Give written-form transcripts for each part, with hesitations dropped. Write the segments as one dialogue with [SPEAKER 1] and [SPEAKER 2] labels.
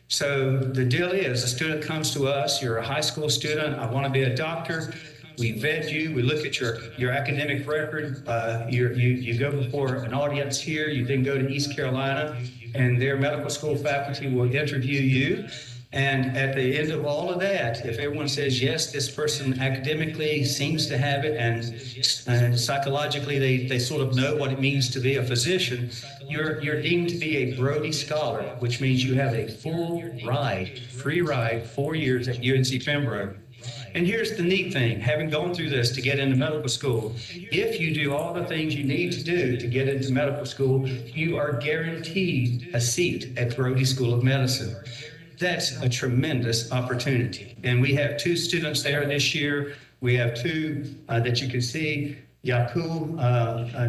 [SPEAKER 1] So the deal is, a student comes to us, you're a high school student, I want to be a doctor. We vet you, we look at your academic record. You go before an audience here, you then go to East Carolina, and their medical school faculty will interview you. And at the end of all of that, if everyone says, yes, this person academically seems to have it, and psychologically they sort of know what it means to be a physician, you're deemed to be a Brody Scholar, which means you have a full ride, free ride, 4 years at UNC Pembroke. And here's the neat thing, having gone through this to get into medical school, if you do all the things you need to do to get into medical school, you are guaranteed a seat at Brody School of Medicine. That's a tremendous opportunity. And we have 2 students there this year. We have 2 that you can see. Yaqub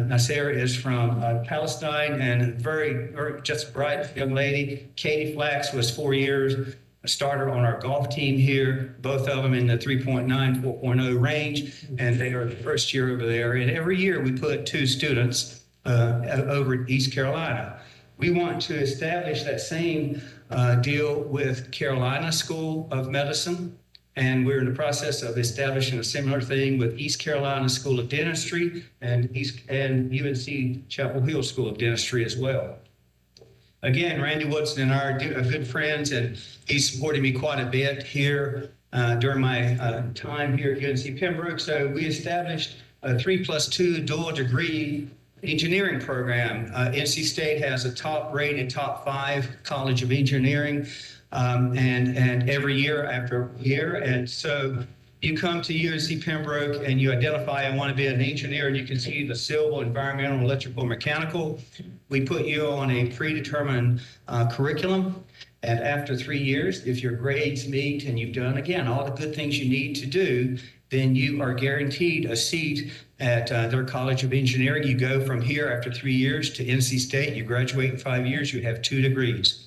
[SPEAKER 1] Nasser is from Palestine, and a very just bright young lady. Katie Flax was 4 years, a starter on our golf team here, both of them in the 3.9, 4.0 range, and they are the first year over there. And every year we put 2 students over at East Carolina. We want to establish that same deal with Carolina School of Medicine, and we're in the process of establishing a similar thing with East Carolina School of Dentistry and UNC Chapel Hill School of Dentistry as well. Again, Randy Woodson and I are good friends, and he supported me quite a bit here during my time here at UNC Pembroke. So we established a 3+2 dual degree engineering program. NC State has a top-rated, top 5 College of Engineering, and every year after year. And so you come to UNC Pembroke and you identify, I want to be an engineer, and you can see the civil, environmental, electrical, mechanical. We put you on a predetermined curriculum. And after 3 years, if your grades meet and you've done, again, all the good things you need to do, then you are guaranteed a seat at their College of Engineering. You go from here after 3 years to NC State. You graduate in 5 years, you have 2 degrees.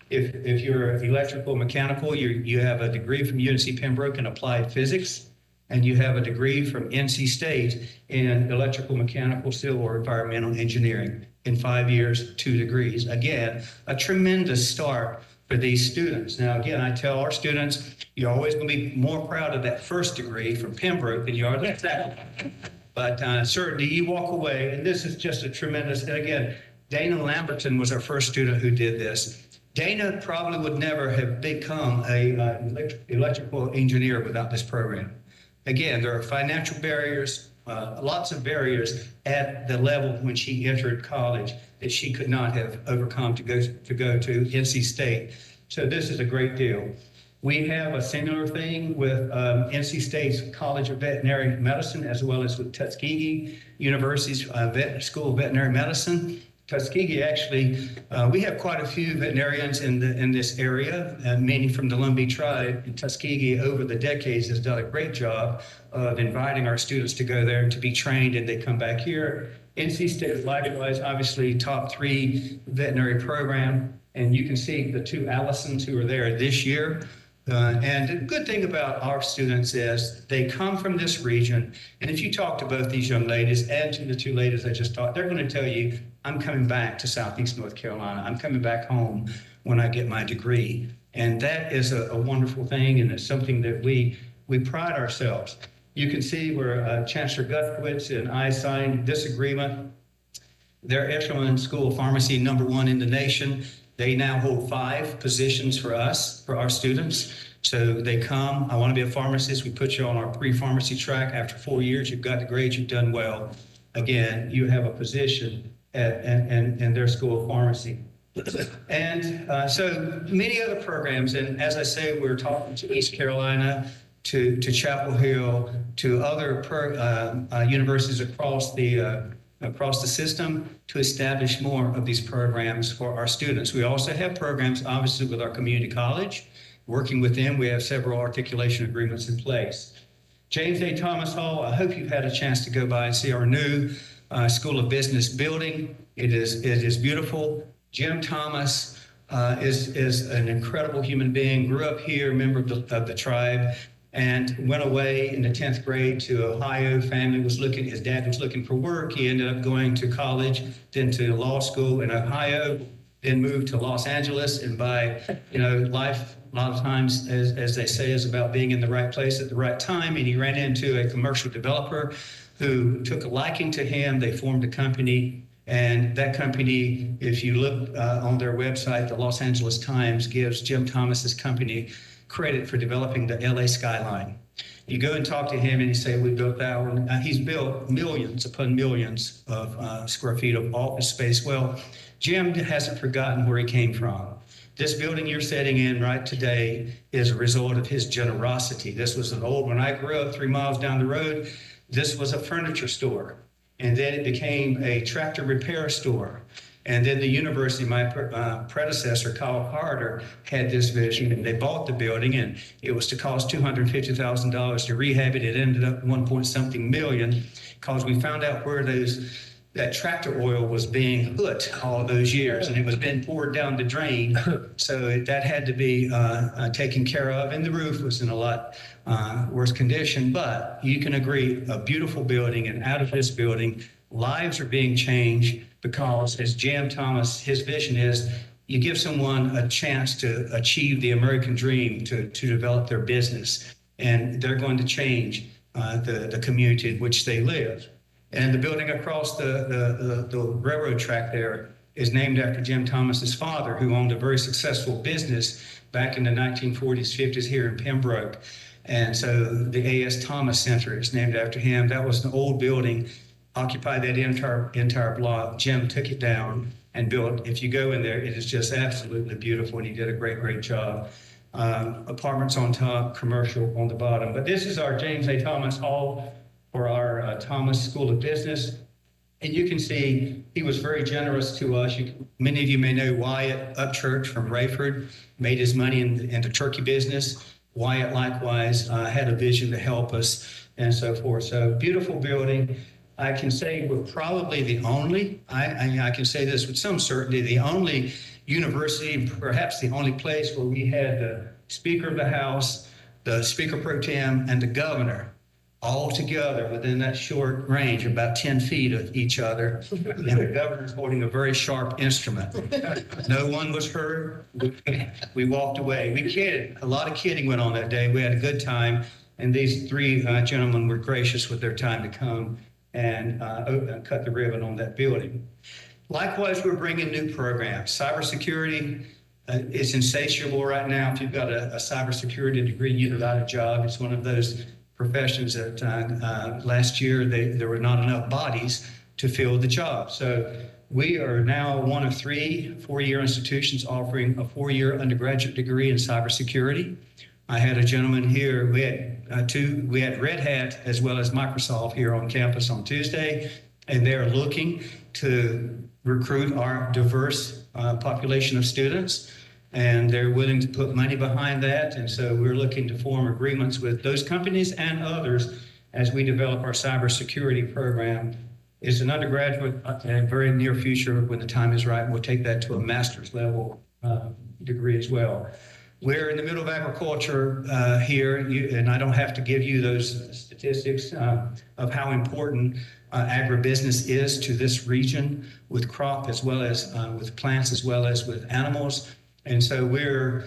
[SPEAKER 1] If you're electrical mechanical, you have a degree from UNC Pembroke in applied physics, and you have a degree from NC State in electrical, mechanical, civil, or environmental engineering. In 5 years, 2 degrees. Again, a tremendous start for these students. Now, again, I tell our students, you're always going to be more proud of that first degree from Pembroke than you are the second. But certainly you walk away, and this is just a tremendous, and again, Dana Lamberton was our first student who did this. Dana probably would never have become an electrical engineer without this program. Again, there are financial barriers, lots of barriers at the level when she entered college that she could not have overcome to go to NC State. So this is a great deal. We have a similar thing with NC State's College of Veterinary Medicine, as well as with Tuskegee University's School of Veterinary Medicine. Tuskegee actually, we have quite a few veterinarians in this area, many from the Lumbee tribe. And Tuskegee, over the decades, has done a great job of inviting our students to go there and to be trained, and they come back here. NC State, likewise, obviously top 3 veterinary program, and you can see the 2 Allisons who are there this year. And the good thing about our students is they come from this region, and if you talk to both these young ladies and to the 2 ladies I just talked, they're going to tell you, I'm coming back to Southeast North Carolina. I'm coming back home when I get my degree. And that is a wonderful thing, and it's something that we pride ourselves. You can see where Chancellor Guthwitz and I signed this agreement. They're Echelon School of Pharmacy #1 in the nation. They now hold 5 positions for us, for our students. So they come, I want to be a pharmacist. We put you on our pre-pharmacy track. After 4 years, you've got the grades, you've done well. Again, you have a position in their school of pharmacy. And so many other programs. And as I say, we're talking to East Carolina, to Chapel Hill, to other universities across the system to establish more of these programs for our students. We also have programs, obviously, with our community college. Working with them, we have several articulation agreements in place. James A. Thomas Hall, I hope you've had a chance to go by and see our new School of Business building. It is beautiful. Jim Thomas is an incredible human being, grew up here, member of the tribe, and went away in the 10th grade to Ohio. His dad was looking for work. He ended up going to college, then to law school in Ohio. then moved to Los Angeles. And by, life, a lot of times, as they say, is about being in the right place at the right time. And he ran into a commercial developer who took a liking to him. They formed a company. And that company, if you look on their website, the Los Angeles Times gives Jim Thomas's company credit for developing the LA skyline. You go and talk to him and you say, we built that one. He's built millions upon millions of square feet of office space. Well, Jim hasn't forgotten where he came from. This building you're sitting in right today is a result of his generosity. This was an old, when I grew up 3 miles down the road, this was a furniture store. And then it became a tractor repair store. And then the university, my predecessor, Kyle Carter, had this vision, and they bought the building, and it was to cost $250,000 to rehab it. It ended up 1 million because we found out where that tractor oil was being put all those years, and it was being poured down the drain. So that had to be taken care of, and the roof was in a lot worse condition. But you can agree, a beautiful building, and out of this building, lives are being changed because, as Jim Thomas, his vision is, you give someone a chance to achieve the American dream, to develop their business, and they're going to change the community in which they live. And the building across the railroad track there is named after Jim Thomas's father, who owned a very successful business back in the 1940s, 50s here in Pembroke. And so the A.S. Thomas Center is named after him. That was an old building, occupied that entire block. Jim took it down and built. If you go in there, it is just absolutely beautiful, and he did a great job. Apartments on top, commercial on the bottom. But this is our James A. Thomas Hall for our Thomas School of Business. And you can see he was very generous to us. Many of you may know Wyatt Upchurch from Rayford made his money in the turkey business. Wyatt likewise had a vision to help us and so forth. So beautiful building. I can say we're probably the only, I can say this with some certainty, the only university, perhaps the only place where we had the Speaker of the House, the Speaker Pro Tem, and the Governor all together within that short range, about 10 feet of each other. And the Governor's holding a very sharp instrument. No one was hurt. We walked away. We kidded. A lot of kidding went on that day. We had a good time. And these 3 gentlemen were gracious with their time to come and cut the ribbon on that building. Likewise, we're bringing new programs. Cybersecurity is insatiable right now. If you've got a cybersecurity degree, you've got a job. It's one of those professions that last year there were not enough bodies to fill the job. So we are now one of 3 4-year institutions offering a 4-year undergraduate degree in cybersecurity. I had a gentleman here, we had Red Hat as well as Microsoft here on campus on Tuesday, and they're looking to recruit our diverse population of students, and they're willing to put money behind that. And so we're looking to form agreements with those companies and others as we develop our cybersecurity program. It's an undergraduate in a very near future, when the time is right, we'll take that to a master's level degree as well. We're in the middle of agriculture here, and I don't have to give you those statistics of how important agribusiness is to this region, with crop as well as with plants as well as with animals. And so we're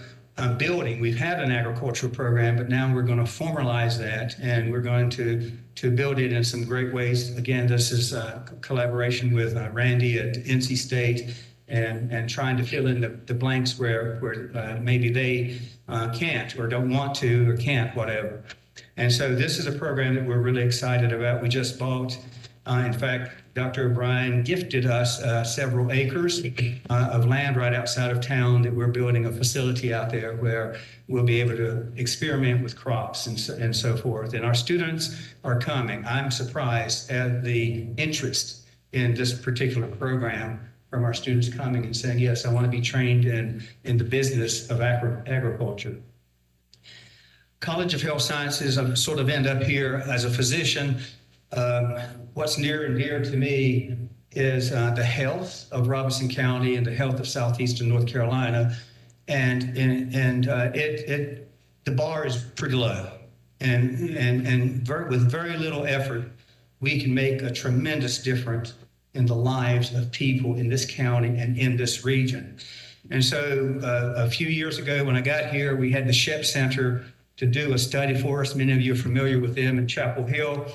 [SPEAKER 1] building. We've had an agricultural program, but now we're going to formalize that, and we're going to build it in some great ways. Again, this is a collaboration with Randy at NC State, and trying to fill in the blanks where maybe they can't or don't want to or can't, whatever. And so this is a program that we're really excited about. We just bought, in fact, Dr. O'Brien gifted us several acres of land right outside of town that we're building a facility out there where we'll be able to experiment with crops and so forth. And our students are coming. I'm surprised at the interest in this particular program from our students coming and saying, yes, I want to be trained in the business of agriculture. College of Health Sciences, I sort of end up here as a physician. What's near and dear to me is the health of Robeson County and the health of southeastern North Carolina. And the bar is pretty low. And with very little effort, we can make a tremendous difference in the lives of people in this county and in this region. And so a few years ago when I got here, we had the Shep Center to do a study for us. Many of you are familiar with them in Chapel Hill,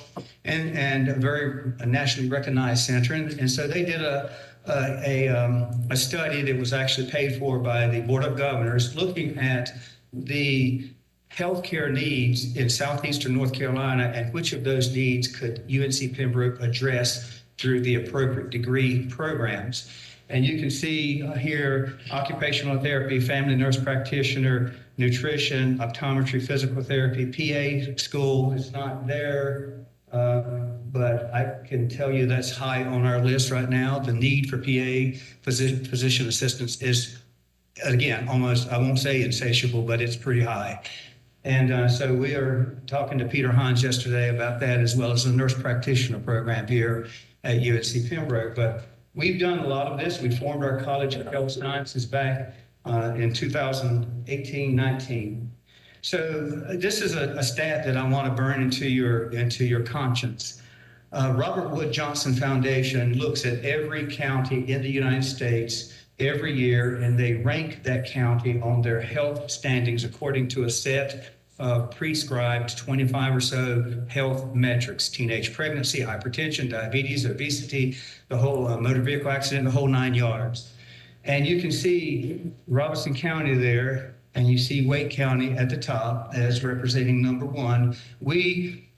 [SPEAKER 1] and a very nationally recognized center. And so they did a study that was actually paid for by the Board of Governors looking at the healthcare needs in southeastern North Carolina and which of those needs could UNC Pembroke address through the appropriate degree programs. And you can see here occupational therapy, family nurse practitioner, nutrition, optometry, physical therapy, PA school is not there, but I can tell you that's high on our list right now. The need for PA physician assistants is, again, almost, I won't say insatiable, but it's pretty high. And so we are talking to Peter Hines yesterday about that, as well as the nurse practitioner program here at UNC Pembroke. But we've done a lot of this. We formed our College of Health Sciences back in 2018-19. So this is a stat that I want to burn into your conscience. Robert Wood Johnson Foundation looks at every county in the United States every year, and they rank that county on their health standings according to a set of prescribed 25 or so health metrics: teenage pregnancy, hypertension, diabetes, obesity, the whole motor vehicle accident, the whole 9 yards. And you can see Robeson County there, and you see Wake County at the top as representing number one. We,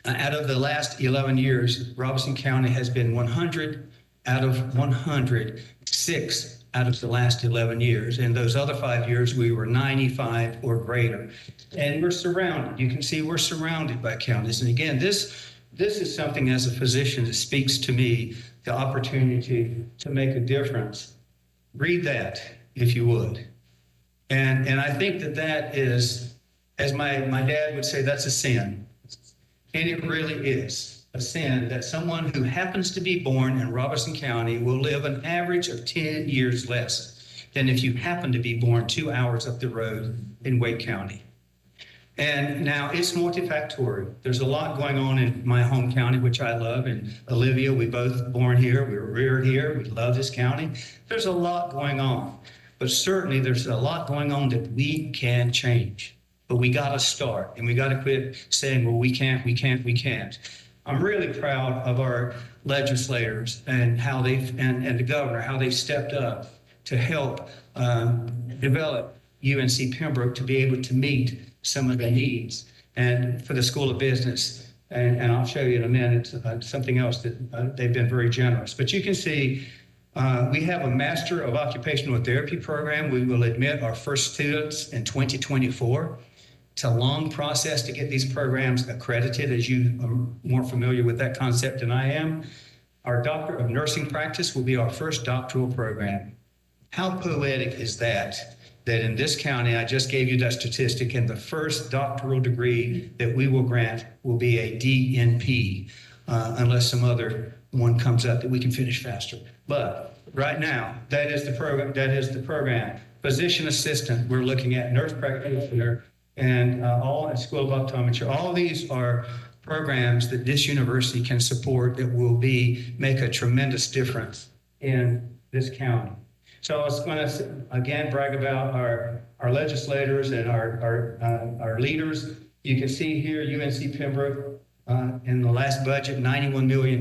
[SPEAKER 1] out of the last 11 years, Robeson County has been 100 out of 106 out of the last 11 years. In those other 5 years, we were 95 or greater. And we're surrounded. You can see we're surrounded by counties. And again, this is something as a physician that speaks to me, the opportunity to make a difference. Read that, if you would. And I think that is, as my dad would say, that's a sin. And it really is a sin that someone who happens to be born in Robeson County will live an average of 10 years less than if you happen to be born 2 hours up the road in Wake County. And now it's multifactorial. There's a lot going on in my home county, which I love. And Olivia, we both born here. We were reared here. We love this county. There's a lot going on. But certainly there's a lot going on that we can change. But we got to start. And we got to quit saying, well, we can't, we can't, we can't. I'm really proud of our legislators and how and the governor, how they stepped up to help develop UNC Pembroke to be able to meet some of the needs, and for the School of Business. And I'll show you in a minute something else that they've been very generous. But you can see we have a Master of Occupational Therapy program. We will admit our first students in 2024. It's a long process to get these programs accredited, as you are more familiar with that concept than I am. Our Doctor of Nursing Practice will be our first doctoral program. How poetic is that? That in this county, I just gave you that statistic, and the first doctoral degree that we will grant will be a DNP, unless some other one comes up that we can finish faster. But right now, that is the program. Physician assistant, we're looking at nurse practitioner, and all at School of Optometry. All these are programs that this university can support that will make a tremendous difference in this county. So I was going to, again, brag about our legislators and our leaders. You can see here UNC Pembroke in the last budget, $91 million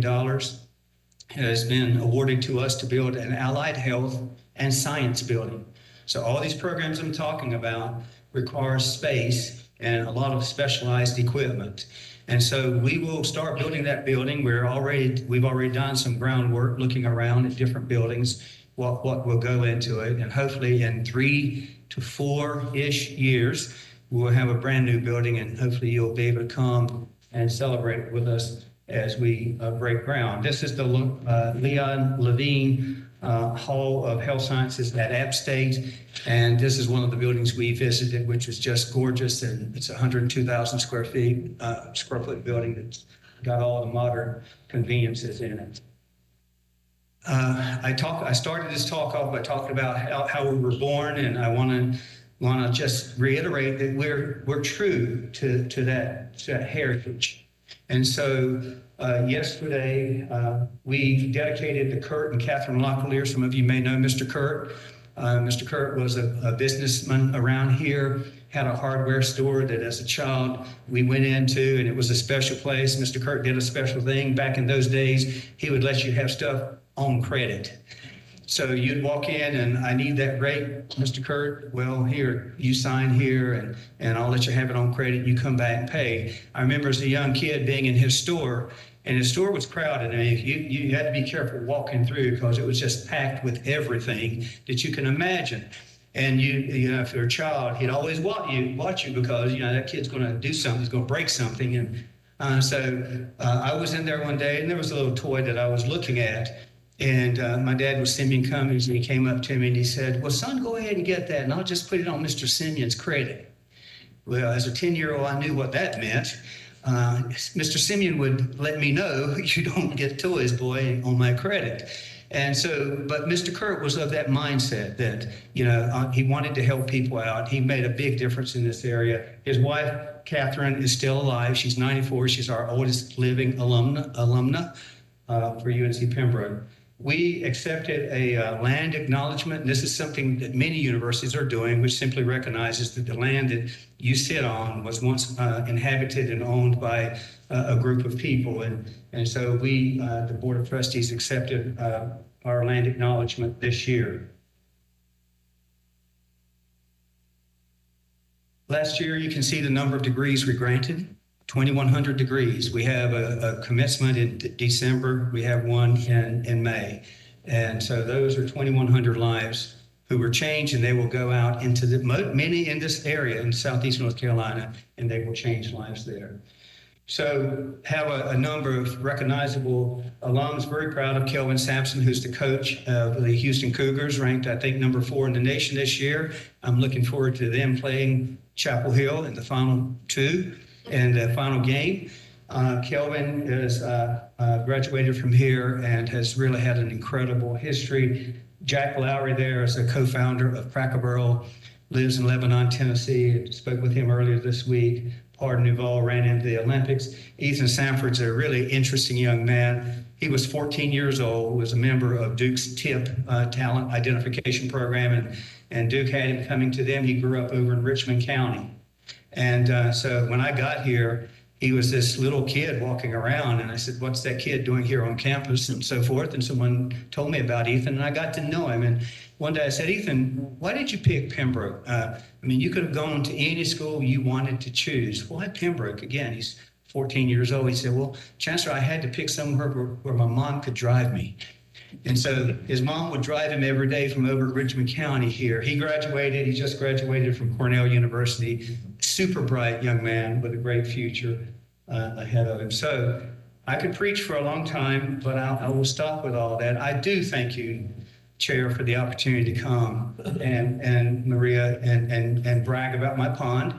[SPEAKER 1] has been awarded to us to build an allied health and science building. So all these programs I'm talking about require space and a lot of specialized equipment. And so we will start building that building. We've already done some groundwork looking around at different buildings, what will go into it. And hopefully in 3 to 4-ish years, we'll have a brand new building, and hopefully you'll be able to come and celebrate with us as we break ground. This is the Leon Levine Hall of Health Sciences at App State. And this is one of the buildings we visited, which is just gorgeous. And it's a 102,000 square foot building that's got all the modern conveniences in it. I started this talk off by talking about how we were born, and I want to just reiterate that we're true to that heritage. And so Yesterday, we dedicated to Kurt and Catherine Locklear. Some of you may know Mr. Kurt. Mr. Kurt was a businessman around here, had a hardware store that as a child we went into, and it was a special place. Mr. Kurt did a special thing. Back in those days, he would let you have stuff on credit. So you'd walk in and I need that rate, Mr. Kurt. Well, here, you sign here and I'll let you have it on credit. You come back and pay. I remember as a young kid being in his store, and his store was crowded. I mean, you had to be careful walking through because it was just packed with everything that you can imagine. And you know, if you're a child, he'd always watch you because, you know, that kid's going to do something, he's going to break something. And so I was in there one day and there was a little toy that I was looking at. And my dad was Simeon Cummings, and he came up to me and he said, well, son, go ahead and get that, and I'll just put it on Mr. Simeon's credit. Well, as a 10-year-old, I knew what that meant. Mr. Simeon would let me know, you don't get toys, boy, on my credit. And so, but Mr. Kurt was of that mindset that, you know, he wanted to help people out. He made a big difference in this area. His wife, Catherine, is still alive. She's 94. She's our oldest living alumna for UNC Pembroke. We accepted a land acknowledgement, and this is something that many universities are doing, which simply recognizes that the land that you sit on was once inhabited and owned by a group of people. And so we, the Board of Trustees, accepted our land acknowledgement this year. Last year, you can see the number of degrees we granted. 2,100 degrees. We have a commencement in December. We have one in May. And so those are 2,100 lives who were changed, and they will go out into many in this area in southeast North Carolina, and they will change lives there. So have a number of recognizable alums. Very proud of Kelvin Sampson, who's the coach of the Houston Cougars, ranked, I think, number 4 in the nation this year. I'm looking forward to them playing Chapel Hill in the final 2. And the final game. Kelvin is graduated from here and has really had an incredible history. Jack Lowry there is a co-founder of Cracker Barrel, lives in Lebanon, Tennessee. I spoke with him earlier this week. Pardon Duval ran into the Olympics. Ethan Sanford's a really interesting young man. He was 14 years old, was a member of Duke's TIP talent identification program, and Duke had him coming to them. He grew up over in Richmond County. And so when I got here, he was this little kid walking around, and I said, what's that kid doing here on campus, and so forth. And someone told me about Ethan, and I got to know him. And one day I said, Ethan, why did you pick Pembroke? I mean, you could have gone to any school you wanted to choose. Why Pembroke? Again, he's 14 years old. He said, well, Chancellor, I had to pick somewhere where my mom could drive me. And so his mom would drive him every day from over at Richmond County here. He just graduated from Cornell University. Super bright young man with a great future ahead of him. So I could preach for a long time, but I will stop with all that. I do thank you, Chair, for the opportunity to come and Maria and brag about my pond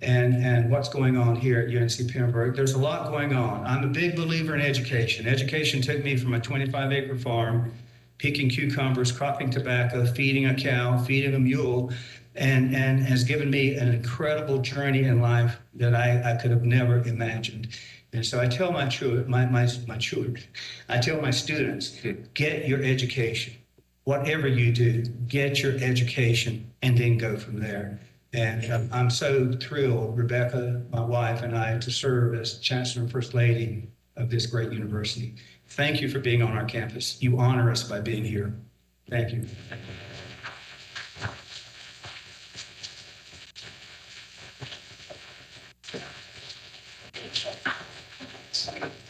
[SPEAKER 1] and what's going on here at UNC Pembroke. There's a lot going on. I'm a big believer in education. Education took me from a 25-acre farm, picking cucumbers, cropping tobacco, feeding a cow, feeding a mule, and has given me an incredible journey in life that I could have never imagined. And so I tell my children, I tell my students, get your education. Whatever you do, get your education and then go from there. And I'm so thrilled, Rebecca, my wife, and I, to serve as Chancellor and First Lady of this great university. Thank you for being on our campus. You honor us by being here. Thank you.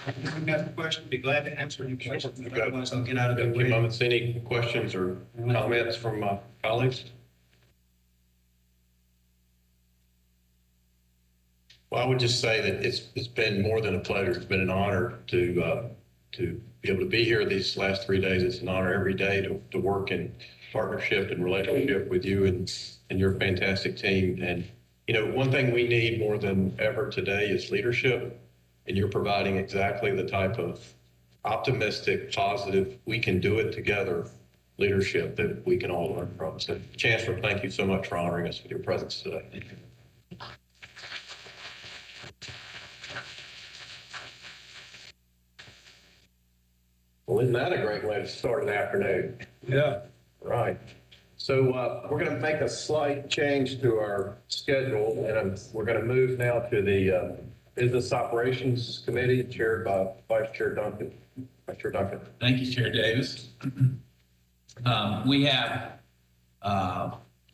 [SPEAKER 1] If you have a question, be glad to answer any questions. Otherwise, I'll get out of the way.
[SPEAKER 2] Any questions or comments from colleagues? Well, I would just say that it's been more than a pleasure. It's been an honor to be able to be here these last 3 days. It's an honor every day to work in partnership and relationship with you and your fantastic team. And, you know, one thing we need more than ever today is leadership. And you're providing exactly the type of optimistic, positive, we can do it together leadership that we can all learn from. So, Chancellor, thank you so much for honoring us with your presence today. Thank you. isn't that a great way to start an afternoon?
[SPEAKER 1] Yeah.
[SPEAKER 2] Right. So we're going to make a slight change to our schedule, and we're going to move now to the Business Operations Committee, chaired by Vice Chair Duncan. Vice Chair Duncan.
[SPEAKER 3] Thank you, Chair Davis. We have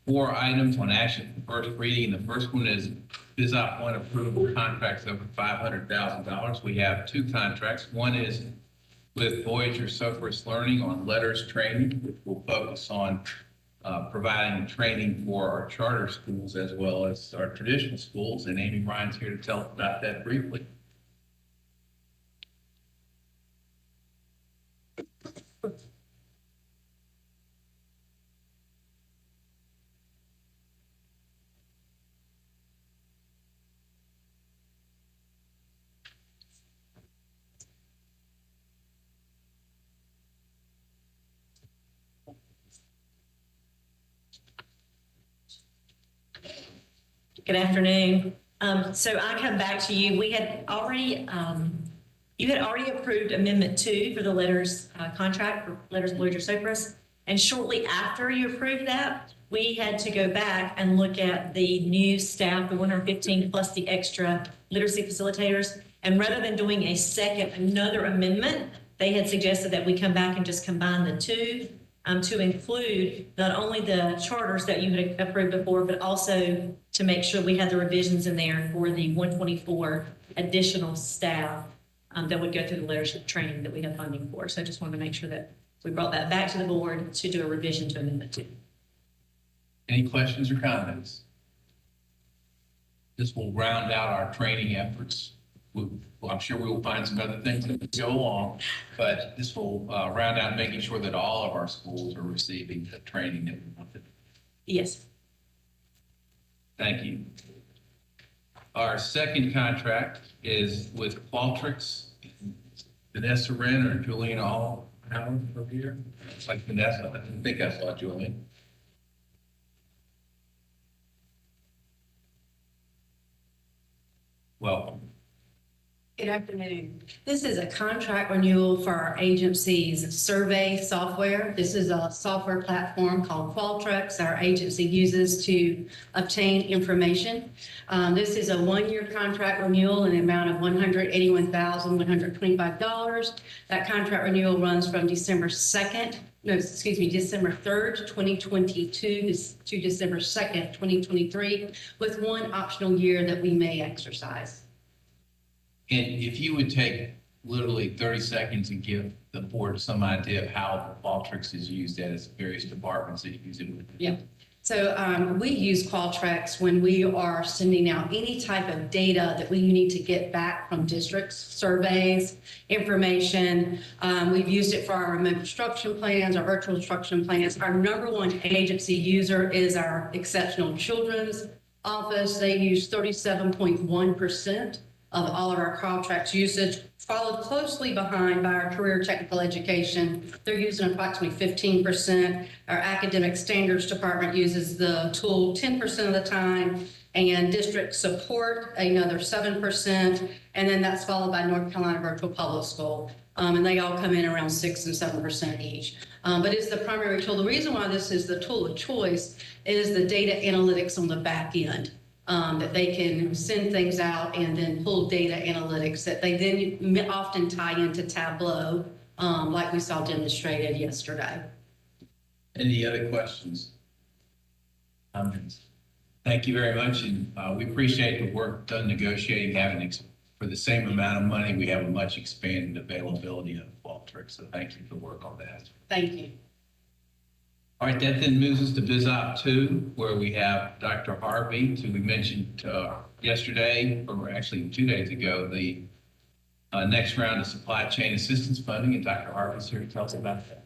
[SPEAKER 3] 4 items on action for first reading. The first one is BizOp 1 approval contracts over $500,000. We have 2 contracts. One is with Voyager Southwest Learning on letters training, which will focus on providing training for our charter schools as well as our traditional schools. And Amy Ryan's here to tell us about that briefly.
[SPEAKER 4] Good afternoon. So I come back to you. We had already, you had already approved Amendment 2 for the letters contract for Letters Voyager Sopris. And shortly after you approved that, we had to go back and look at the new staff, the 115 plus the extra literacy facilitators. And rather than doing another amendment, they had suggested that we come back and just combine the 2 to include not only the charters that you had approved before, but also to make sure we had the revisions in there for the 124 additional staff that would go through the leadership training that we have funding for. So I just wanted to make sure that we brought that back to the board to do a revision to Amendment 2.
[SPEAKER 3] Any questions or comments? This will round out our training efforts. I'm sure we will find some other things that go along, but this will round out making sure that all of our schools are receiving the training that we want them.
[SPEAKER 4] Yes.
[SPEAKER 3] Thank you. Our second contract is with Qualtrics. Vanessa Wren or Julian Hall Howard over here. It's like Vanessa. I didn't think I saw Julian. Welcome.
[SPEAKER 5] Good afternoon. This is a contract renewal for our agency's survey software. This is a software platform called Qualtrics our agency uses to obtain information. This is a 1-year contract renewal in the amount of $181,125. That contract renewal runs from December 3rd, 2022 to December 2nd, 2023, with 1 optional year that we may exercise.
[SPEAKER 3] And if you would take literally 30 seconds and give the board some idea of how Qualtrics is used at its various departments that use it.
[SPEAKER 5] Yeah. So we use Qualtrics when we are sending out any type of data that we need to get back from districts, surveys, information. We've used it for our remote instruction plans, our virtual instruction plans. Our #1 agency user is our Exceptional Children's Office. They use 37.1% of all of our Qualtrics usage, followed closely behind by our career technical education. They're using approximately 15%. Our academic standards department uses the tool 10% of the time, and district support another 7%. And then that's followed by North Carolina Virtual Public School. And they all come in around 6 and 7% each. But it's the primary tool. The reason why this is the tool of choice is the data analytics on the back end. That they can send things out and then pull data analytics that they then often tie into Tableau, like we saw demonstrated yesterday.
[SPEAKER 3] Any other questions? Thank you very much. And we appreciate the work done negotiating, having for the same amount of money, we have a much expanded availability of Qualtrics. So thank you for the work on that.
[SPEAKER 5] Thank you.
[SPEAKER 3] All right, that then moves us to BizOp 2, where we have Dr. Harvey, who we mentioned yesterday, or actually 2 days ago, the next round of supply chain assistance funding, and Dr. Harvey's here to tell us about that.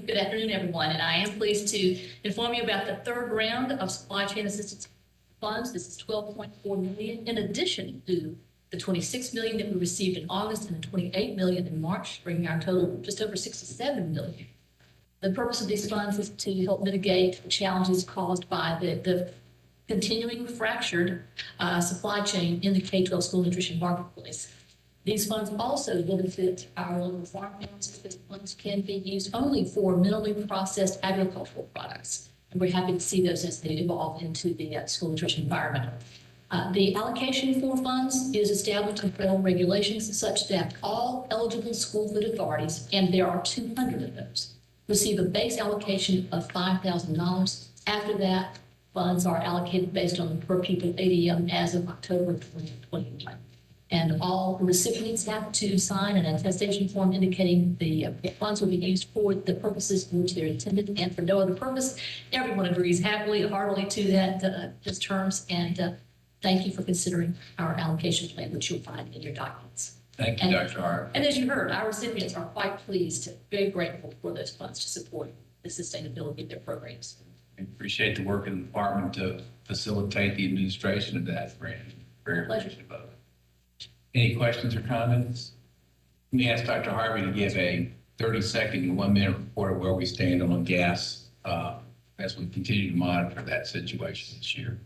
[SPEAKER 6] Good afternoon, everyone, and I am pleased to inform you about the 3rd round of supply chain assistance funds. This is $12.4 million, in addition to the $26 million that we received in August and the $28 million in March, bringing our total just over $67 million. The purpose of these funds is to help mitigate challenges caused by the continuing fractured supply chain in the K-12 school nutrition marketplace. These funds also benefit our local farm families because funds can be used only for minimally processed agricultural products. And we're happy to see those as they evolve into the school nutrition environment. The allocation for funds is established in federal regulations such that all eligible school food authorities, and there are 200 of those, receive a base allocation of $5,000. After that, funds are allocated based on the per pupil ADM as of October 2021. And all recipients have to sign an attestation form indicating the funds will be used for the purposes for which they're intended and for no other purpose. Everyone agrees happily and heartily to that, those terms. And thank you for considering our allocation plan, which you'll find in your documents.
[SPEAKER 3] Thank you, Dr. Hart.
[SPEAKER 6] And as you heard, our recipients are quite pleased, very grateful for those funds to support the sustainability of their programs.
[SPEAKER 3] We appreciate the work of the department to facilitate the administration of that grant. Very
[SPEAKER 6] Pleasure.
[SPEAKER 3] appreciative of it. Any questions or comments? Let me ask Dr. Harvey to give a 30-second to 1-minute report of where we stand on gas as we continue to monitor that situation this year.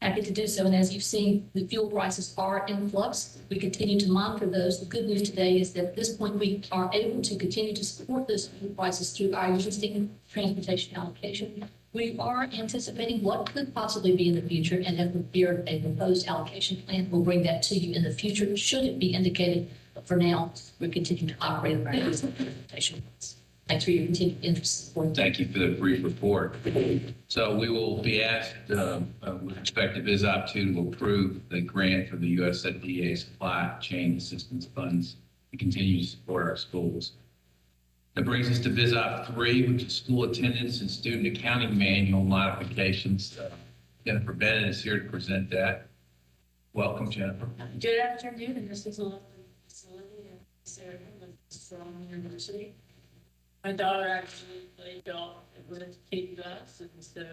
[SPEAKER 6] Happy to do so. And as you've seen, the fuel prices are in flux. We continue to monitor those. The good news today is that at this point, we are able to continue to support those fuel prices through our existing transportation allocation. We are anticipating what could possibly be in the future and have prepared a proposed allocation plan. We'll bring that to you in the future, should it be indicated. But for now, we're continuing to operate our existing transportation plans. Thanks for your continued interest and support.
[SPEAKER 3] Thank you for the brief report. So we will be asked with respect to VISOP 2 to approve the grant for the USDA Supply Chain Assistance Funds to continue to support our schools. That brings us to VISOP 3, which is school attendance and student accounting manual modifications. Jennifer Bennett is here to present that. Welcome, Jennifer.
[SPEAKER 7] Good afternoon, and this is a lovely facility in Sarah with Strong University. My daughter actually played golf with Kate Gus, and so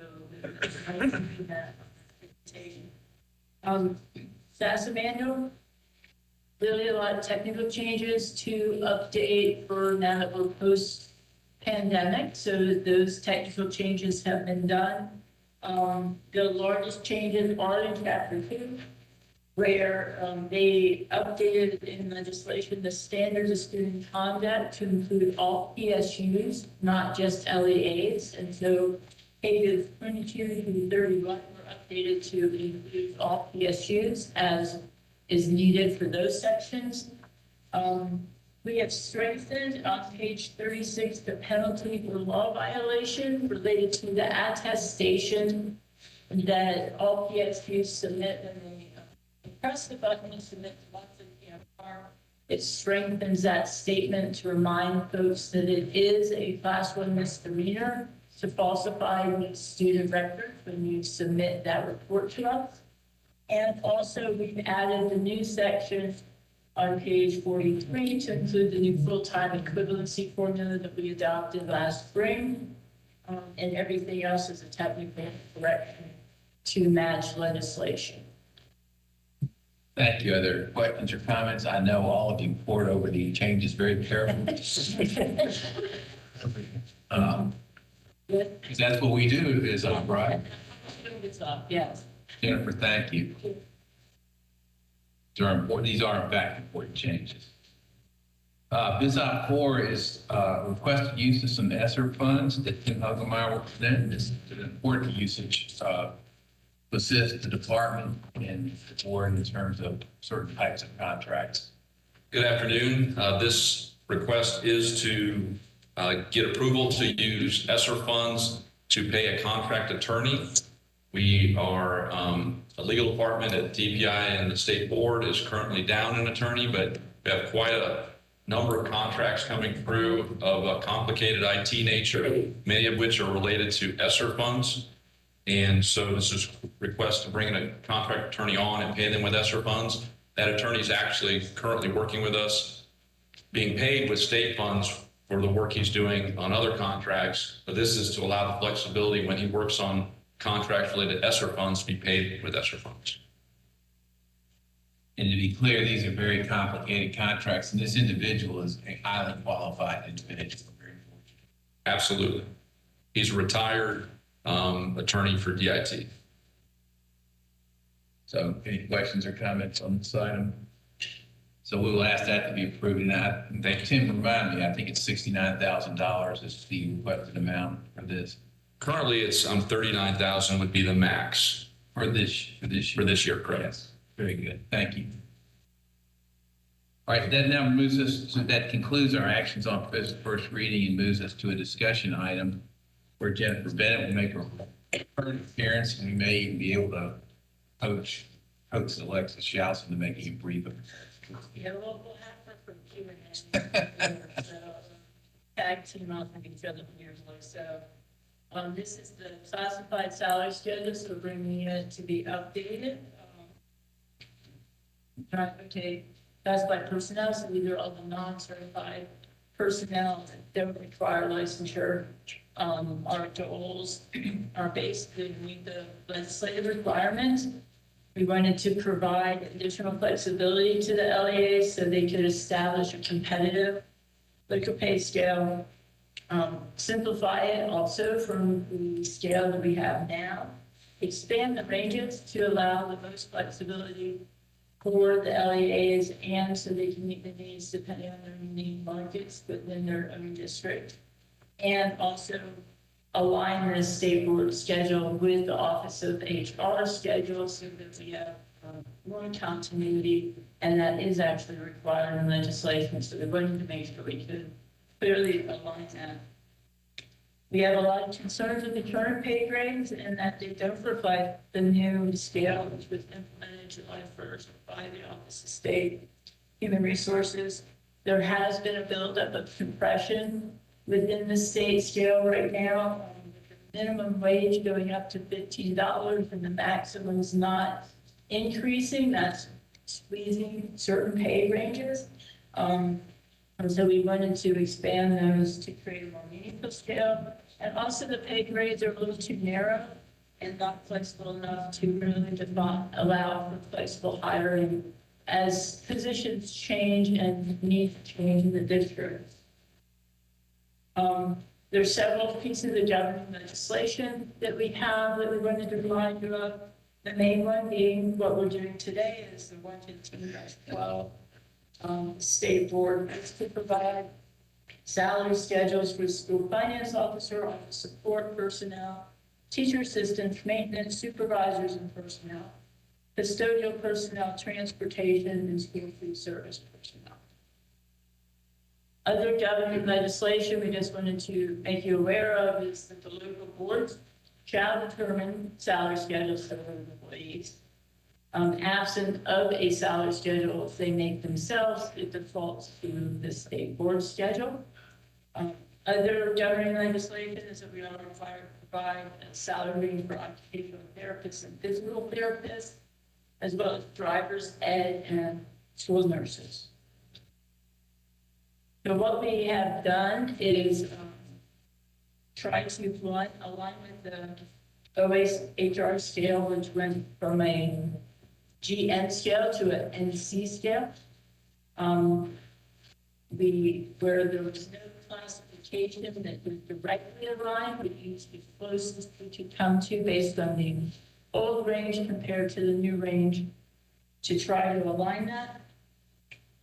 [SPEAKER 7] I do that presentation. SASSA manual, really a lot of technical changes to update for now that we're post-pandemic, so those technical changes have been done. The largest changes are in Chapter 2, where they updated in legislation the standards of student conduct to include all PSUs, not just LEAs. And so pages 22 through 31 were updated to include all PSUs as is needed for those sections. We have strengthened on page 36 the penalty for law violation related to the attestation that all PSUs submit when they press the button and submit to Watson PMR. It strengthens that statement to remind folks that it is a class 1 misdemeanor to falsify the student record when you submit that report to us. And also we've added the new section on page 43 to include the new full-time equivalency formula that we adopted last spring. And everything else is a technical correction to match legislation.
[SPEAKER 3] Thank you. Other questions or comments? I know all of you poured over the changes very carefully. Because that's what we do is right.
[SPEAKER 7] Yes.
[SPEAKER 3] Jennifer, thank you. These are important. These are in fact important changes. VISOP 4 is requested use of some ESSER funds that Tim Hugelmeyer will present. This is an important usage to assist the department and the board in terms of certain types of contracts.
[SPEAKER 8] Good afternoon. This request is to get approval to use ESSER funds to pay a contract attorney. We are, a legal department at DPI and the state board is currently down an attorney, but we have quite a number of contracts coming through of a complicated IT nature, many of which are related to ESSER funds. And so this is a request to bring in a contract attorney on and pay them with ESSER funds. That attorney is actually currently working with us, being paid with state funds for the work he's doing on other contracts. But this is to allow the flexibility when he works on contracts related to ESSER funds to be paid with ESSER funds.
[SPEAKER 3] And to be clear, these are very complicated contracts, and this individual is a highly qualified individual. Very fortunate.
[SPEAKER 8] Absolutely. He's a retired attorney for DIT.
[SPEAKER 3] So any questions or comments on this item? So we will ask that to be approved, and Tim, remind me, I think it's $69,000 is the requested amount for this,
[SPEAKER 8] Currently, it's 39,000 would be the max
[SPEAKER 3] for this year.
[SPEAKER 8] for this year, correct?
[SPEAKER 3] Yes, very good, thank you. All right, that now moves us, so that concludes our actions on first reading and moves us to a discussion item where Jennifer Bennett will make her current appearance, and we may even be able to coach Alexis Shousen to make it briefer.
[SPEAKER 7] Yeah, we'll have her from Q&A. So, tag team off of each other usually. So, this is the classified salary schedule, so bringing it to be updated. Okay, classified personnel, so these are all the non-certified personnel that don't require licensure. Our goals are basically to meet the legislative requirements. We wanted to provide additional flexibility to the LEAs so they could establish a competitive liquor pay scale, simplify it also from the scale that we have now, expand the ranges to allow the most flexibility for the LEAs and so they can meet the needs depending on their unique markets within their own district. And also align the state board schedule with the Office of HR schedule so that we have more continuity, and that is actually required in legislation, so we wanted to make sure we could clearly align that. We have a lot of concerns with the current pay grades and that they don't reflect the new scale which was implemented July 1st by the Office of State Human Resources. There has been a buildup of compression within the state scale right now, the minimum wage going up to $15 and the maximum is not increasing. That's squeezing certain pay ranges. And so we wanted to expand those to create a more meaningful scale. And also the pay grades are a little too narrow and not flexible enough to really allow for flexible hiring as positions change and needs change in the district. There's several pieces of governing legislation that we have that we wanted to remind you of. The main one being what we're doing today is the 115-12 state board is to provide salary schedules for school finance officer, office support personnel, teacher assistants, maintenance supervisors and personnel, custodial personnel, transportation, and school food service personnel. Other government legislation we just wanted to make you aware of is that the local boards shall determine salary schedules for their employees. Absent of a salary schedule, if they make themselves, it defaults to the state board schedule. Other governing legislation is that we are required to provide a salary for occupational therapists and physical therapists, as well as drivers, ed, and school nurses. So what we have done is try to align with the OHR scale, which went from a GN scale to an NC scale. Where there was no classification that was directly aligned, we used the closest we could come to based on the old range compared to the new range to try to align that.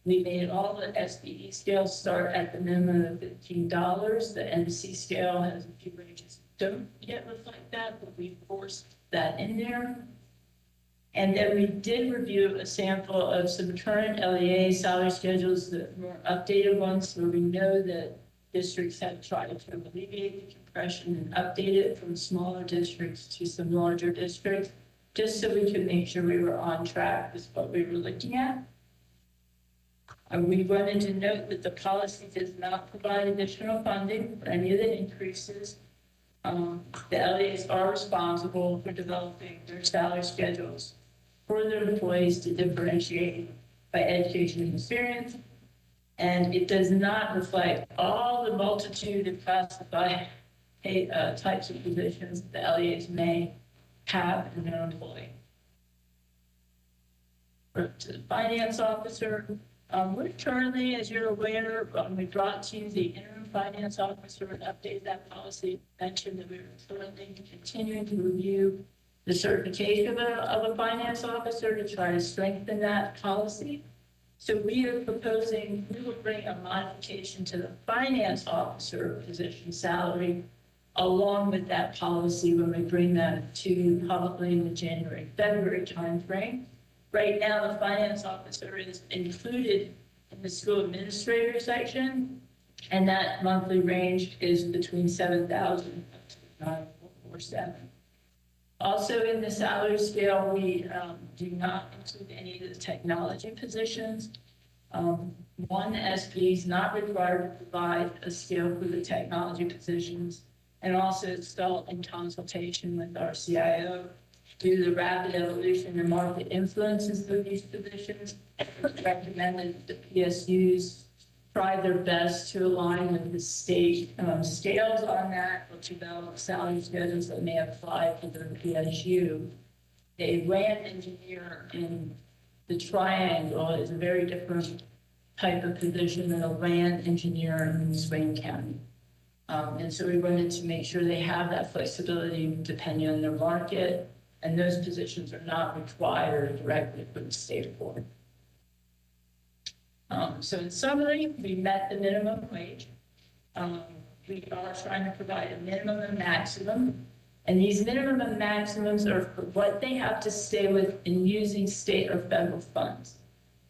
[SPEAKER 7] We made all the SBE scales start at the minimum of $15. The NC scale has a few ranges that don't yet reflect that, but we forced that in there. And then we did review a sample of some current LEA salary schedules, that were updated ones, where we know that districts have tried to alleviate the compression and update it from smaller districts to some larger districts, just so we could make sure we were on track with what we were looking at. We wanted to note that the policy does not provide additional funding for any of the increases. The LEAs are responsible for developing their salary schedules for their employees to differentiate by education and experience. And it does not reflect all the multitude of classified types of positions that the LEAs may have in their employee. To the finance officer, we're currently, as you're aware, we brought to you the interim finance officer and updated that policy, mentioned that we were currently continuing to review the certification of a finance officer to try to strengthen that policy. So we are proposing, we will bring a modification to the finance officer position salary along with that policy when we bring that to probably in the January, February timeframe. Right now, the finance officer is included in the school administrator section, and that monthly range is between 7,000 to 947. Also in the salary scale, we do not include any of the technology positions. One SP is not required to provide a scale for the technology positions, and also it's still in consultation with our CIO due to the rapid evolution and market influences of these positions. Recommended the PSUs try their best to align with the state scales on that, or to develop salary schedules that may apply to their PSU. A land engineer in the triangle is a very different type of position than a land engineer in Swain County. And so we wanted to make sure they have that flexibility depending on their market, and those positions are not required directly for the state board. So in summary, we met the minimum wage. We are trying to provide a minimum and maximum. And these minimum and maximums are for what they have to stay with in using state or federal funds.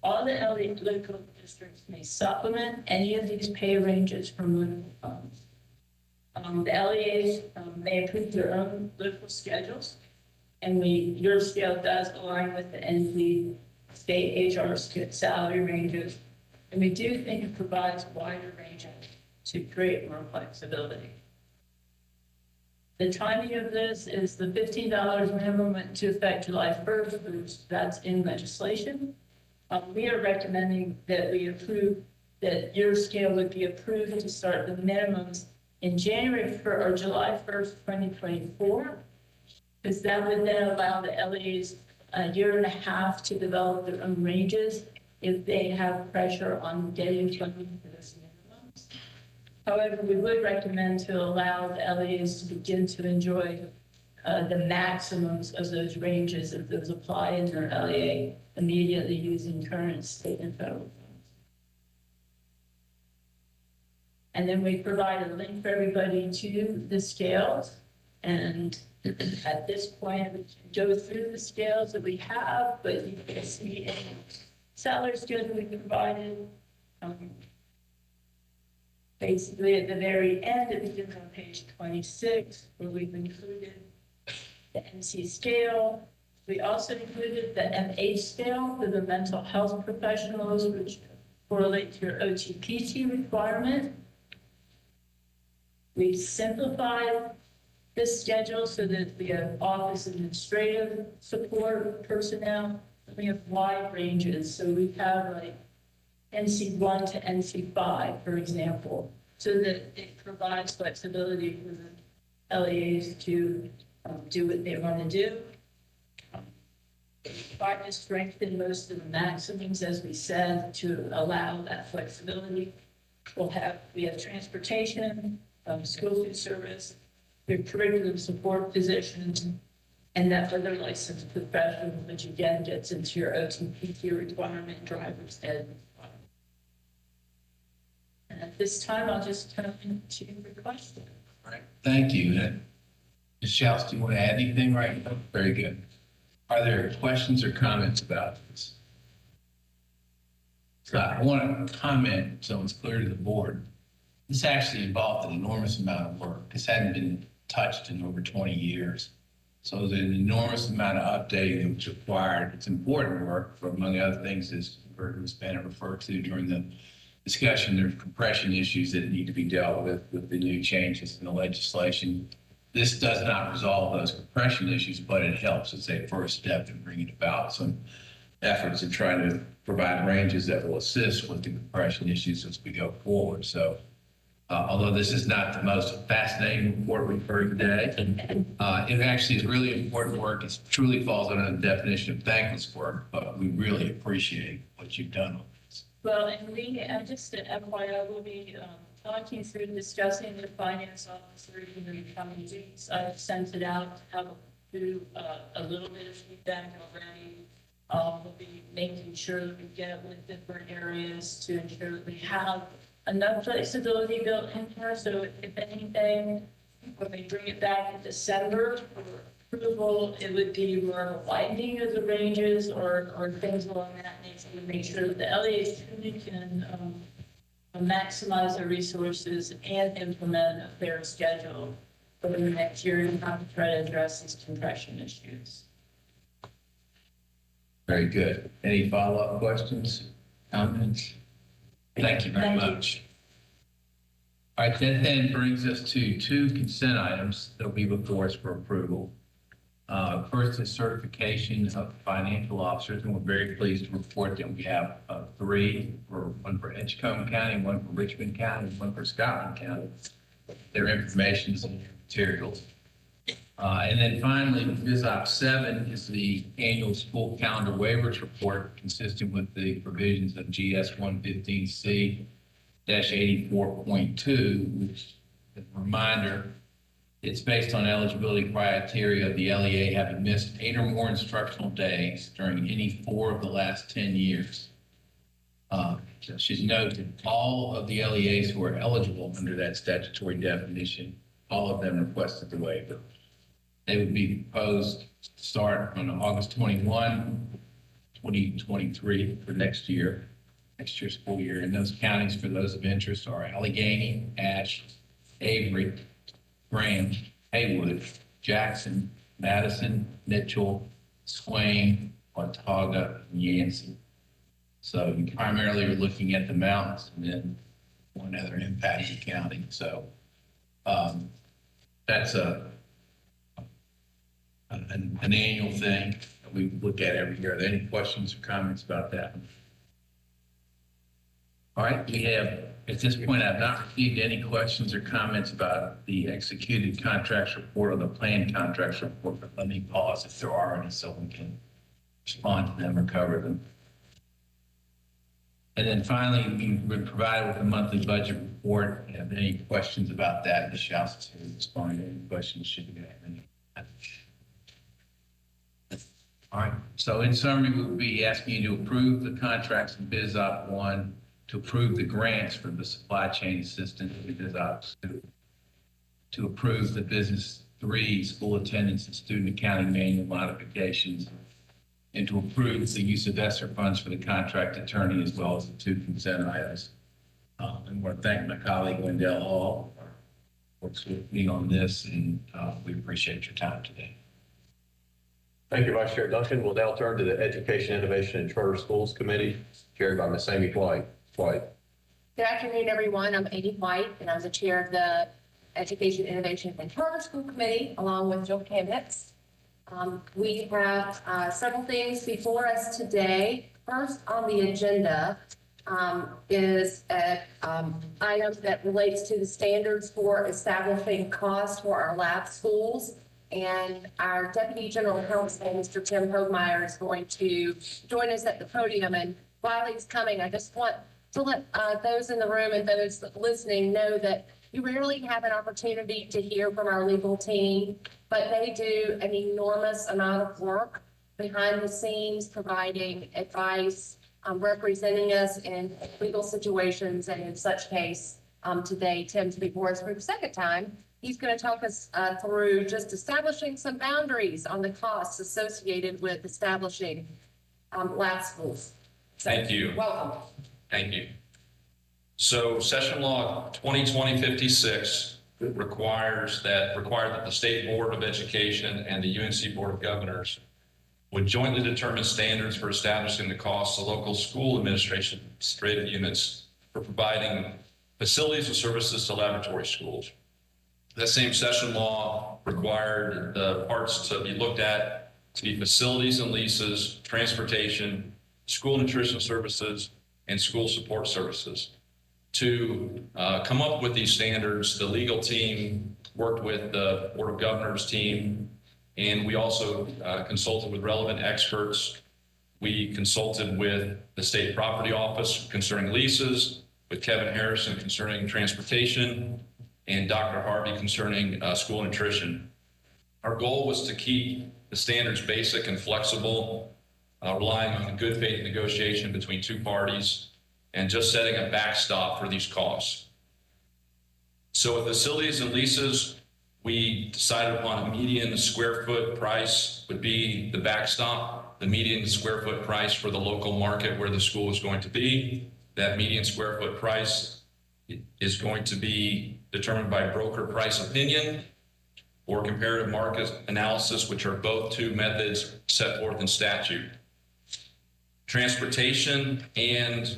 [SPEAKER 7] All the LA local districts may supplement any of these pay ranges from local funds. The LEAs may approve their own local schedules, and your scale does align with the NC state HR salary ranges. And we do think it provides wider ranges to create more flexibility. The timing of this is the $15 minimum went into effect July 1st, which that's in legislation. We are recommending that we approve, that your scale would be approved to start the minimums in January or July 1st, 2024, because that would then allow the LEAs a year and a half to develop their own ranges if they have pressure on getting funding for those minimums. However, we would recommend to allow the LEAs to begin to enjoy the maximums of those ranges if those apply in their LEA immediately using current state and federal funds. And then we provide a link for everybody to the scales. And at this point, we can go through the scales that we have, but you can see any salary schedule we provided. Basically, at the very end, it begins on page 26, where we've included the MC scale. We also included the MH scale for the mental health professionals, which correlate to your OTPT requirement. We've simplified this schedule so that we have office administrative support personnel. We have wide ranges, so we have like NC1 to NC5, for example, so that it provides flexibility for the LEAs to do what they want to do. Try to strengthen most of the maximums, as we said, to allow that flexibility. We have transportation, school food service, your curriculum support positions, and that other licensed professional, which again gets into your OTPT requirement, driver's ed. And at this time, I'll just turn to your question.
[SPEAKER 3] All right, thank you. Ms. Schaus, do you want to add anything right now? Very good. Are there questions or comments about this? I want to comment so it's clear to the board. This actually involved an enormous amount of work. This hadn't been touched in over 20 years. So there's an enormous amount of updating that was required. It's important work, for among other things, as Ms. Bennett referred to during the discussion. There's compression issues that need to be dealt with the new changes in the legislation. This does not resolve those compression issues, but it helps as a first step in bringing about some efforts in trying to provide ranges that will assist with the compression issues as we go forward. So although this is not the most fascinating report we've heard today, it actually is really important work. It truly falls under the definition of thankless work, but we really appreciate what you've done on this.
[SPEAKER 7] Well, and we, just at FYI, will be talking through discussing the finance officer in the coming weeks. I've sent it out to have a little bit of feedback already. We'll be making sure that we get with different areas to ensure that we have enough flexibility built in here. So if anything, when we bring it back in December for approval, it would be more of a widening of the ranges or things along that nature to make sure that the LEAs truly can maximize their resources and implement a fair schedule for the next year and how to try to address these compression issues.
[SPEAKER 3] Very good. Any follow-up questions, comments? Thank you very
[SPEAKER 6] Thank you.
[SPEAKER 3] much. All right, that then brings us to two consent items that will be before us for approval. First is certification of financial officers, and we're very pleased to report that we have three, one for Edgecombe County, one for Richmond County, and one for Scotland County. Their information is in your materials. And then finally, VISOP 7 is the annual school calendar waivers report consistent with the provisions of GS 115C-84.2, which, as a reminder, it's based on eligibility criteria of the LEA having missed 8 or more instructional days during any 4 of the last 10 years. So I should note that all of the LEAs who are eligible under that statutory definition, all of them requested the waiver. They would be proposed to start on August 21, 2023 for next year's school year. And those counties for those of interest are Allegheny, Ashe, Avery, Graham, Haywood, Jackson, Madison, Mitchell, Swain, Watauga, and Yancey. So you primarily are looking at the mountains and then one other impacted county. So that's an annual thing that we look at every year. Are there any questions or comments about that? All right, we have, at this point, I've not received any questions or comments about the executed contracts report or the planned contracts report, but let me pause if there are any so we can respond to them or cover them. And then finally, we've been provided with a monthly budget report. If you have any questions about that, Ms. Schaus is here to respond to any questions should you have any. All right, so in summary, we'll be asking you to approve the contracts in BizOp 1, to approve the grants for the supply chain assistance in BizOp 2, to approve the Business 3 school attendance and student accounting manual modifications, and to approve the use of ESSER funds for the contract attorney as well as the two consent items. And I want to thank my colleague Wendell Hall for working with me on this, and we appreciate your time today.
[SPEAKER 2] Thank you, Vice Chair Duncan. We'll now turn to the Education, Innovation, and Charter Schools Committee, chaired by Ms. Amy White.
[SPEAKER 9] Good afternoon, everyone. I'm Amy White, and I'm the chair of the Education, Innovation, and Charter School Committee, along with Jill Kamnitz. We have several things before us today. First on the agenda is an item that relates to the standards for establishing costs for our lab schools. And our Deputy General Counsel, Mr. Tim Hoegmeyer, is going to join us at the podium. And while he's coming, I just want to let those in the room and those listening know that you rarely have an opportunity to hear from our legal team, but they do an enormous amount of work behind the scenes, providing advice, representing us in legal situations. And in such case, today, Tim's before us for the second time. He's going to talk us through just establishing some boundaries on the costs associated with establishing lab schools. So,
[SPEAKER 8] Thank you.
[SPEAKER 9] Welcome.
[SPEAKER 8] Thank you. So Session Law 2020-56 required that the State Board of Education and the UNC Board of Governors would jointly determine standards for establishing the costs of local school administrative units for providing facilities and services to laboratory schools. That same session law required the parts to be looked at to be facilities and leases, transportation, school nutrition services, and school support services. To come up with these standards, the legal team worked with the Board of Governors team, and we also consulted with relevant experts. We consulted with the State Property Office concerning leases, with Kevin Harrison concerning transportation, and Dr. Harvey concerning school nutrition. Our goal was to keep the standards basic and flexible relying on good faith negotiation between two parties and just setting a backstop for these costs. So with facilities and leases, we decided upon a median square foot price would be the backstop, the median square foot price for the local market where the school is going to be. That median square foot price is going to be determined by broker price opinion or comparative market analysis, which are both two methods set forth in statute. Transportation and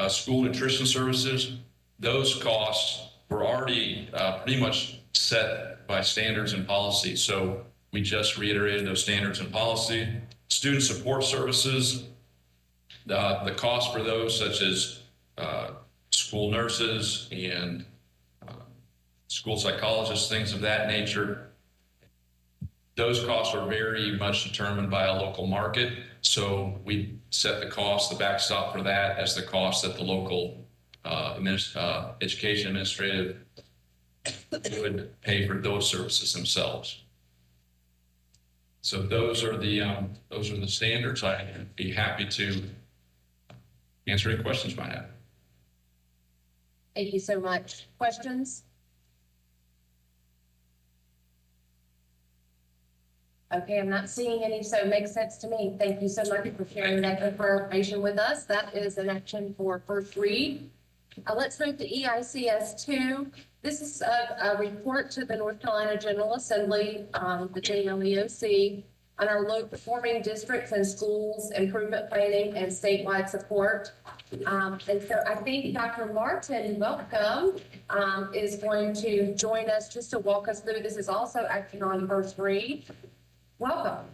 [SPEAKER 8] school nutrition services, those costs were already pretty much set by standards and policy. So we just reiterated those standards and policy. Student support services, the cost for those such as school nurses and school psychologists, things of that nature, those costs are very much determined by a local market. So we set the cost, the backstop for that as the cost that the local education administrative would pay for those services themselves. So those are the standards. I'd be happy to answer any questions you might have.
[SPEAKER 9] Thank you so much. Questions? Okay, I'm not seeing any, so it makes sense to me. Thank you so much for sharing that information with us. That is an action for first read. Let's move to EICS 2. This is a report to the North Carolina General Assembly, the JLEOC, on our low performing districts and schools, improvement planning, and statewide support. And so I think Dr. Martin, welcome, is going to join us just to walk us through. This is also action on first read. Welcome.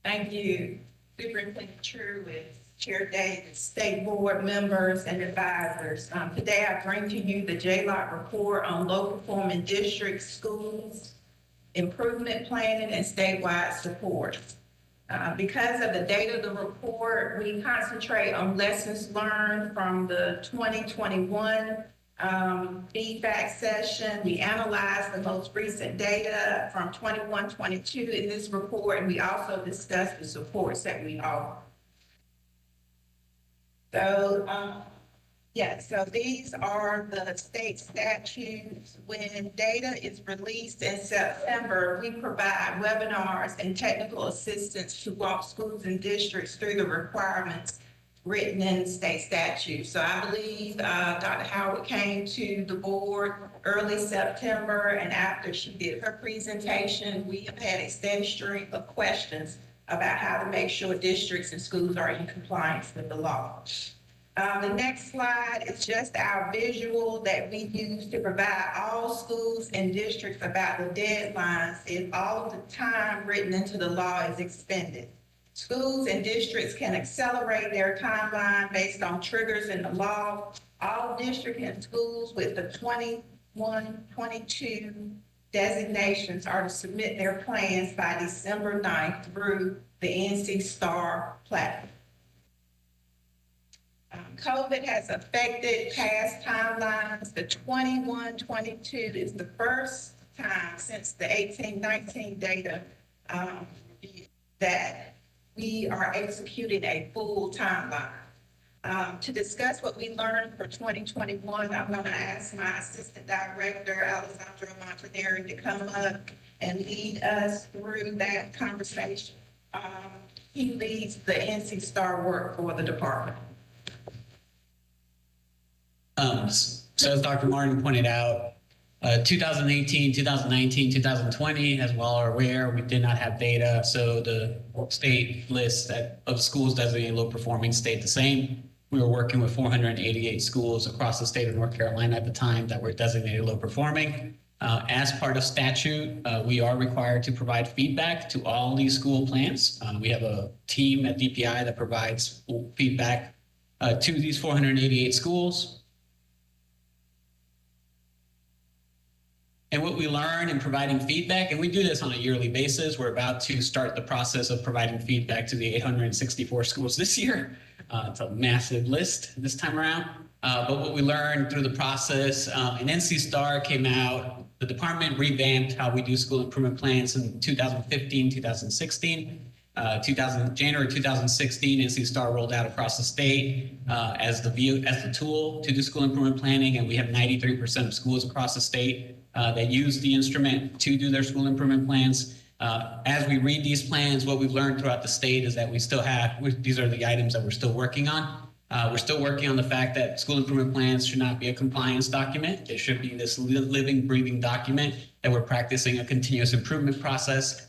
[SPEAKER 10] Thank you, Superintendent Truitt, Chair Davis, State Board members, and advisors. Today I bring to you the JLOC report on low performing districts, schools, improvement planning, and statewide support. Because of the date of the report, we concentrate on lessons learned from the 2021 feedback session. We analyzed the most recent data from 21-22 in this report, and we also discussed the supports that we offer. So, so these are the state statutes. When data is released in September, we provide webinars and technical assistance to walk schools and districts through the requirements written in the state statute. So I believe Dr. Howard came to the board early September, and after she did her presentation, we have had a steady stream of questions about how to make sure districts and schools are in compliance with the law. The next slide is just our visual that we use to provide all schools and districts about the deadlines if all of the time written into the law is expended. Schools and districts can accelerate their timeline based on triggers in the law. All districts and schools with the 21-22 designations are to submit their plans by December 9th through the NC STAR platform. COVID has affected past timelines. The 21-22 is the first time since the 18-19 data that we are executing a full timeline. To discuss what we learned for 2021, I'm going to ask my Assistant Director, Alessandro Montanari, to come up and lead us through that conversation. He leads the NC STAR work for the department.
[SPEAKER 11] So as Dr. Martin pointed out, 2018, 2019, 2020, as well are aware, we did not have data. So the state list of schools designated low performing stayed the same. We were working with 488 schools across the state of North Carolina at the time that were designated low performing. As part of statute, we are required to provide feedback to all these school plans. We have a team at DPI that provides feedback to these 488 schools. And what we learn in providing feedback, and we do this on a yearly basis, we're about to start the process of providing feedback to the 864 schools this year. It's a massive list this time around. But what we learned through the process, an NC STAR came out, the department revamped how we do school improvement plans in 2015, 2016. January 2016, NC Star rolled out across the state as the tool to do school improvement planning, and we have 93% of schools across the state that use the instrument to do their school improvement plans. As we read these plans, what we've learned throughout the state is that these are the items that we're still working on. We're still working on the fact that school improvement plans should not be a compliance document. It should be this living, breathing document that we're practicing a continuous improvement process.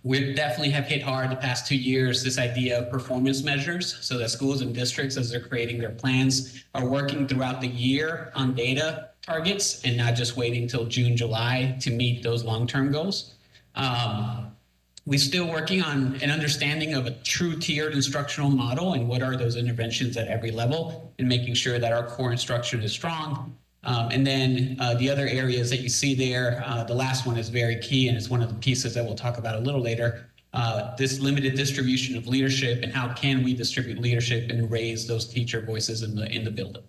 [SPEAKER 11] We definitely have hit hard the past 2 years this idea of performance measures, so that schools and districts, as they're creating their plans, are working throughout the year on data targets and not just waiting till June, July to meet those long-term goals. We're still working on an understanding of a true tiered instructional model and what are those interventions at every level, and making sure that our core instruction is strong. And then the other areas that you see there, the last one is very key, and it's one of the pieces that we'll talk about a little later, this limited distribution of leadership and how can we distribute leadership and raise those teacher voices in the building.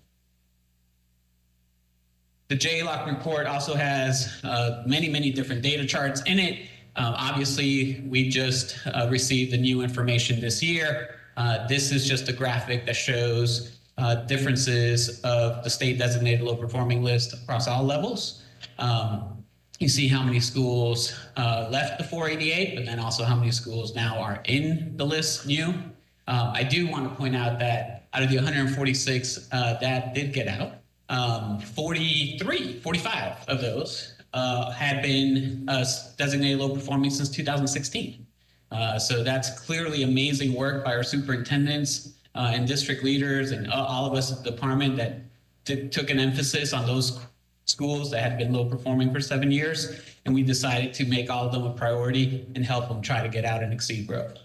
[SPEAKER 11] The JLOC report also has many, many different data charts in it. Obviously, we just received the new information this year. This is just a graphic that shows differences of the state designated low performing list across all levels. You see how many schools left the 488, but then also how many schools now are in the list new. I do want to point out that out of the 146 that did get out, 45 of those had been designated low performing since 2016. So that's clearly amazing work by our superintendents and district leaders and all of us at the department that took an emphasis on those schools that had been low performing for 7 years. And we decided to make all of them a priority and help them try to get out and exceed growth.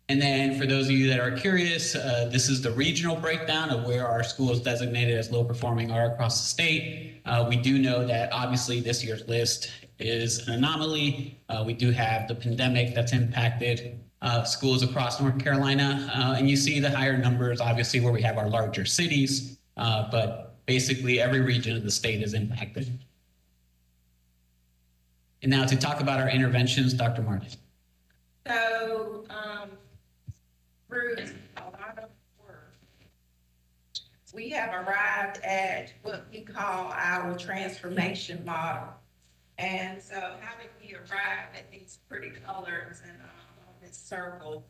[SPEAKER 11] And then for those of you that are curious, this is the regional breakdown of where our schools designated as low performing are across the state. We do know that obviously this year's list is an anomaly. We do have the pandemic that's impacted schools across North Carolina. And you see the higher numbers, obviously, where we have our larger cities, but basically every region of the state is impacted. And now to talk about our interventions, Dr. Martin.
[SPEAKER 10] So, through a lot of work, we have arrived at what we call our transformation model. And so how did we arrive at these pretty colors and on this circle?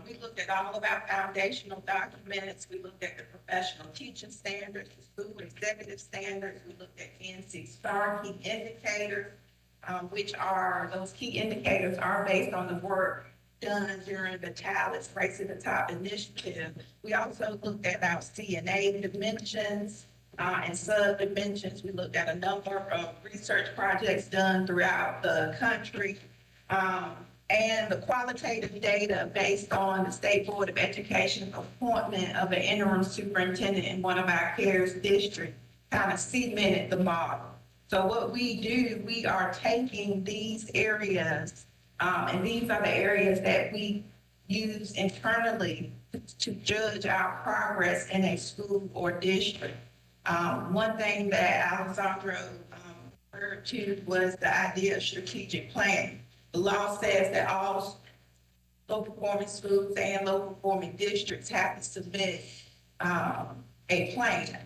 [SPEAKER 10] We looked at all of our foundational documents. We looked at the professional teaching standards, the school executive standards. We looked at NC STAR key indicators, which are, those key indicators are based on the work done during the TALIS Race to the Top initiative. We also looked at our CNA dimensions and sub-dimensions. We looked at a number of research projects done throughout the country. And the qualitative data based on the State Board of Education appointment of an interim superintendent in one of our CARES districts kind of cemented the model. So what we do, we are taking these areas and these are the areas that we use internally to judge our progress in a school or district. One thing that Alessandro referred to was the idea of strategic planning. The law says that all low-performing schools and low-performing districts have to submit a plan.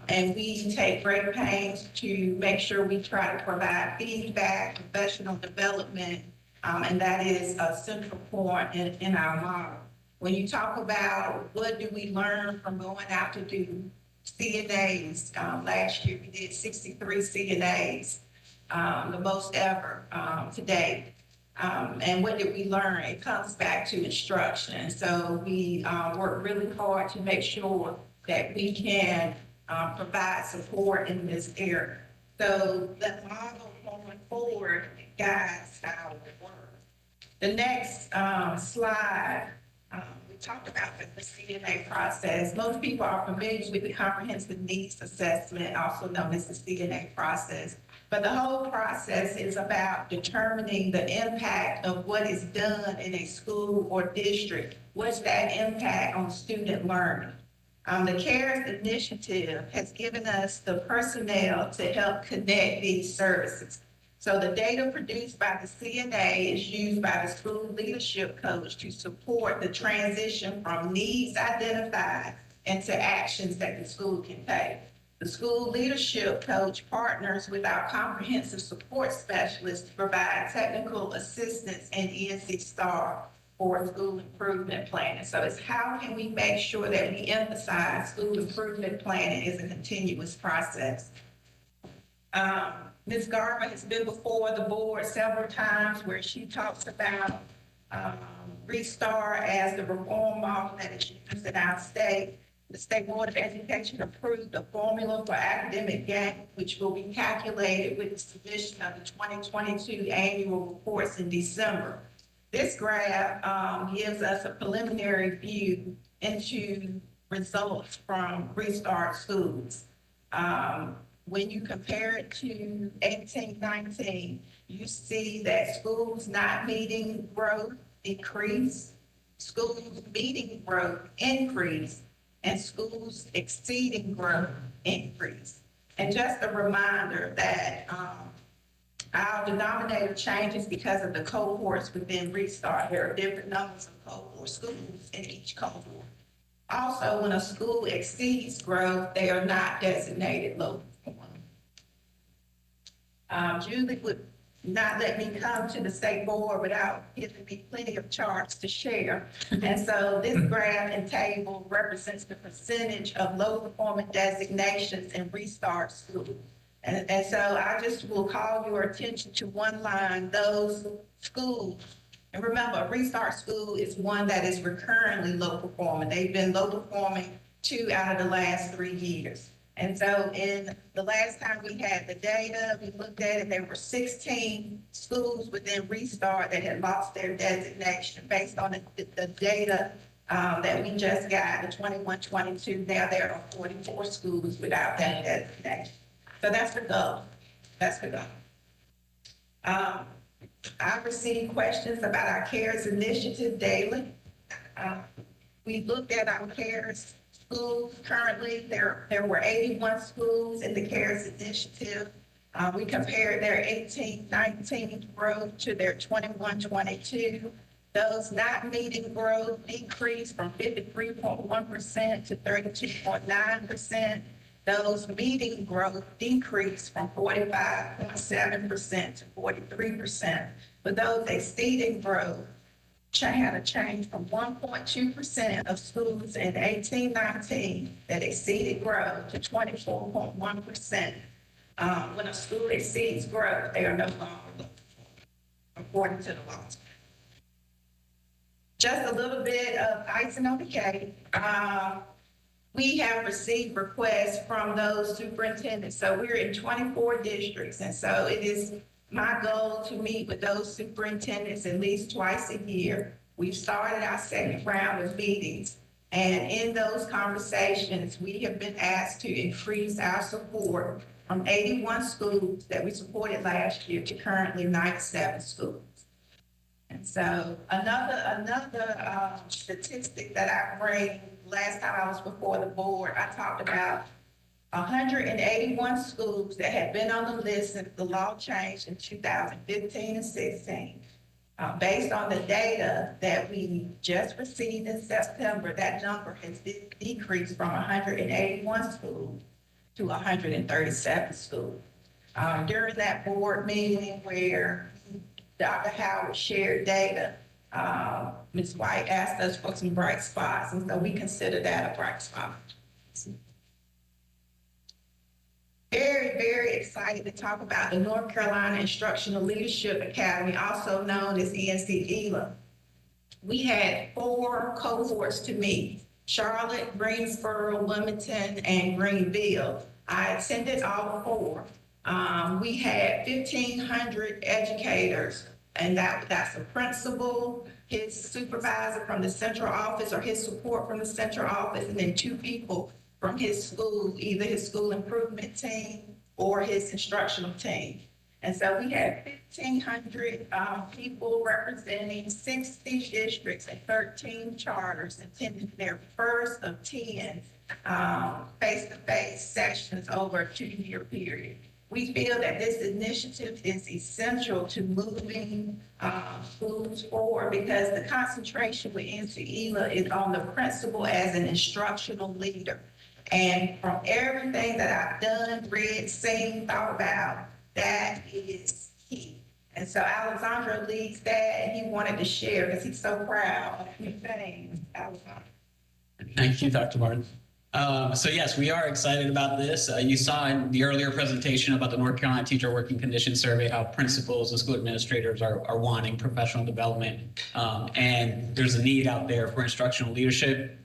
[SPEAKER 10] And we take great pains to make sure we try to provide feedback, professional development, and that is a central point in our model. When you talk about what do we learn from going out to do CNAs, last year we did 63 CNAs, the most ever to date. And what did we learn? It comes back to instruction. So we work really hard to make sure that we can provide support in this area. So the model going forward guides our work. The next slide, we talked about the CNA process. Most people are familiar with the comprehensive needs assessment, also known as the CNA process. But the whole process is about determining the impact of what is done in a school or district. What's that impact on student learning? The CARES initiative has given us the personnel to help connect these services. So the data produced by the CNA is used by the school leadership coach to support the transition from needs identified into actions that the school can take. The school leadership coach partners with our comprehensive support specialist to provide technical assistance and ENC STAR for school improvement planning. So it's how can we make sure that we emphasize school improvement planning is a continuous process. Ms. Garber has been before the board several times where she talks about Restart as the reform model that is used in our state. The State Board of Education approved a formula for academic gain, which will be calculated with the submission of the 2022 annual reports in December. This graph gives us a preliminary view into results from Restart schools. When you compare it to 18-19, you see that schools not meeting growth decrease, schools meeting growth increase, and schools exceeding growth increase. And just a reminder that our denominator changes because of the cohorts within Restart. There are different numbers of cohort schools in each cohort. Also, when a school exceeds growth, they are not designated low performing. Julie would not let me come to the state board without giving me plenty of charts to share. And so this graph and table represents the percentage of low performing designations in Restart schools. And so I just will call your attention to one line, those schools. And remember, a Restart school is one that is recurrently low performing. They've been low performing 2 out of the last 3 years. And so in the last time we had the data, we looked at it, there were 16 schools within Restart that had lost their designation based on the data that we just got, the 21-22. Now there are 44 schools without that designation. So that's the goal. That's the goal. I receive questions about our CARES initiative daily. We looked at our CARES schools. Currently, there were 81 schools in the CARES initiative. We compared their 18-19 growth to their 21-22. Those not meeting growth decreased from 53.1% to 32.9%. Those meeting growth decreased from 45.7% to 43%. But those exceeding growth had a change from 1.2% of schools in 18-19 that exceeded growth to 24.1%. When a school exceeds growth, they are no longer according to the laws. Just a little bit of icing on the cake. We have received requests from those superintendents. So we're in 24 districts. And so it is my goal to meet with those superintendents at least twice a year. We've started our second round of meetings. And in those conversations, we have been asked to increase our support from 81 schools that we supported last year to currently 97 schools. And so another statistic that I bring, last time I was before the board, I talked about 181 schools that had been on the list since the law changed in 2015 and 16. Based on the data that we just received in September, that number has decreased from 181 schools to 137 schools. During that board meeting where Dr. Howard shared data, Ms. White asked us for some bright spots, and so we consider that a bright spot. Very, very excited to talk about the North Carolina Instructional Leadership Academy, also known as ENC-ELA. We had 4 cohorts to meet: Charlotte, Greensboro, Wilmington, and Greenville. I attended all 4. We had 1,500 educators, and that's a principal, his supervisor from the central office or his support from the central office, and then 2 people from his school, either his school improvement team or his instructional team. And so we had 1,500 people representing 60 districts and 13 charters attending their first of 10 face-to-face sessions over a 2-year period. We feel that this initiative is essential to moving schools forward because the concentration with NCELA is on the principal as an instructional leader. And from everything that I've done, read, seen, thought about, that is key. And so Alexandra leads that, and he wanted to share because he's so proud of your things, Alexandra.
[SPEAKER 11] Thank you, Dr. Martin. So yes, we are excited about this. You saw in the earlier presentation about the North Carolina Teacher Working Conditions Survey how principals and school administrators are wanting professional development. And there's a need out there for instructional leadership.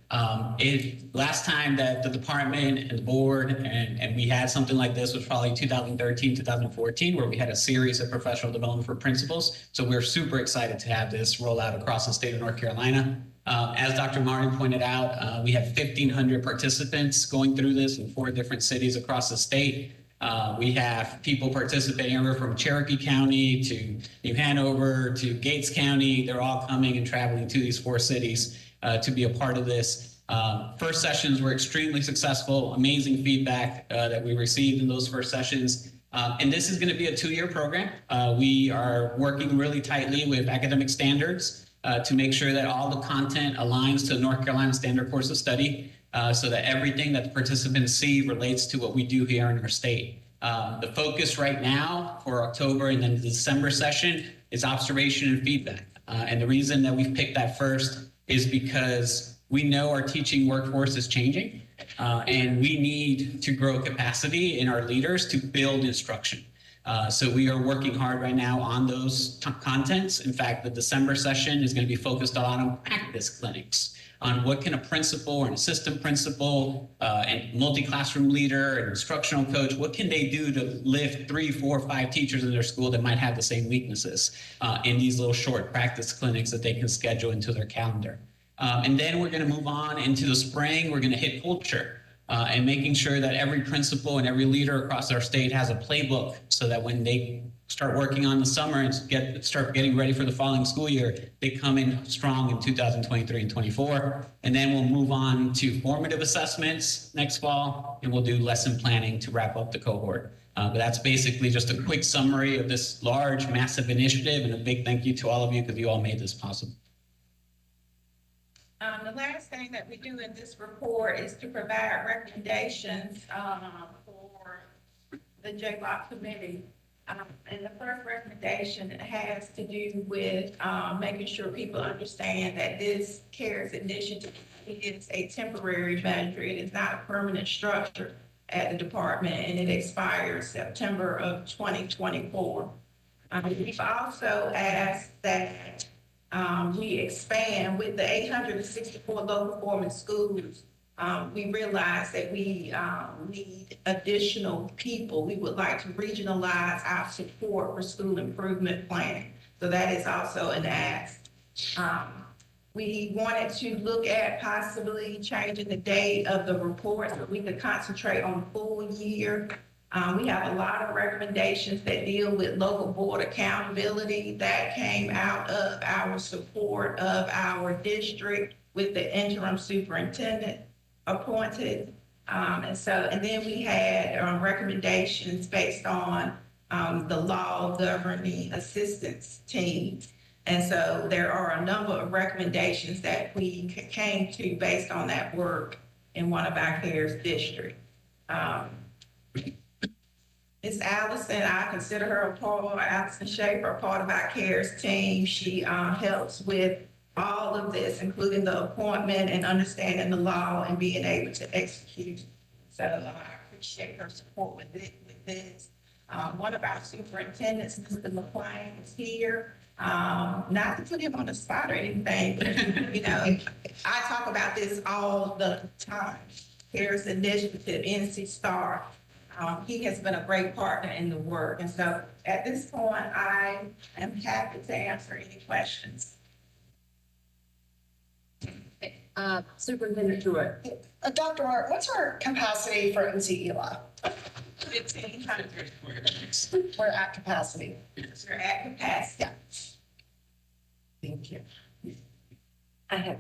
[SPEAKER 11] Last time that the department and the board and we had something like this was probably 2013, 2014, where we had a series of professional development for principals. So we're super excited to have this roll out across the state of North Carolina. As Dr. Martin pointed out, we have 1,500 participants going through this in 4 different cities across the state. We have people participating everywhere from Cherokee County to New Hanover to Gates County. They're all coming and traveling to these 4 cities to be a part of this. First sessions were extremely successful, amazing feedback that we received in those first sessions. And this is going to be a 2-year program. We are working really tightly with academic standards to make sure that all the content aligns to the North Carolina Standard Course of Study so that everything that the participants see relates to what we do here in our state. The focus right now for October and then the December session is observation and feedback. And the reason that we've picked that first is because we know our teaching workforce is changing and we need to grow capacity in our leaders to build instruction. So we are working hard right now on those contents. In fact, the December session is going to be focused a lot on practice clinics, on what can a principal or an assistant principal and multi-classroom leader and instructional coach, what can they do to lift 3, 4, 5 teachers in their school that might have the same weaknesses in these little short practice clinics that they can schedule into their calendar. And then we're going to move on into the spring. We're going to hit culture. And making sure that every principal and every leader across our state has a playbook so that when they start working on the summer and start getting ready for the following school year, they come in strong in 2023 and 24. And then we'll move on to formative assessments next fall, and we'll do lesson planning to wrap up the cohort. But that's basically just a quick summary of this large, massive initiative, and a big thank you to all of you because you all made this possible.
[SPEAKER 10] The last thing that we do in this report is to provide recommendations for the JLOC committee. And the first recommendation has to do with making sure people understand that this CARES initiative is a temporary measure. It is not a permanent structure at the department, and it expires September of 2024. We've also asked that we expand with the 864 low performing schools. We realize that we need additional people. We would like to regionalize our support for school improvement planning. So that is also an ask. We wanted to look at possibly changing the date of the report so we could concentrate on the full year. We have a lot of recommendations that deal with local board accountability that came out of our support of our district with the interim superintendent appointed. And then we had recommendations based on the law governing assistance teams. And so there are a number of recommendations that we came to based on that work in one of our CARES districts. Ms. Allison, I consider her Allison Schaefer, a part of our CARES team. She helps with all of this, including the appointment and understanding the law and being able to execute. So I appreciate her support with this. One of our superintendents, Mr. McClain, is here. Not to put him on the spot or anything, but you know, I talk about this all the time. CARES initiative, NC STAR. He has been a great partner in the work. And so at this point, I am happy to answer any questions.
[SPEAKER 9] Superintendent Jewett.
[SPEAKER 12] Dr. Martin, what's our capacity for NCELA?
[SPEAKER 10] 1,500.
[SPEAKER 12] We're at capacity.
[SPEAKER 10] We're at capacity.
[SPEAKER 12] Yeah. Thank you.
[SPEAKER 9] Okay,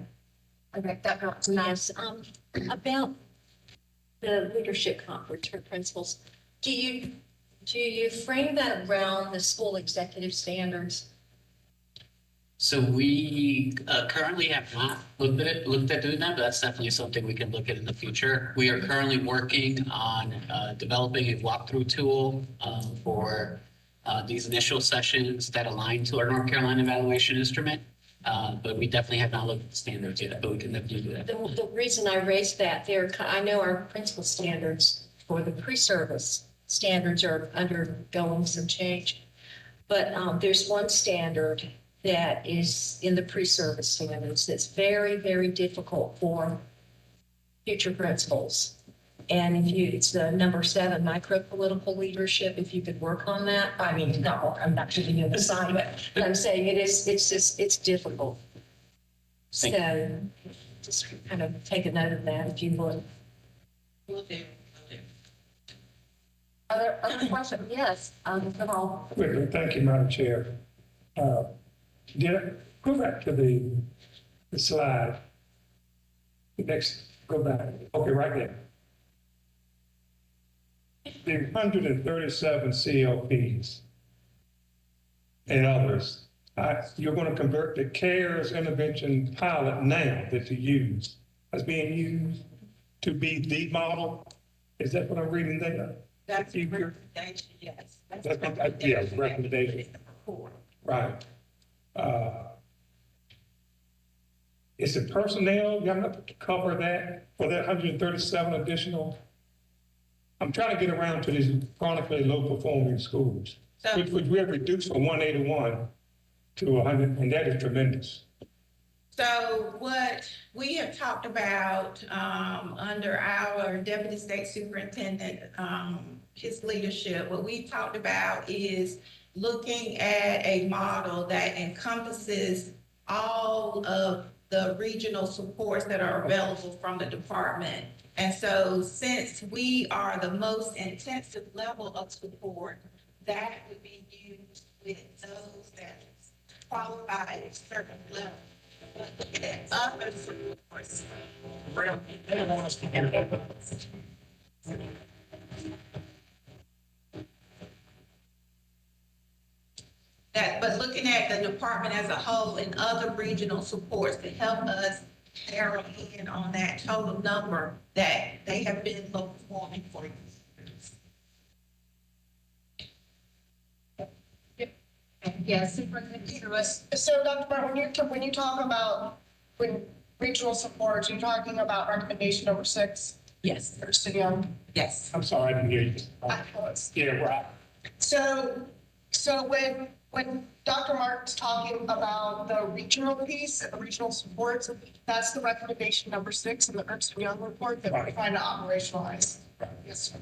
[SPEAKER 9] that's
[SPEAKER 4] Nice. About the leadership conference for principals, do you Do you frame that around the school executive standards?
[SPEAKER 11] So we currently have not looked at doing that, but that's definitely something we can look at in the future. We are currently working on developing a walkthrough tool for these initial sessions that align to our North Carolina evaluation instrument. But we definitely have not looked at the standards yet, but we can definitely do that.
[SPEAKER 4] The reason I raised that, I know our principal standards for the pre-service standards are undergoing some change. But there's one standard that is in the pre-service standards that's very, very difficult for future principals. And it's the number 7, micro-political leadership, if you could work on that. I mean, I'm not giving you an assignment, but I'm saying it's difficult. So just kind of take a note of that if you would.
[SPEAKER 6] Will do.
[SPEAKER 9] Other questions? Yes, Mr. Hall.
[SPEAKER 13] Quickly, thank you, Madam Chair. Go back to the slide. Go back. Okay, right there. The 137 CLPs and others, you're going to convert the CARES intervention pilot now that you use as being used to be the model? Is that what I'm reading there?
[SPEAKER 10] That's a recommendation, yes.
[SPEAKER 13] Yeah, recommendation. Right. Is it personnel, you have to cover that for that 137 additional? I'm trying to get around to these chronically low performing schools, which we have reduced from 181 to 100, and that is tremendous.
[SPEAKER 10] So what we have talked about under our Deputy State Superintendent, his leadership, what we've talked about is looking at a model that encompasses all of the regional supports that are available from the department. And so since we are the most intensive level of support, that would be used with those that qualify at a certain level. But at other supports, but looking at the department as a whole and other regional supports to help us narrow in on that total number that they have been low performing for years.
[SPEAKER 9] Yes, Superintendent Lewis.
[SPEAKER 12] So Dr. Martin, when you talk about regional supports, you're talking about recommendation number 6?
[SPEAKER 10] Yes.
[SPEAKER 12] Ernst & Young?
[SPEAKER 10] Yes.
[SPEAKER 13] I'm sorry, I didn't hear you. Yeah, right.
[SPEAKER 12] So when Dr. Martin's talking about the regional piece and the regional supports, that's the recommendation number 6 in the Ernst & Young report that we're trying to operationalize. Yes, sir.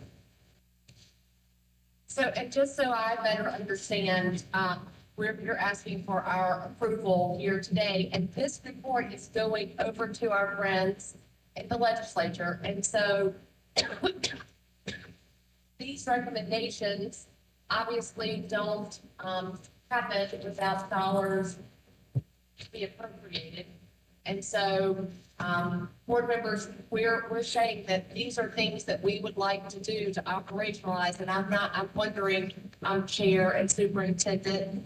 [SPEAKER 9] So, and just so I better understand, you're asking for our approval here today, and this report is going over to our friends in the legislature. And so these recommendations obviously don't happen without dollars to be appropriated. And so, board members, we're saying that these are things that we would like to do to operationalize. And I'm wondering, Chair and Superintendent,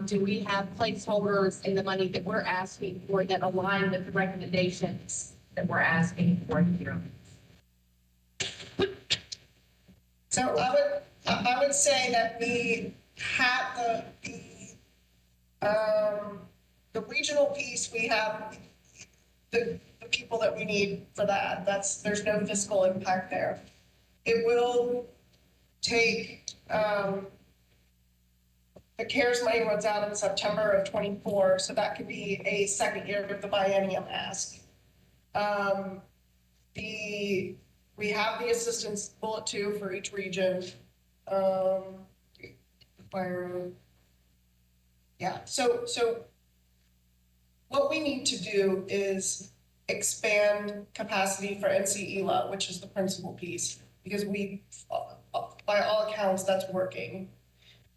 [SPEAKER 9] do we have placeholders in the money that we're asking for that align with the recommendations that we're asking for here?
[SPEAKER 12] So I would say that we have the regional piece, we have the people that we need for that. There's no fiscal impact there. It will take, the CARES money runs out in September of 24, so that could be a second year of the biennium ask. We have the assistance bullet 2 for each region. So what we need to do is expand capacity for NC-ELA, which is the principal piece, because by all accounts, that's working.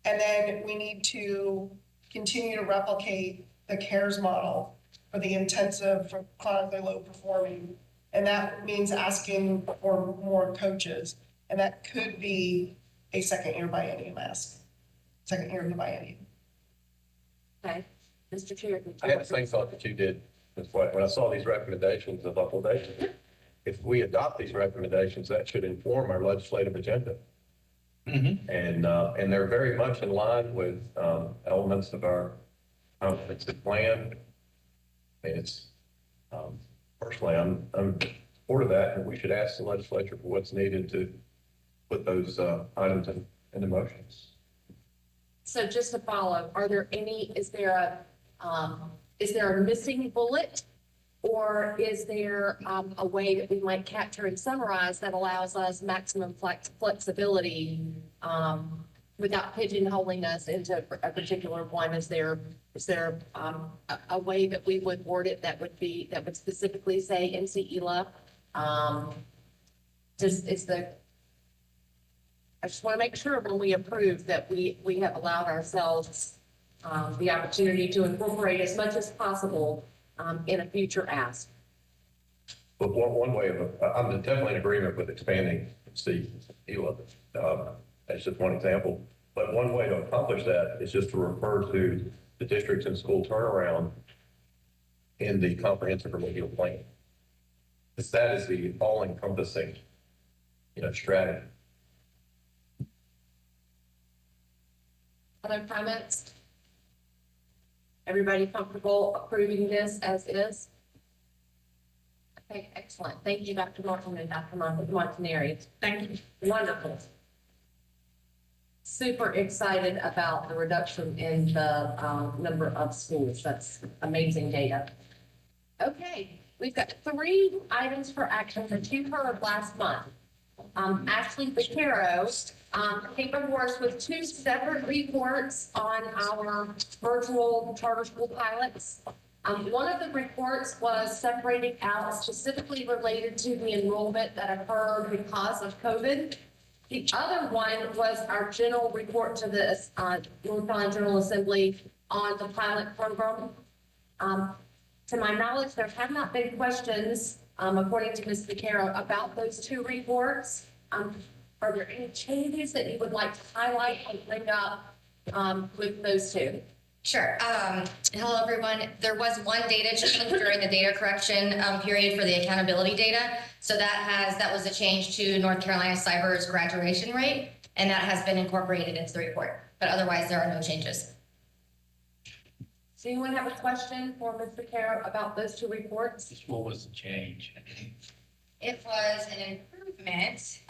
[SPEAKER 12] And then we need to continue to replicate the CARES model for the intensive, for chronically low performing. And that means asking for more coaches. And that could be a second-year biennium ask. Second year of the biennium.
[SPEAKER 9] Okay, Mr. Chair.
[SPEAKER 2] I had the same thought that you did. That's why, when I saw these recommendations, I thought, well, if we adopt these recommendations, that should inform our legislative agenda. And they're very much in line with elements of our comprehensive plan. And it's, personally, I'm support of that, and we should ask the legislature for what's needed to put those items into motions.
[SPEAKER 9] So just to follow, is there a missing bullet? Or is there a way that we might capture and summarize that allows us maximum flexibility without pigeonholing us into a particular one? Is there a way that we would word it that would specifically say NCELA? I just want to make sure when we approve that we have allowed ourselves the opportunity to incorporate as much as possible in a future ask.
[SPEAKER 2] But one way I'm definitely in agreement with expanding NCELA. That's just one example. But one way to accomplish that is just to refer to the districts and school turnaround in the comprehensive remedial plan. Because that is the all-encompassing, strategy.
[SPEAKER 9] Other comments? Everybody comfortable approving this as is? Okay, excellent. Thank you, Dr. Martin and Dr. Montanari.
[SPEAKER 4] Thank you.
[SPEAKER 9] Wonderful. Super excited about the reduction in the number of schools. That's amazing data. Okay, we've got 3 items for action that you heard last month. Ashley Vaquero came before us with 2 separate reports on our virtual charter school pilots. One of the reports was separated out specifically related to the enrollment that occurred because of COVID. The other one was our general report to the North Carolina General Assembly on the pilot program. To my knowledge, there have not been questions, according to Ms. Vaquero, about those 2 reports. Are there any changes that you would like to highlight and bring up with those 2?
[SPEAKER 14] Sure. Hello, everyone. There was one data change during the data correction period for the accountability data. So that was a change to North Carolina Cyber's graduation rate, and that has been incorporated into the report. But otherwise, there are no changes.
[SPEAKER 9] Does anyone have a question for Ms. Vaquero about those 2 reports?
[SPEAKER 3] What was the change?
[SPEAKER 14] It was an improvement.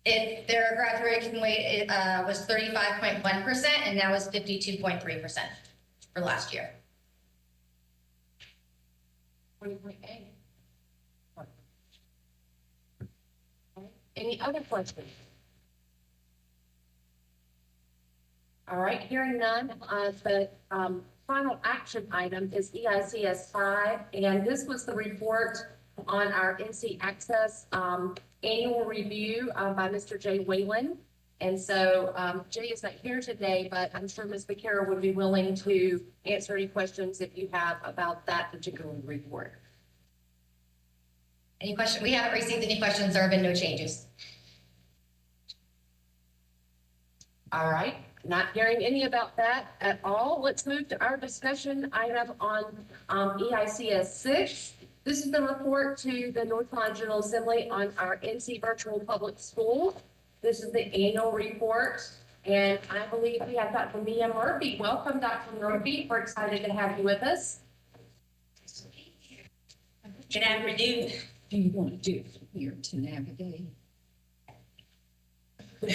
[SPEAKER 14] Their graduation rate was 35.1%, and now is 52.3% for last year.
[SPEAKER 9] 20.8. Any other questions? All right, hearing none, the final action item is EICS 5, and this was the report on our NC Access annual review by Mr. Jay Whalen. And so Jay is not here today, but I'm sure Ms. Vaquero would be willing to answer any questions if you have about that particular report.
[SPEAKER 14] Any questions? We haven't received any questions. There have been no changes.
[SPEAKER 9] All right, not hearing any about that at all. Let's move to our discussion item on EICS 6. This is the report to the North Carolina General Assembly on our NC Virtual Public School. This is the annual report, and I believe we have Dr. Mia Murphy. Welcome, Dr. Murphy. We're excited to have you with us.
[SPEAKER 4] Good afternoon.
[SPEAKER 15] Do you want to do it here to navigate?
[SPEAKER 4] The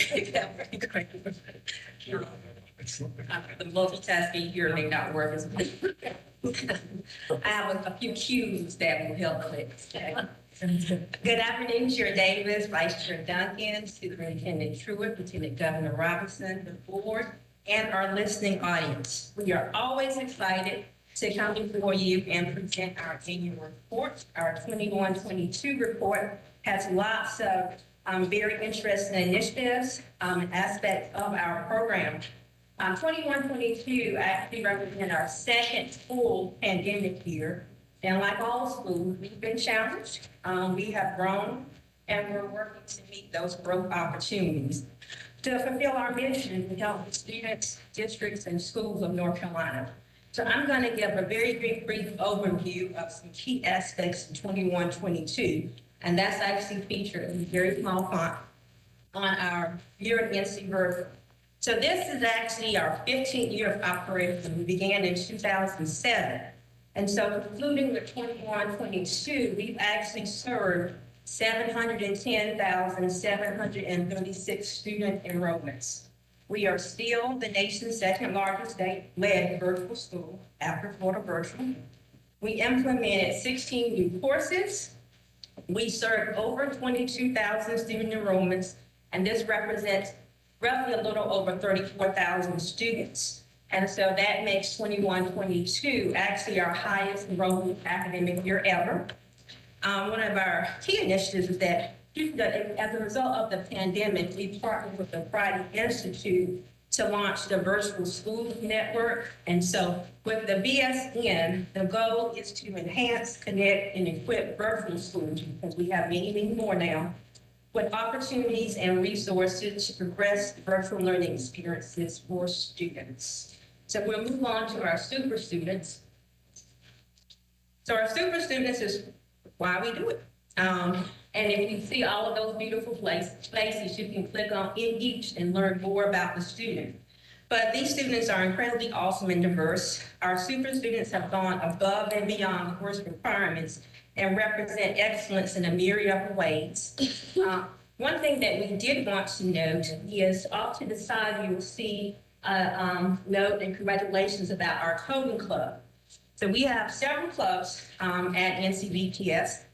[SPEAKER 4] multitasking here may not work as well. I have a few cues that will help with. Good afternoon, Chair Davis, Vice Chair Duncan, Superintendent Truitt, Lieutenant Governor Robinson, the board, and our listening audience. We are always excited to come before you and present our annual report. Our 21-22 report has lots of very interesting initiatives and aspects of our program. 21-22 actually represent our second full pandemic year. And like all schools, we've been challenged. We have grown, and we're working to meet those growth opportunities.
[SPEAKER 16] to fulfill our mission to help the students, districts, and schools of North Carolina. So I'm going to give a very brief overview of some key aspects of 21-22, and that's actually featured in very small font on our year at NC Virtual. So this is actually our 15th year of operation. We began in 2007. And so concluding with 21-22, we've actually served 710,736 student enrollments. We are still the nation's second largest state-led virtual school after Florida Virtual. We implemented 16 new courses. We served over 22,000 student enrollments, and this represents roughly a little over 34,000 students. And so that makes 21-22 actually our highest enrollment academic year ever. One of our key initiatives is that as a result of the pandemic, we partnered with the Friday Institute to launch the Virtual Schools Network. And so with the BSN, the goal is to enhance, connect, and equip virtual schools, because we have many more now, with opportunities and resources to progress virtual learning experiences for students. So we'll move on to our super students. So our super students is why we do it. And if you see all of those beautiful places, you can click on in each and learn more about the student. But these students are incredibly awesome and diverse. Our super students have gone above and beyond course requirements and represent excellence in a myriad of ways. One thing that we did want to note is off to the side, you will see a note and congratulations about our coding club. So we have several clubs at NCVPS.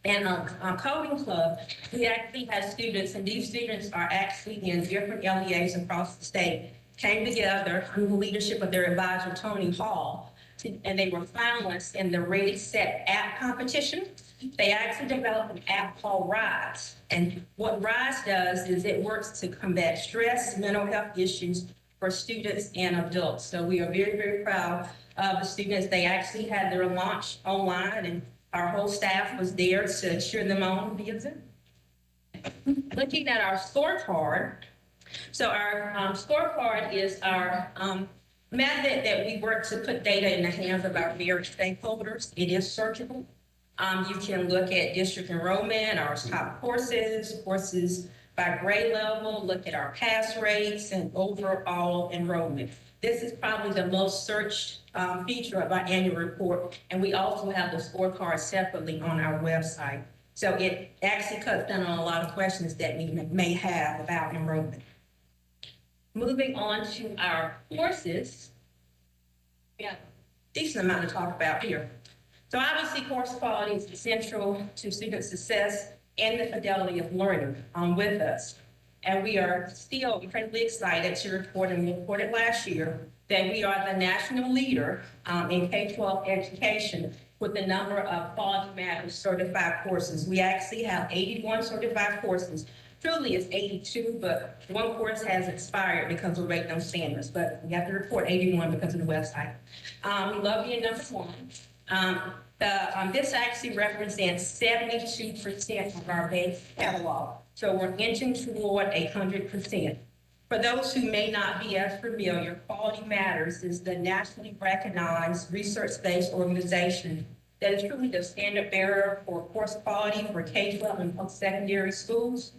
[SPEAKER 16] And our coding club, we actually have students, and these students are actually in different LEAs across the state, came together under the leadership of their advisor, Tony Hall, and they were finalists in the Ready Set app competition. They actually developed an app called RISE. And what RISE does is it works to combat stress, mental health issues for students and adults. So we are very proud of the students. They actually had their launch online, and our whole staff was there to cheer them on via Zoom. Looking at our scorecard. So our scorecard is our method that we work to put data in the hands of our various stakeholders. It is searchable. You can look at district enrollment, our top courses by grade level, look at our pass rates and overall enrollment. This is probably the most searched feature of our annual report, and we also have the scorecard separately on our website. So it actually cuts down on a lot of questions that we may have about enrollment. Moving on to our courses, we have a decent amount to talk about here. So obviously course quality is essential to student success and the fidelity of learning with us. And we are still incredibly excited to report, and we reported last year, that we are the national leader in K-12 education with the number of Quality Matters certified courses. We actually have 81 certified courses. Truly it's 82, but one course has expired because we're rating on standards, but we have to report 81 because of the website. We love being number one. This actually represents 72% of our base catalog. So we're inching toward 100%. For those who may not be as familiar, Quality Matters is the nationally recognized research-based organization that is truly the standard bearer for course quality for K-12 and post-secondary schools.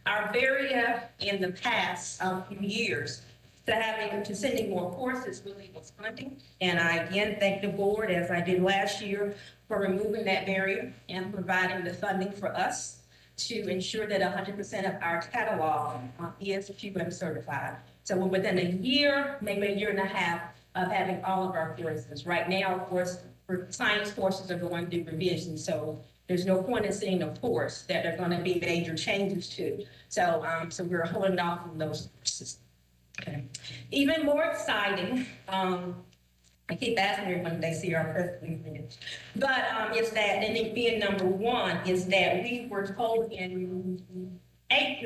[SPEAKER 16] Our barrier in the past few years to sending more courses really was funding. And I again thank the board, as I did last year, for removing that barrier and providing the funding for us to ensure that 100% of our catalog is QM certified. So we're within a year, maybe a year and a half of having all of our courses. Right now, of course, for science courses are going through revision, so there's no point in seeing a course that there are going to be major changes to. So, so we're holding off on those courses. Okay. Even more exciting, I keep asking everyone if they see our press release, but is that, and it being number one, is that we were told in May,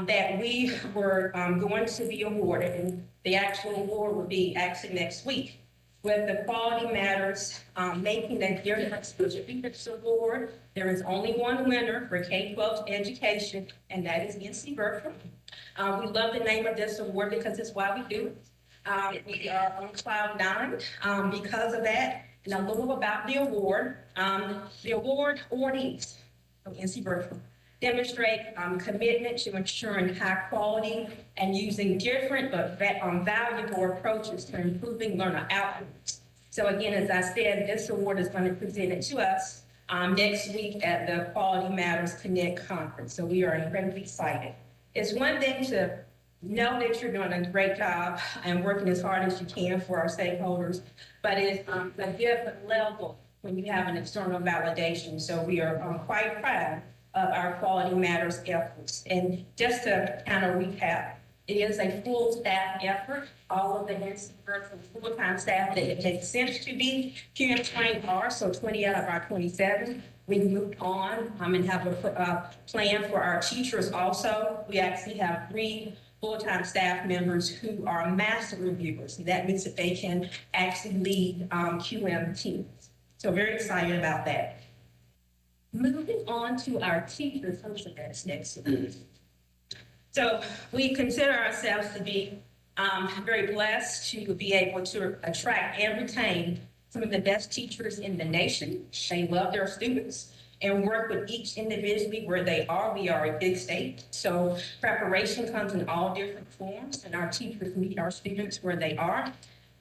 [SPEAKER 16] that we were going to be awarded, and the actual award would be actually next week, with the Quality Matters Making a Difference Students Award. There is only one winner for K-12 education, and that is NC Berkeley. We love the name of this award because it's why we do it. We are on cloud nine because of that. And a little about the award. The award awardees from NC Berkeley demonstrate commitment to ensuring high quality and using different but valuable approaches to improving learner outcomes. So again, as I said, this award is going to be presented to us next week at the Quality Matters Connect conference. So we are incredibly excited. It's one thing to know that you're doing a great job and working as hard as you can for our stakeholders, but it's a different level when you have an external validation. So we are quite proud of our Quality Matters efforts. And just to kind of recap, it is a full staff effort. All of the NC Berkeley full-time staff that it makes sense to be QM trained are, so 20 out of our 27. We moved on and have a plan for our teachers also. We actually have 3 full-time staff members who are master reviewers. That means that they can actually lead QM teams. So very excited about that. Moving on to our teachers, that's next. So we consider ourselves to be very blessed to be able to attract and retain some of the best teachers in the nation. They love their students and work with each individually where they are. We are a big state, so preparation comes in all different forms, and our teachers meet our students where they are.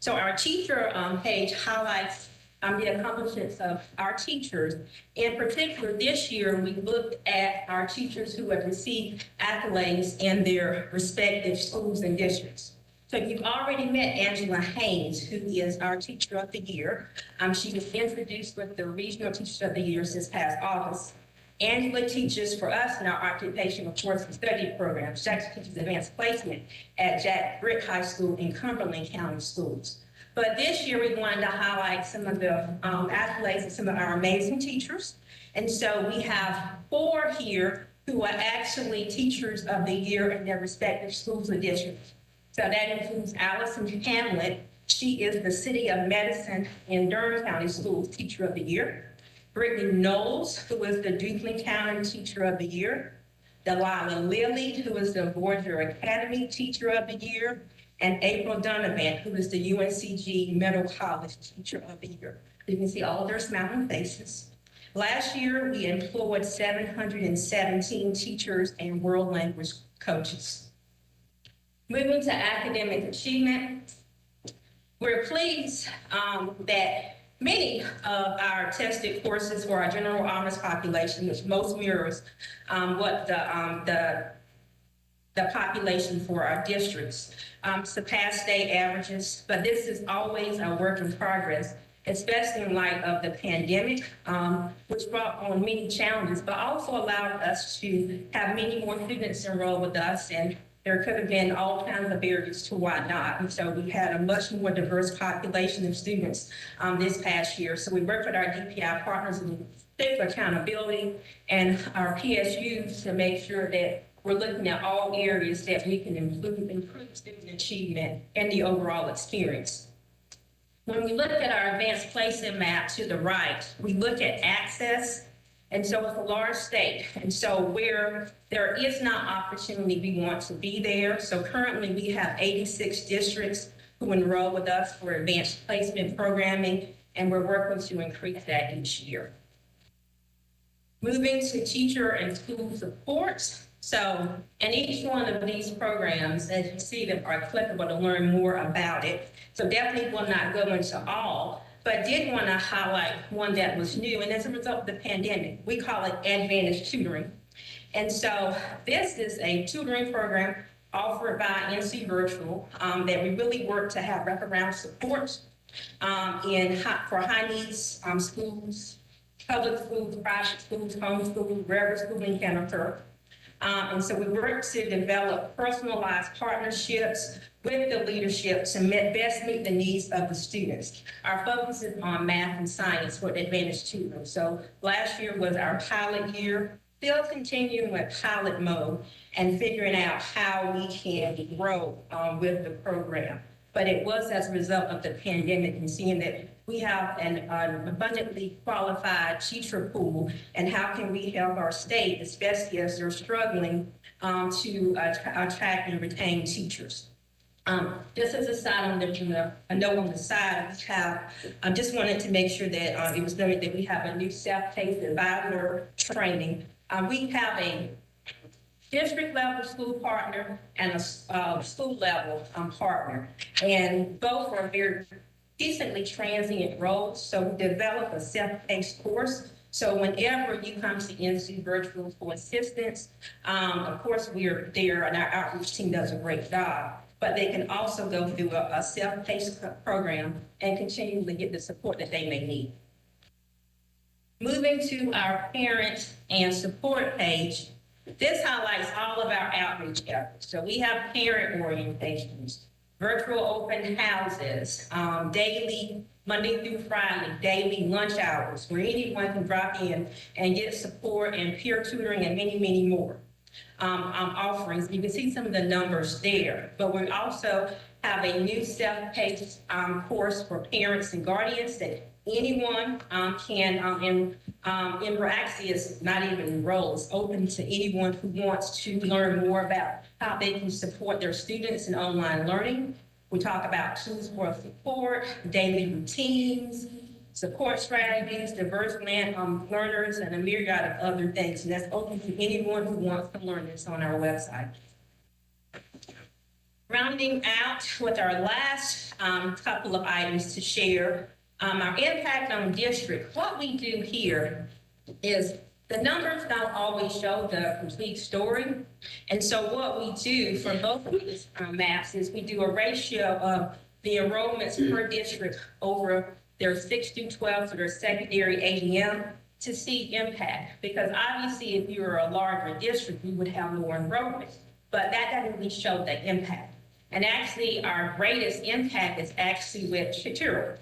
[SPEAKER 16] So our teacher page highlights the accomplishments of our teachers. In particular, this year, we looked at our teachers who have received accolades in their respective schools and districts. So you've already met Angela Haynes, who is our Teacher of the Year. She was introduced with the Regional Teacher of the Year this past August. Angela teaches for us in our occupational course and study program. She actually teaches advanced placement at Jack Britt High School in Cumberland County Schools. But this year, we wanted to highlight some of the accolades of some of our amazing teachers. And so we have 4 here who are actually Teachers of the Year in their respective schools and districts. So that includes Allison Hamlet. She is the City of Medicine in Durham County Schools Teacher of the Year. Brittany Knowles, who is the Duplin County Teacher of the Year. Delilah Lilly, who is the Voyager Academy Teacher of the Year. And April Donovan, who is the UNCG Middle College Teacher of the Year. You can see all of their smiling faces. Last year, we employed 717 teachers and world language coaches. Moving to academic achievement, we're pleased that many of our tested courses for our general honors population, which most mirrors what the population for our districts, surpass state averages, but this is always a work in progress, especially in light of the pandemic, which brought on many challenges, but also allowed us to have many more students enroll with us, and there could have been all kinds of barriers to why not. And so we had a much more diverse population of students this past year. So we worked with our DPI partners in safe accountability and our PSUs to make sure that we're looking at all areas that we can improve student achievement and the overall experience. When we look at our advanced placement map to the right, we look at access, and so it's a large state. And so where there is not opportunity, we want to be there. So currently we have 86 districts who enroll with us for advanced placement programming, and we're working to increase that each year. Moving to teacher and school supports. So in each one of these programs, as you see them, are clickable to learn more about it. So definitely will not go into all, but did want to highlight one that was new. And as a result of the pandemic, we call it Advantage Tutoring. And so this is a tutoring program offered by NC Virtual that we really work to have wraparound support for high needs schools, public schools, private schools, homeschool, wherever schooling can occur. And so we work to develop personalized partnerships with the leadership to best meet the needs of the students. Our focus is on math and science for Advantage Tutoring. So last year was our pilot year, still continuing with pilot mode and figuring out how we can grow with the program. but it was as a result of the pandemic and seeing that we have an abundantly qualified teacher pool, and how can we help our state, especially as they're struggling to attract and retain teachers. Just as a side on a note on the side, we have, I just wanted to make sure that it was noted that we have a new self-paced advisor training. We have a district level school partner and a school level partner, and both are very decently transient roles. So we develop a self-paced course. So whenever you come to NC Virtual for assistance, of course we are there, and our outreach team does a great job. But they can also go through a self-paced program and continually get the support that they may need. Moving to our parent and support page, this highlights all of our outreach efforts. So we have parent orientations, virtual open houses, daily, Monday through Friday, daily lunch hours, where anyone can drop in and get support and peer tutoring and many, many more. Offerings. You can see some of the numbers there, but we also have a new self-paced course for parents and guardians that anyone can actually is not even enrolled. It's open to anyone who wants to learn more about how they can support their students in online learning. We talk about tools for support, daily routines, support strategies, diverse learners, and a myriad of other things. And that's open to anyone who wants to learn this on our website. Rounding out with our last couple of items to share, our impact on district. What we do here is the numbers don't always show the complete story. And so what we do for both of these maps is we do a ratio of the enrollments per district over their 6 through 12 for their secondary ADM to see impact. Because obviously if you're a larger district, you would have more enrollments, but that doesn't really show the impact. And actually our greatest impact is actually with Tyrrell.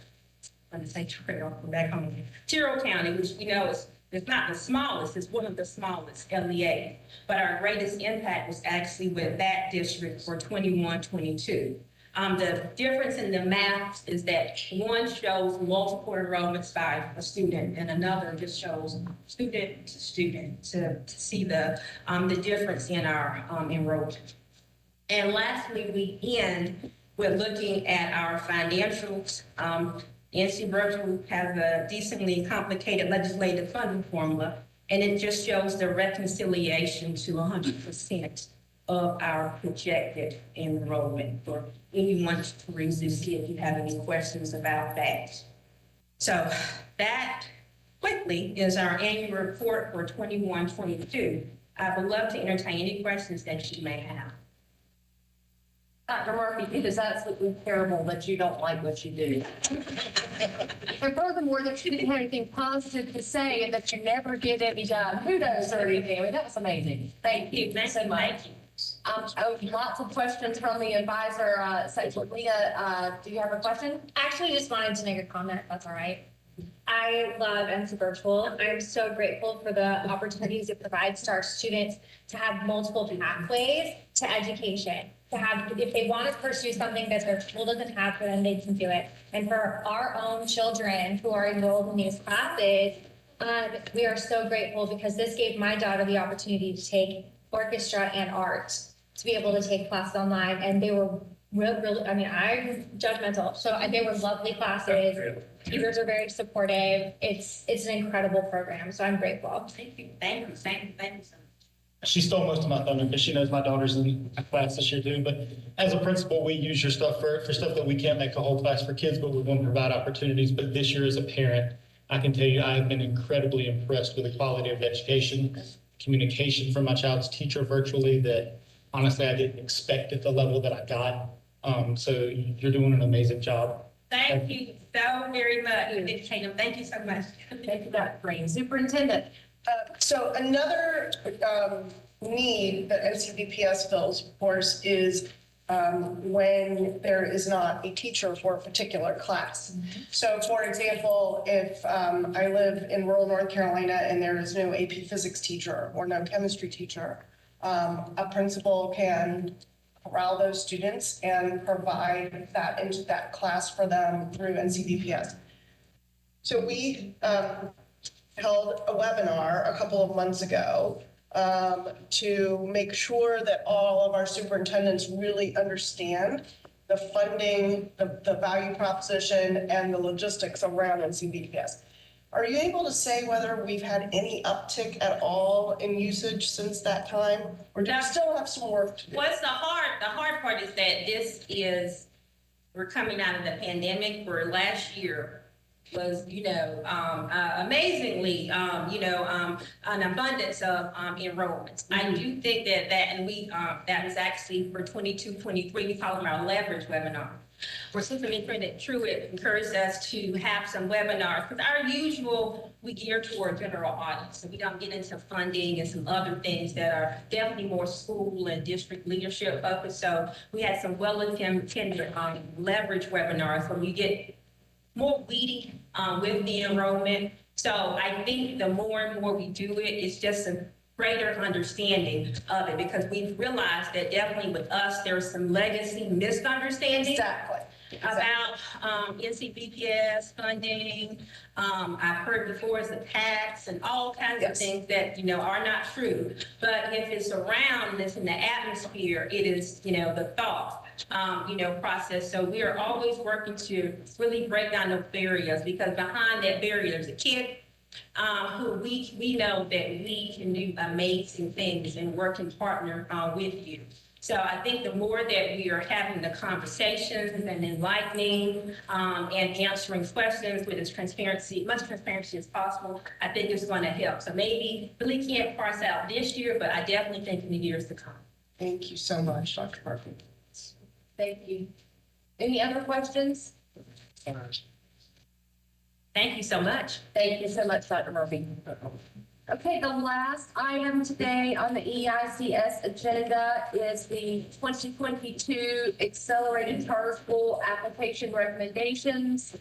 [SPEAKER 16] I'm gonna say Tyrrell, back home. Tyrrell County, which we know is it's not the smallest, it's one of the smallest LEA, but our greatest impact was actually with that district for 21-22. The difference in the maps is that one shows multiple enrollments by a student and another just shows student to student to see the difference in our enrollment. And lastly, we end with looking at our financials. NC Virtual has a decently complicated legislative funding formula, and it just shows the reconciliation to 100% of our projected enrollment for anyone to read this, see if you have any questions about that. So that quickly is our annual report for 21-22. I would love to entertain any questions that you may have.
[SPEAKER 9] Dr. Murphy, it is absolutely terrible that you don't like what you do. And furthermore, that you didn't have anything positive to say and that you never get any kudos or anything. I mean, that was amazing. Thank you so much. Lots of questions from the advisor section. Leah, do you have a question?
[SPEAKER 17] Actually, just wanted to make a comment, if that's all right. I love NC Virtual. I'm so grateful for the opportunities it provides to our students to have multiple pathways to education. To have, if they want to pursue something that their school doesn't have for them, they can do it. And for our own children who are enrolled in these classes, we are so grateful because this gave my daughter the opportunity to take orchestra and art, to be able to take classes online. And they were really, I mean, I'm judgmental. So they were lovely classes. Teachers are very supportive. It's an incredible program. So I'm grateful.
[SPEAKER 16] Thank you. Thank you. Thank you. Thank you so much.
[SPEAKER 18] She stole most of my thunder because she knows my daughter's in a class this year too. But as a principal, we use your stuff for stuff that we can't make a whole class for kids, but we want to provide opportunities. But this year as a parent, I can tell you I have been incredibly impressed with the quality of education, communication from my child's teacher virtually that honestly I didn't expect at the level that I got. So you're doing an amazing job.
[SPEAKER 16] Thank you so very much, Tatum. Thank you so much.
[SPEAKER 9] Thank you, Dr. Green. Superintendent.
[SPEAKER 12] So another need that NCVPS fills, of course, is when there is not a teacher for a particular class. Mm-hmm. So for example, if I live in rural North Carolina and there is no AP physics teacher or no chemistry teacher, a principal can corral those students and provide that into that class for them through NCDPS. So we held a webinar a couple of months ago to make sure that all of our superintendents really understand the funding, the value proposition, and the logistics around NCDPS. Are you able to say whether we've had any uptick at all in usage since that time? Or do we still have some work to do?
[SPEAKER 16] What's the hard part is that we're coming out of the pandemic, where last year was, amazingly, an abundance of enrollments. I do think that was actually for 22, 23, we call them our leverage webinar. Where Superintendent Truitt encouraged us to have some webinars, because our usual, we gear toward general audience, so we don't get into funding and some other things that are definitely more school and district leadership focused. So we had some well-attended leverage webinars where we get more weedy with the enrollment. So I think the more and more we do it, it's just a greater understanding of it, because we've realized that definitely with us, there's some legacy misunderstanding about NCBPS funding. I've heard before it's a tax and all kinds of things that, are not true. But if it's around this in the atmosphere, it is, the thought, process. So we are always working to really break down those barriers, because behind that barrier, there's a kid who we know that we can do amazing things and work and partner with you. So I think the more that we are having the conversations and enlightening and answering questions with much transparency as possible, I think it's going to help. So maybe really can't parse out this year, but I definitely think in the years to come.
[SPEAKER 12] Thank you so much, Dr. Murphy.
[SPEAKER 9] Thank you. Any other questions?
[SPEAKER 16] Thank you so much.
[SPEAKER 9] Thank you so much, Dr. Murphy. Okay, the last item today on the EICS agenda is the 2022 Accelerated Charter School Application Recommendations.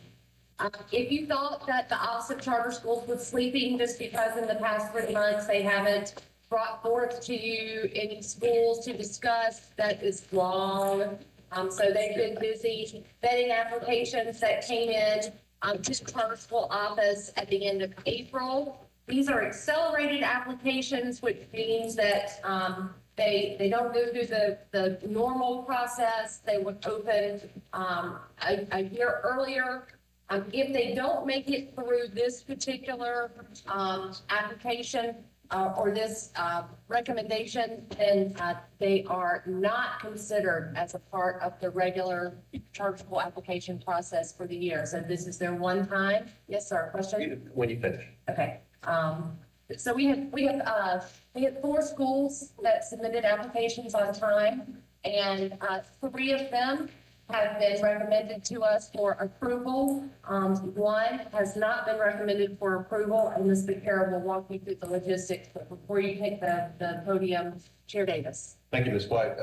[SPEAKER 9] If you thought that the Office of Charter Schools was sleeping just because in the past 3 months they haven't brought forth to you any schools to discuss, that is wrong. So they've been busy vetting applications that came in to the Charter School office at the end of April. These are accelerated applications, which means that they don't go through the normal process. They would open a year earlier. If they don't make it through this particular application or this recommendation, then they are not considered as a part of the regular charter school application process for the year. So this is their one time. Yes, sir. Question?
[SPEAKER 2] When you finish.
[SPEAKER 9] Okay. So we had 4 schools that submitted applications on time, and 3 of them have been recommended to us for approval. 1 has not been recommended for approval, and Ms. Becerra will walk you through the logistics. But before you take the podium, Chair Davis.
[SPEAKER 2] Thank you, Ms. White.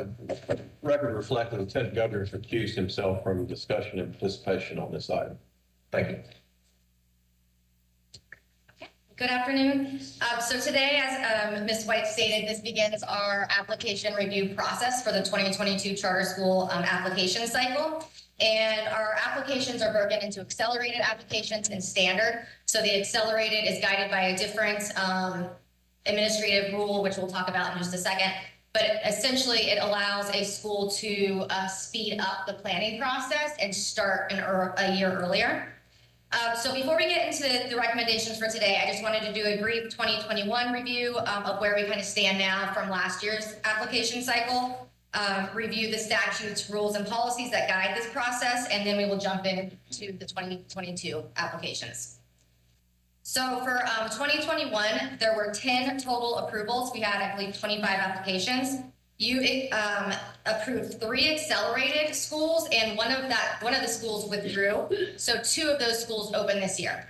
[SPEAKER 2] Record reflect that Lieutenant Governor has recused himself from discussion and participation on this item. Thank you.
[SPEAKER 14] Good afternoon. So today, as Ms. White stated, this begins our application review process for the 2022 charter school application cycle. And our applications are broken into accelerated applications and standard. So the accelerated is guided by a different administrative rule, which we'll talk about in just a second. But essentially, it allows a school to speed up the planning process and start a year earlier. So before we get into the recommendations for today, I just wanted to do a brief 2021 review of where we kind of stand now from last year's application cycle, review the statutes, rules, and policies that guide this process, and then we will jump into the 2022 applications. So for 2021, there were 10 total approvals. We had, I believe, 25 applications. You approved 3 accelerated schools, and one of the schools withdrew. So 2 of those schools open this year.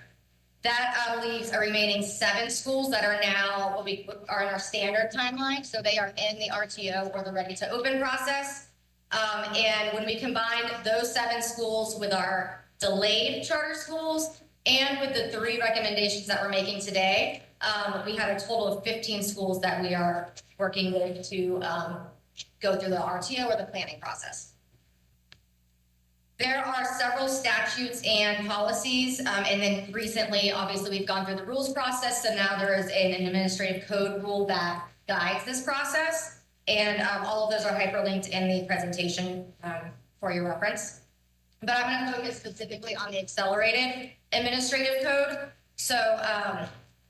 [SPEAKER 14] That leaves a remaining 7 schools that are now are in our standard timeline. So they are in the RTO or the ready to open process. And when we combine those 7 schools with our delayed charter schools and with the 3 recommendations that we're making today, we have a total of 15 schools that we are working with to go through the RTO or the planning process. There are several statutes and policies, and then recently, obviously, we've gone through the rules process, so now there is an administrative code rule that guides this process, and all of those are hyperlinked in the presentation for your reference. But I'm going to focus specifically on the accelerated administrative code. So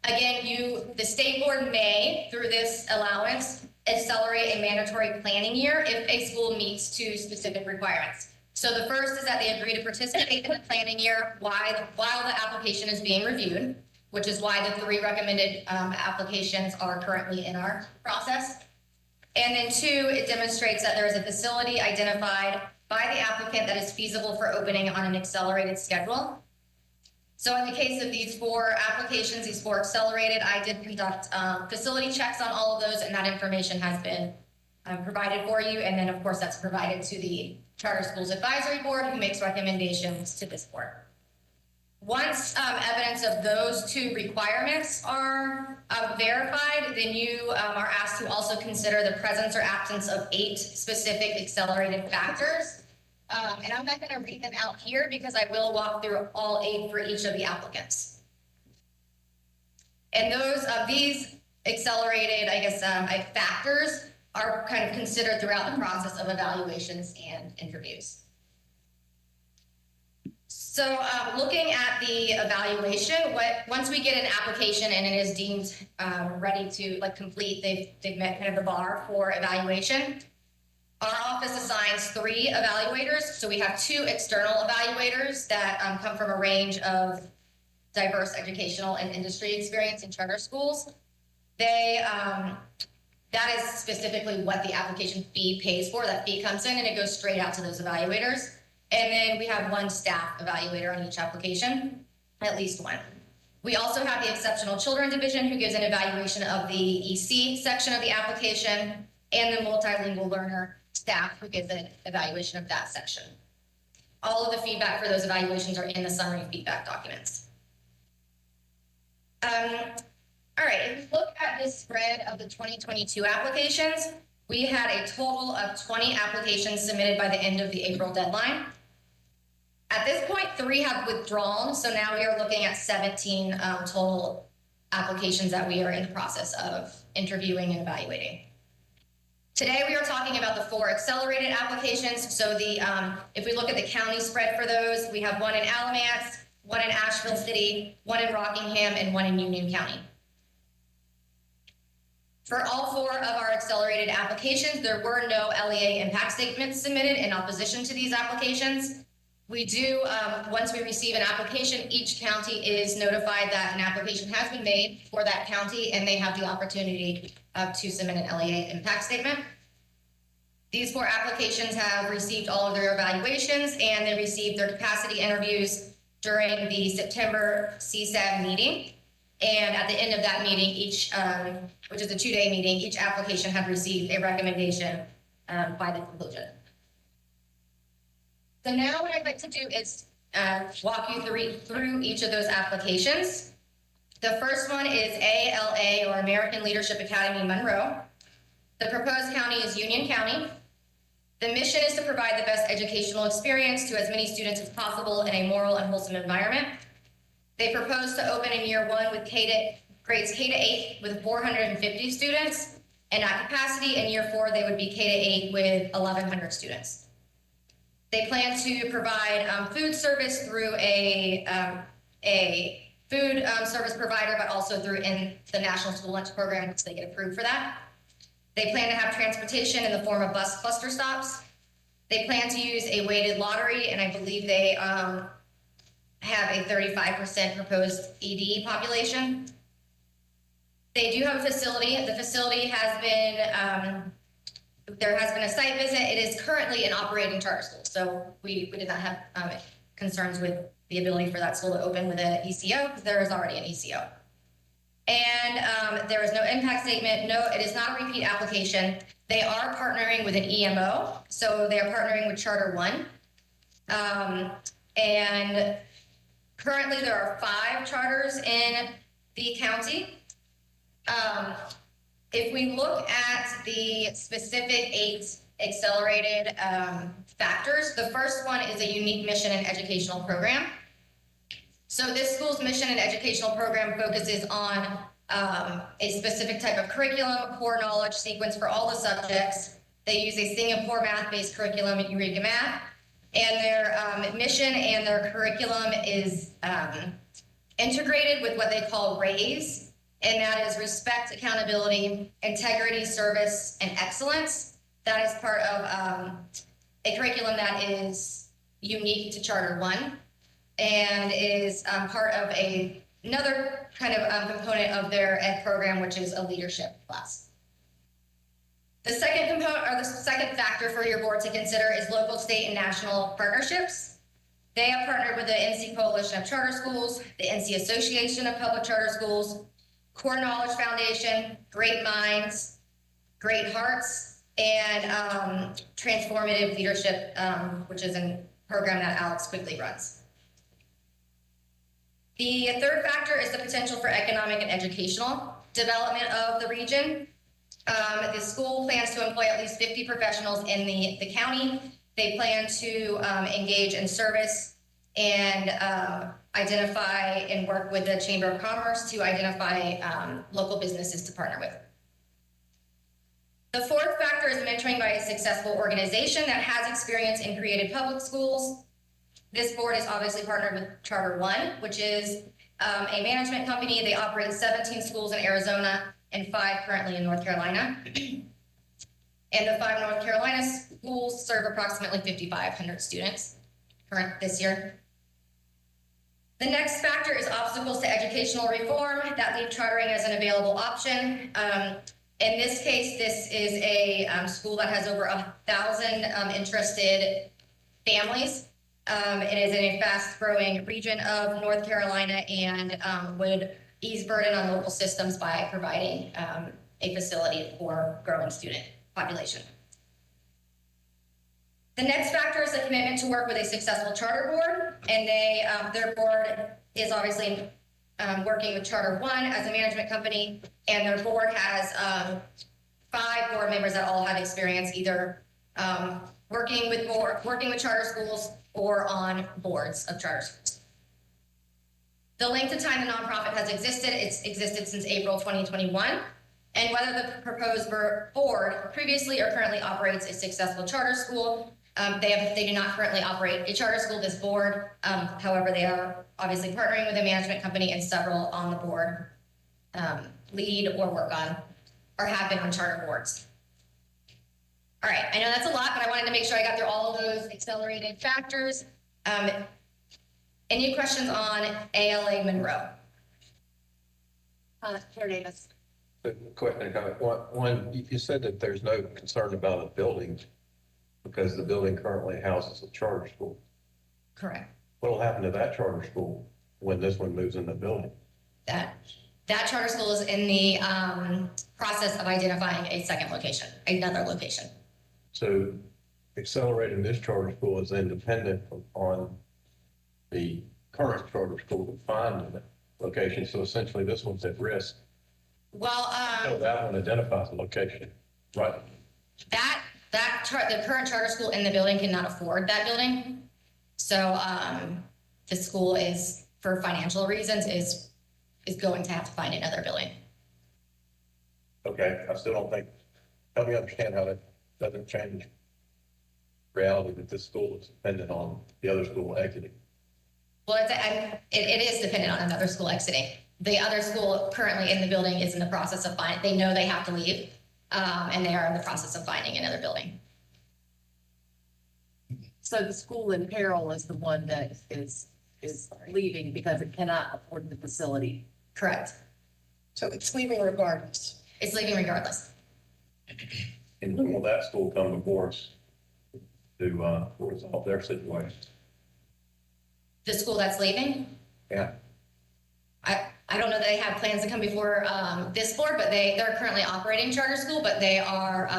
[SPEAKER 14] again, the state board may, through this allowance, accelerate a mandatory planning year if a school meets 2 specific requirements. So the first is that they agree to participate in the planning year while the application is being reviewed, which is why the 3 recommended applications are currently in our process. And then 2, it demonstrates that there is a facility identified by the applicant that is feasible for opening on an accelerated schedule. So in the case of these 4 applications, these 4 accelerated, I did conduct facility checks on all of those, and that information has been provided for you. And then, of course, that's provided to the Charter Schools Advisory Board, who makes recommendations to this board. Once evidence of those 2 requirements are verified, then you are asked to also consider the presence or absence of 8 specific accelerated factors. And I'm not going to read them out here because I will walk through all 8 for each of the applicants. And these accelerated, factors are kind of considered throughout the process of evaluations and interviews. So looking at the evaluation, once we get an application and it is deemed ready to complete, they've met kind of the bar for evaluation, our office assigns 3 evaluators. So we have 2 external evaluators that come from a range of diverse educational and industry experience in charter schools. That is specifically what the application fee pays for. That fee comes in and it goes straight out to those evaluators. And then we have 1 staff evaluator on each application, at least 1. We also have the Exceptional Children Division, who gives an evaluation of the EC section of the application, and the Multilingual Learner staff, who gives an evaluation of that section. All of the feedback for those evaluations are in the summary feedback documents. All right, if we look at this spread of the 2022 applications, we had a total of 20 applications submitted by the end of the April deadline. At this point, 3 have withdrawn, so now we are looking at 17 total applications that we are in the process of interviewing and evaluating. Today, we are talking about the 4 accelerated applications. So if we look at the county spread for those, we have 1 in Alamance, 1 in Asheville City, 1 in Rockingham, and 1 in Union County. For all 4 of our accelerated applications, there were no LEA impact statements submitted in opposition to these applications. We do, once we receive an application, each county is notified that an application has been made for that county, and they have the opportunity to submit an LEA impact statement. These 4 applications have received all of their evaluations, and they received their capacity interviews during the September CSAB meeting. And at the end of that meeting, which is a 2-day meeting, each application had received a recommendation by the conclusion. So now what I'd like to do is walk you through each of those applications. The first one is ALA, or American Leadership Academy Monroe. The proposed county is Union County. The mission is to provide the best educational experience to as many students as possible in a moral and wholesome environment. They propose to open in year 1 with grades K to 8 with 450 students, and at capacity in year 4 they would be K to 8 with 1,100 students. They plan to provide food service through a food service provider, but also through the National School Lunch Program, which they get approved for that. They plan to have transportation in the form of bus cluster stops. They plan to use a weighted lottery, and I believe they have a 35% proposed ED population. They do have a facility. The facility has been, there has been a site visit. It is currently an operating charter school, so we did not have concerns with the ability for that school to open with an ECO, because there is already an ECO. And there is no impact statement. No, it is not a repeat application. They are partnering with an EMO, so they are partnering with Charter One. And currently there are 5 charters in the county. If we look at the specific 8 accelerated factors, the first one is a unique mission and educational program. So this school's mission and educational program focuses on a specific type of curriculum, core knowledge sequence for all the subjects. They use a Singapore math-based curriculum at Eureka Math, and their mission and their curriculum is integrated with what they call RAISE, and that is respect, accountability, integrity, service, and excellence. That is part of a curriculum that is unique to Charter 1 and is part of another kind of component of their ed program, which is a leadership class. The second component, or the second factor for your board to consider, is local, state, and national partnerships. They have partnered with the NC Coalition of Charter Schools, the NC Association of Public Charter Schools, Core Knowledge Foundation, Great Minds, Great Hearts, and Transformative Leadership, which is a program that Alex Quigley runs. The third factor is the potential for economic and educational development of the region. The school plans to employ at least 50 professionals in the county. They plan to engage in service and identify and work with the Chamber of Commerce to identify local businesses to partner with. The fourth factor is mentoring by a successful organization that has experience in created public schools. This board is obviously partnered with Charter 1, which is a management company. They operate 17 schools in Arizona and 5 currently in North Carolina. And the 5 North Carolina schools serve approximately 5,500 students this year. The next factor is obstacles to educational reform that leave chartering as an available option. In this case, this is a school that has over 1,000 interested families. It is in a fast-growing region of North Carolina and would ease burden on local systems by providing a facility for growing student population. The next factor is the commitment to work with a successful charter board, and their board is obviously working with Charter 1 as a management company, and their board has 5 board members that all have experience either working with charter schools or on boards of charter schools. The length of time the nonprofit has existed, it's existed since April 2021, and whether the proposed board previously or currently operates a successful charter school. They do not currently operate a charter school, this board. However, they are obviously partnering with a management company, and several on the board lead or work on or have been on charter boards. All right, I know that's a lot, but I wanted to make sure I got through all of those accelerated factors. Any questions on ALA Monroe?
[SPEAKER 9] Chair Davis.
[SPEAKER 2] Question and comment. One, you said that there's no concern about a building because the building currently houses a charter school.
[SPEAKER 14] Correct.
[SPEAKER 2] What will happen to that charter school when this one moves in the building?
[SPEAKER 14] That charter school is in the process of identifying a second location, another location.
[SPEAKER 2] So accelerating this charter school is independent on the current charter school to find a location. So essentially this one's at risk.
[SPEAKER 14] Well,
[SPEAKER 2] So that one identifies the location, right?
[SPEAKER 14] The current charter school in the building cannot afford that building. So the school is, for financial reasons, is going to have to find another building.
[SPEAKER 2] Okay, I still don't think, help me understand how that doesn't change reality that this school is dependent on the other school exiting.
[SPEAKER 14] Well, it is dependent on another school exiting. The other school currently in the building is in the process of finding, they know they have to leave, and they are in the process of finding another building.
[SPEAKER 19] So the school in peril is the one that is leaving because it cannot afford the facility.
[SPEAKER 14] Correct.
[SPEAKER 12] So it's leaving regardless.
[SPEAKER 14] It's leaving regardless.
[SPEAKER 2] And when will that school come before us to resolve their situation?
[SPEAKER 14] The school that's leaving?
[SPEAKER 2] Yeah.
[SPEAKER 14] I don't know that they have plans to come before this board, but they're currently operating charter school, but they are,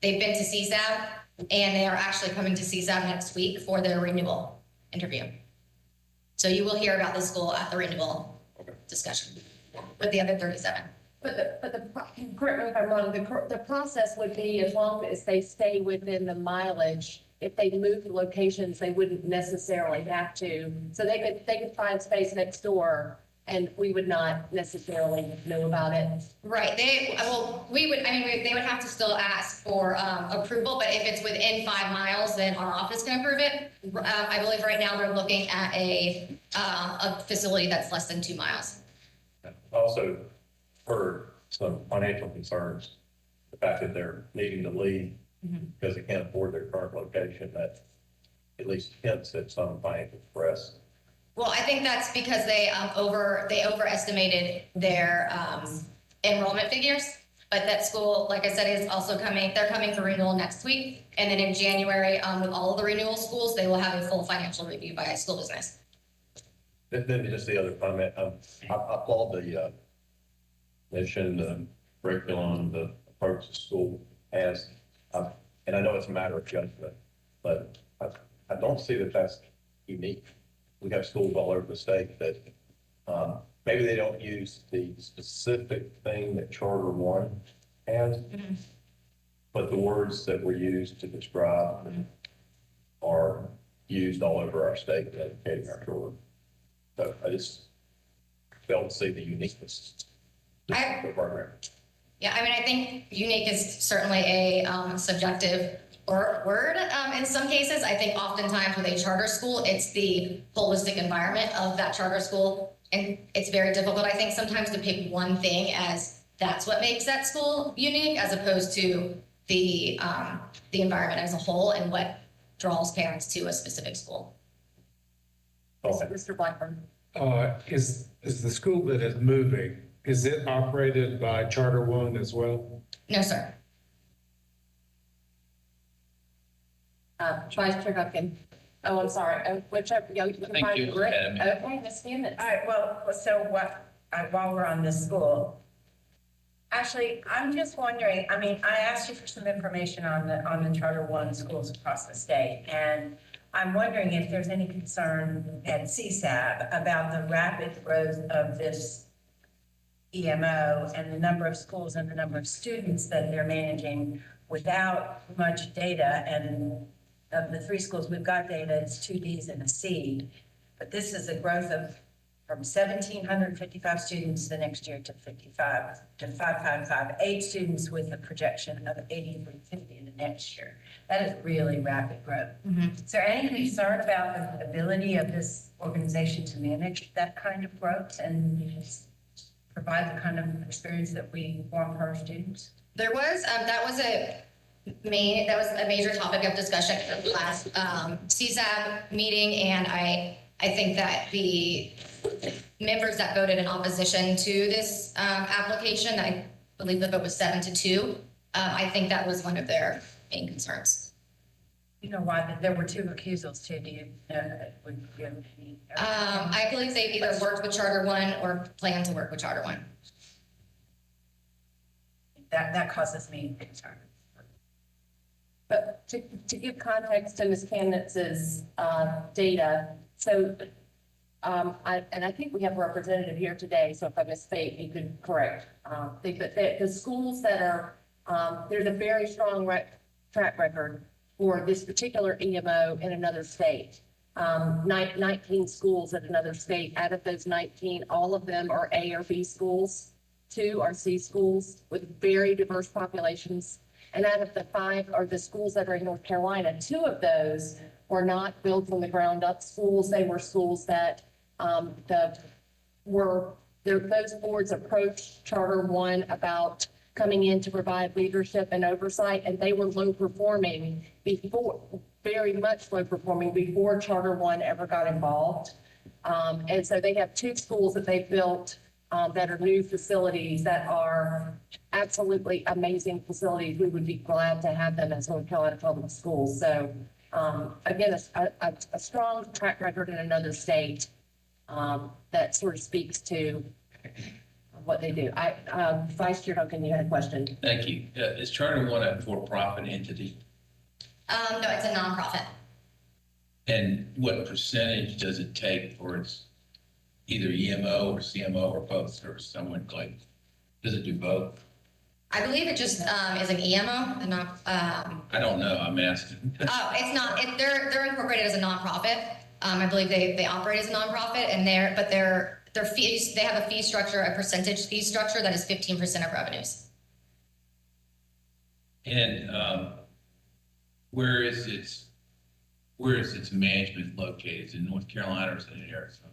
[SPEAKER 14] they've been to CSAB, and they are actually coming to CSAB next week for their renewal interview. So you will hear about this school at the renewal discussion with the other 37.
[SPEAKER 19] Correct me if I'm wrong, the process would be as long as they stay within the mileage. If they move locations, they wouldn't necessarily have to. So they could find space next door and we would not necessarily know about it.
[SPEAKER 14] Right, they would have to still ask for approval, but if it's within 5 miles, then our office can approve it. I believe right now they're looking at a facility that's less than 2 miles.
[SPEAKER 2] Also heard some financial concerns, the fact that they're needing to leave because they can't afford their current location, that at least hints at some financial stress.
[SPEAKER 14] Well, I think that's because they overestimated their enrollment figures. But that school, like I said, is also they're coming for renewal next week. And then in January, with all of the renewal schools, they will have a full financial review by school business.
[SPEAKER 2] Then just the other comment, I applaud the mission, the curriculum, the approach the school has. And I know it's a matter of judgment, but I don't see that that's unique. We have schools all over the state that maybe they don't use the specific thing that Charter One has, but the words that were used to describe are used all over our state in educating our children. So I just don't see the uniqueness of the program.
[SPEAKER 14] Yeah, I mean, I think unique is certainly a subjective word in some cases. I think oftentimes with a charter school, it's the holistic environment of that charter school. And it's very difficult, I think, sometimes to pick one thing as that's what makes that school unique, as opposed to the environment as a whole and what draws parents to a specific school.
[SPEAKER 19] Mr. Blackburn.
[SPEAKER 13] Is the school that is moving, is it operated by Charter One as well?
[SPEAKER 14] No, sir.
[SPEAKER 19] Vice Chair Huffman. Oh, I'm sorry. Whichever, you can
[SPEAKER 3] Thank
[SPEAKER 19] find
[SPEAKER 3] you.
[SPEAKER 19] the grip. Okay, Ms. Stevens.
[SPEAKER 16] All right, well, so while we're on this school, actually, I'm just wondering, I mean, I asked you for some information on the Charter One schools across the state, and I'm wondering if there's any concern at CSAB about the rapid growth of this EMO and the number of schools and the number of students that they're managing without much data. And of the 3 schools we've got data, it's 2 Ds and a C. But this is a growth of from 1,755 students the next year to 5,558 students with a projection of 8,350 in the next year. That is really rapid growth. Is there any concern about the ability of this organization to manage that kind of growth and provide the kind of experience that we want for our students?
[SPEAKER 14] There was, that was a major topic of discussion at the last CSAB meeting, and I think that the members that voted in opposition to this application, I believe the vote was 7-2. I think that was one of their main concerns.
[SPEAKER 16] You know why there were 2 recusals too? Do you would you have any?
[SPEAKER 14] I believe they either worked with Charter One or plan to work with Charter One.
[SPEAKER 16] That causes me concern.
[SPEAKER 19] But to give context to Ms. Candace's data, so I think we have a representative here today, so if I misstate, you could correct. But the schools that are, there's a very strong track record for this particular EMO in another state. 19 schools in another state. Out of those 19, all of them are A or B schools. 2 are C schools with very diverse populations. And out of the 5 are the schools that are in North Carolina, 2 of those were not built from the ground up schools. They were schools that those boards approached Charter One about coming in to provide leadership and oversight, and they were low performing before, very much low performing before Charter One ever got involved. And so they have 2 schools that they built that are new facilities that are absolutely amazing facilities. We would be glad to have them as North Carolina Public Schools. So again, a strong track record in another state that sort of speaks to what they do. Vice Chair Duncan, you had a question.
[SPEAKER 3] Thank you. Is Charter One a for-profit entity?
[SPEAKER 14] No, it's a nonprofit.
[SPEAKER 3] And what percentage does it take for its either EMO or CMO or both, or someone like Does it do both?
[SPEAKER 14] I believe it just is an EMO, and not.
[SPEAKER 3] I don't know, I'm asking.
[SPEAKER 14] Oh, it's not. They're incorporated as a nonprofit. I believe they operate as a nonprofit, and their fees, they have a fee structure, a percentage fee structure that is 15% of revenues.
[SPEAKER 3] And where is its management located? Is it in North Carolina or is it in Arizona?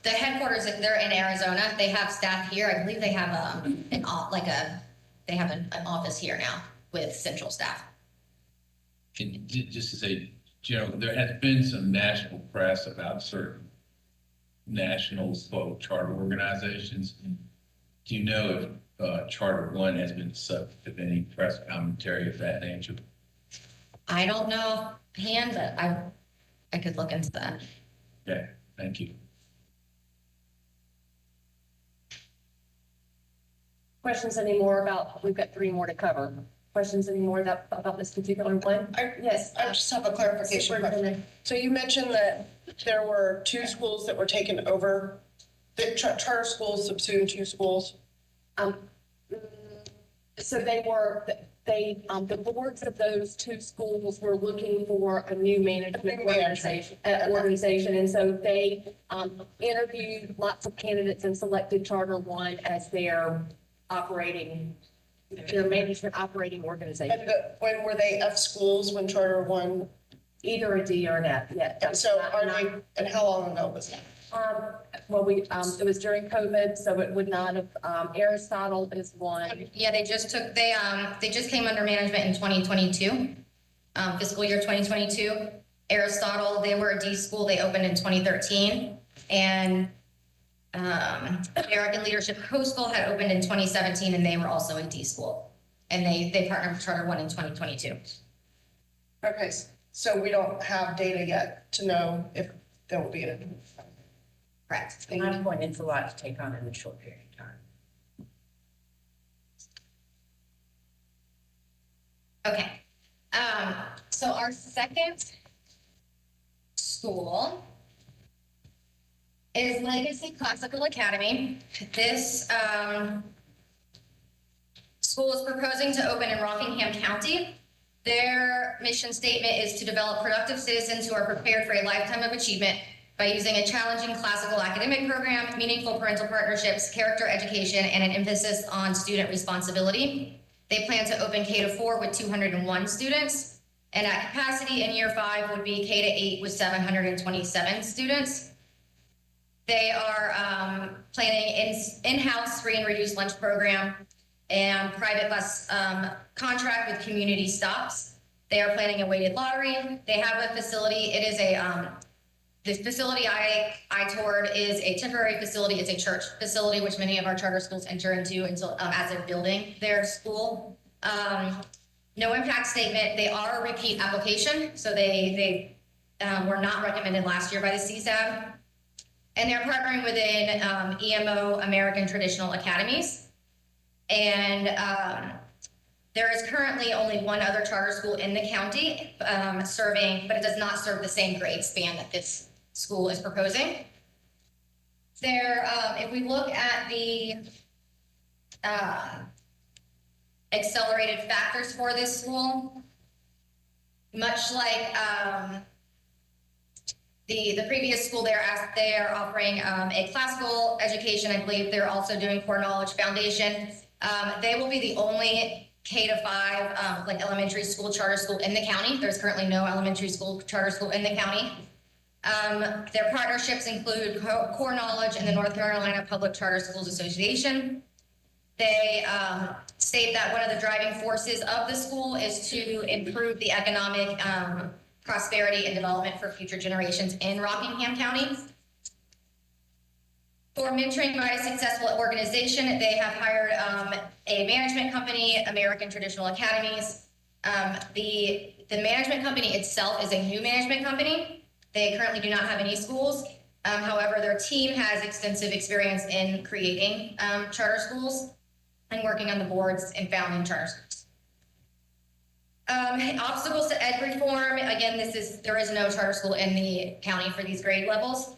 [SPEAKER 14] The headquarters, they're in Arizona. They have staff here. I believe they have an office here now with central staff.
[SPEAKER 3] And just to say, there has been some national press about certain national charter organizations. Do you know if Charter One has been the subject of any press commentary of that nature?
[SPEAKER 14] I don't know offhand, but I could look into that.
[SPEAKER 3] Okay, thank you.
[SPEAKER 19] Questions anymore about, we've got 3 more to cover. Questions anymore about this particular one? Yes.
[SPEAKER 12] I just have a clarification question. So you mentioned that there were 2 schools that were taken over, the charter schools subsumed 2 schools?
[SPEAKER 19] So the boards of those 2 schools were looking for a new management organization. And so they interviewed lots of candidates and selected Charter One as their management operating organization.
[SPEAKER 12] And when were they F schools when Charter One?
[SPEAKER 19] Either a D or an F, yeah.
[SPEAKER 12] And so and how long ago was that?
[SPEAKER 19] It was during COVID, so it would not have, Aristotle is one.
[SPEAKER 14] Yeah, they just came under management in 2022, fiscal year 2022. Aristotle, they were a D school. They opened in 2013. And American Leadership Coastal had opened in 2017, and they were also a D school. And they partnered with Charter One in 2022.
[SPEAKER 12] Okay, so we don't have data yet to know if there will be a.
[SPEAKER 14] Correct.
[SPEAKER 16] 9 point, it's a lot to take on in a short period of time.
[SPEAKER 14] Okay. So our second school is Legacy Classical Academy. This school is proposing to open in Rockingham County. Their mission statement is to develop productive citizens who are prepared for a lifetime of achievement by using a challenging classical academic program, meaningful parental partnerships, character education, and an emphasis on student responsibility. They plan to open K-4 with 201 students, and at capacity in year 5 would be K-8 with 727 students. They are planning in-house free and reduced lunch program and private bus contract with community stops. They are planning a weighted lottery. They have a facility. It is the facility I toured is a temporary facility. It's a church facility, which many of our charter schools enter into until as they're building their school. No impact statement. They are a repeat application, so they were not recommended last year by the CSAB. And they're partnering within EMO, American Traditional Academies. And there is currently only one other charter school in the county serving, but it does not serve the same grade span that this school is proposing. If we look at the accelerated factors for this school, much like the previous school, they're offering a classical education. I believe they're also doing core knowledge foundation. They will be the only K-5 like elementary school charter school in the county. There's currently no elementary school charter school in the county. Their partnerships include core knowledge and the North Carolina Public Charter Schools Association. They state that one of the driving forces of the school is to improve the economic prosperity and development for future generations in Rockingham County. For mentoring by a successful organization, they have hired a management company, American Traditional Academies. The management company itself is a new management company. They currently do not have any schools. However, their team has extensive experience in creating charter schools and working on the boards and founding charter schools. Obstacles to ed reform. Again, there is no charter school in the county for these grade levels.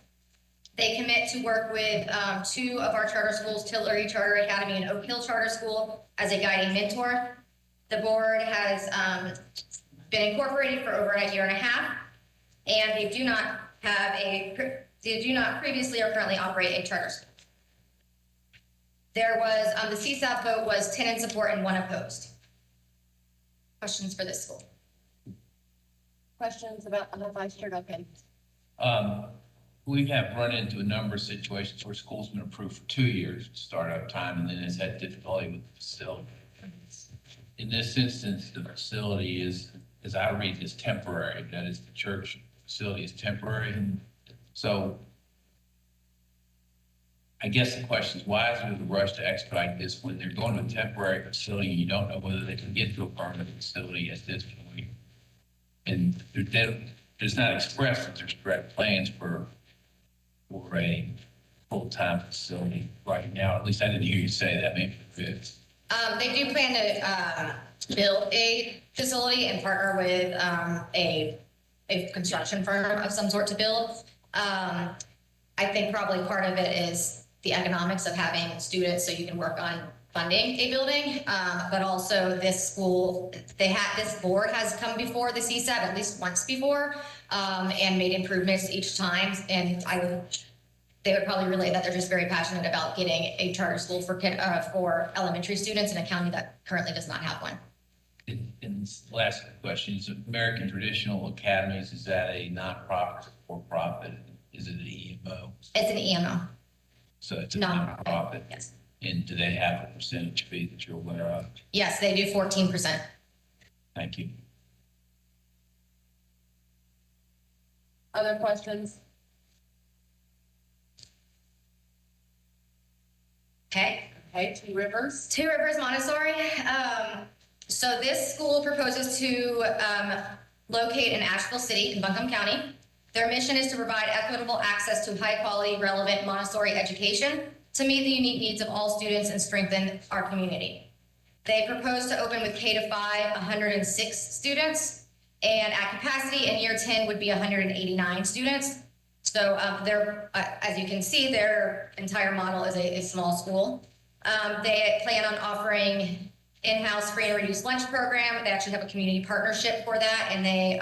[SPEAKER 14] They commit to work with 2 of our charter schools, Tillery Charter Academy and Oak Hill Charter School, as a guiding mentor. The board has been incorporated for over a year and a half, and they do not previously or currently operate a charter school. There was, the CSAP vote was 10 in support and 1 opposed. Questions for this school?
[SPEAKER 19] Questions about Vice Chair Duncan?
[SPEAKER 3] We have run into a number of situations where schools been approved for 2 years startup time, and then has had difficulty with the facility. In this instance, the facility is, as I read, is temporary. That is, the church facility is temporary. So I guess the question is, why is there the rush to expedite this when they're going to a temporary facility and you don't know whether they can get to a permanent facility at this point? And there's not expressed that there's direct plans for a full-time facility right now. At least I didn't hear you say that. Maybe it is.
[SPEAKER 14] They do plan to build a facility and partner with a construction firm of some sort to build. I think probably part of it is the economics of having students so you can work on funding a building, but also this school, this board has come before the CSAP at least once before and made improvements each time. And they would probably relate that they're just very passionate about getting a charter school for elementary students in a county that currently does not have one.
[SPEAKER 3] And this last question is, American Traditional Academies, is that a nonprofit or for-profit? Is it an EMO?
[SPEAKER 14] It's an EMO.
[SPEAKER 3] So it's a nonprofit?
[SPEAKER 14] Yes.
[SPEAKER 3] And do they have a percentage fee that you're aware of?
[SPEAKER 14] Yes, they do 14%.
[SPEAKER 3] Thank you.
[SPEAKER 19] Other questions?
[SPEAKER 14] Okay.
[SPEAKER 19] Okay, Two Rivers.
[SPEAKER 14] Two Rivers Montessori. So this school proposes to locate in Asheville City in Buncombe County. Their mission is to provide equitable access to high-quality, relevant Montessori education to meet the unique needs of all students and strengthen our community. They propose to open with K-5, 106 students, and at capacity in year 10 would be 189 students. So as you can see, their entire model is a small school. They plan on offering in-house free and reduced lunch program. They actually have a community partnership for that, and they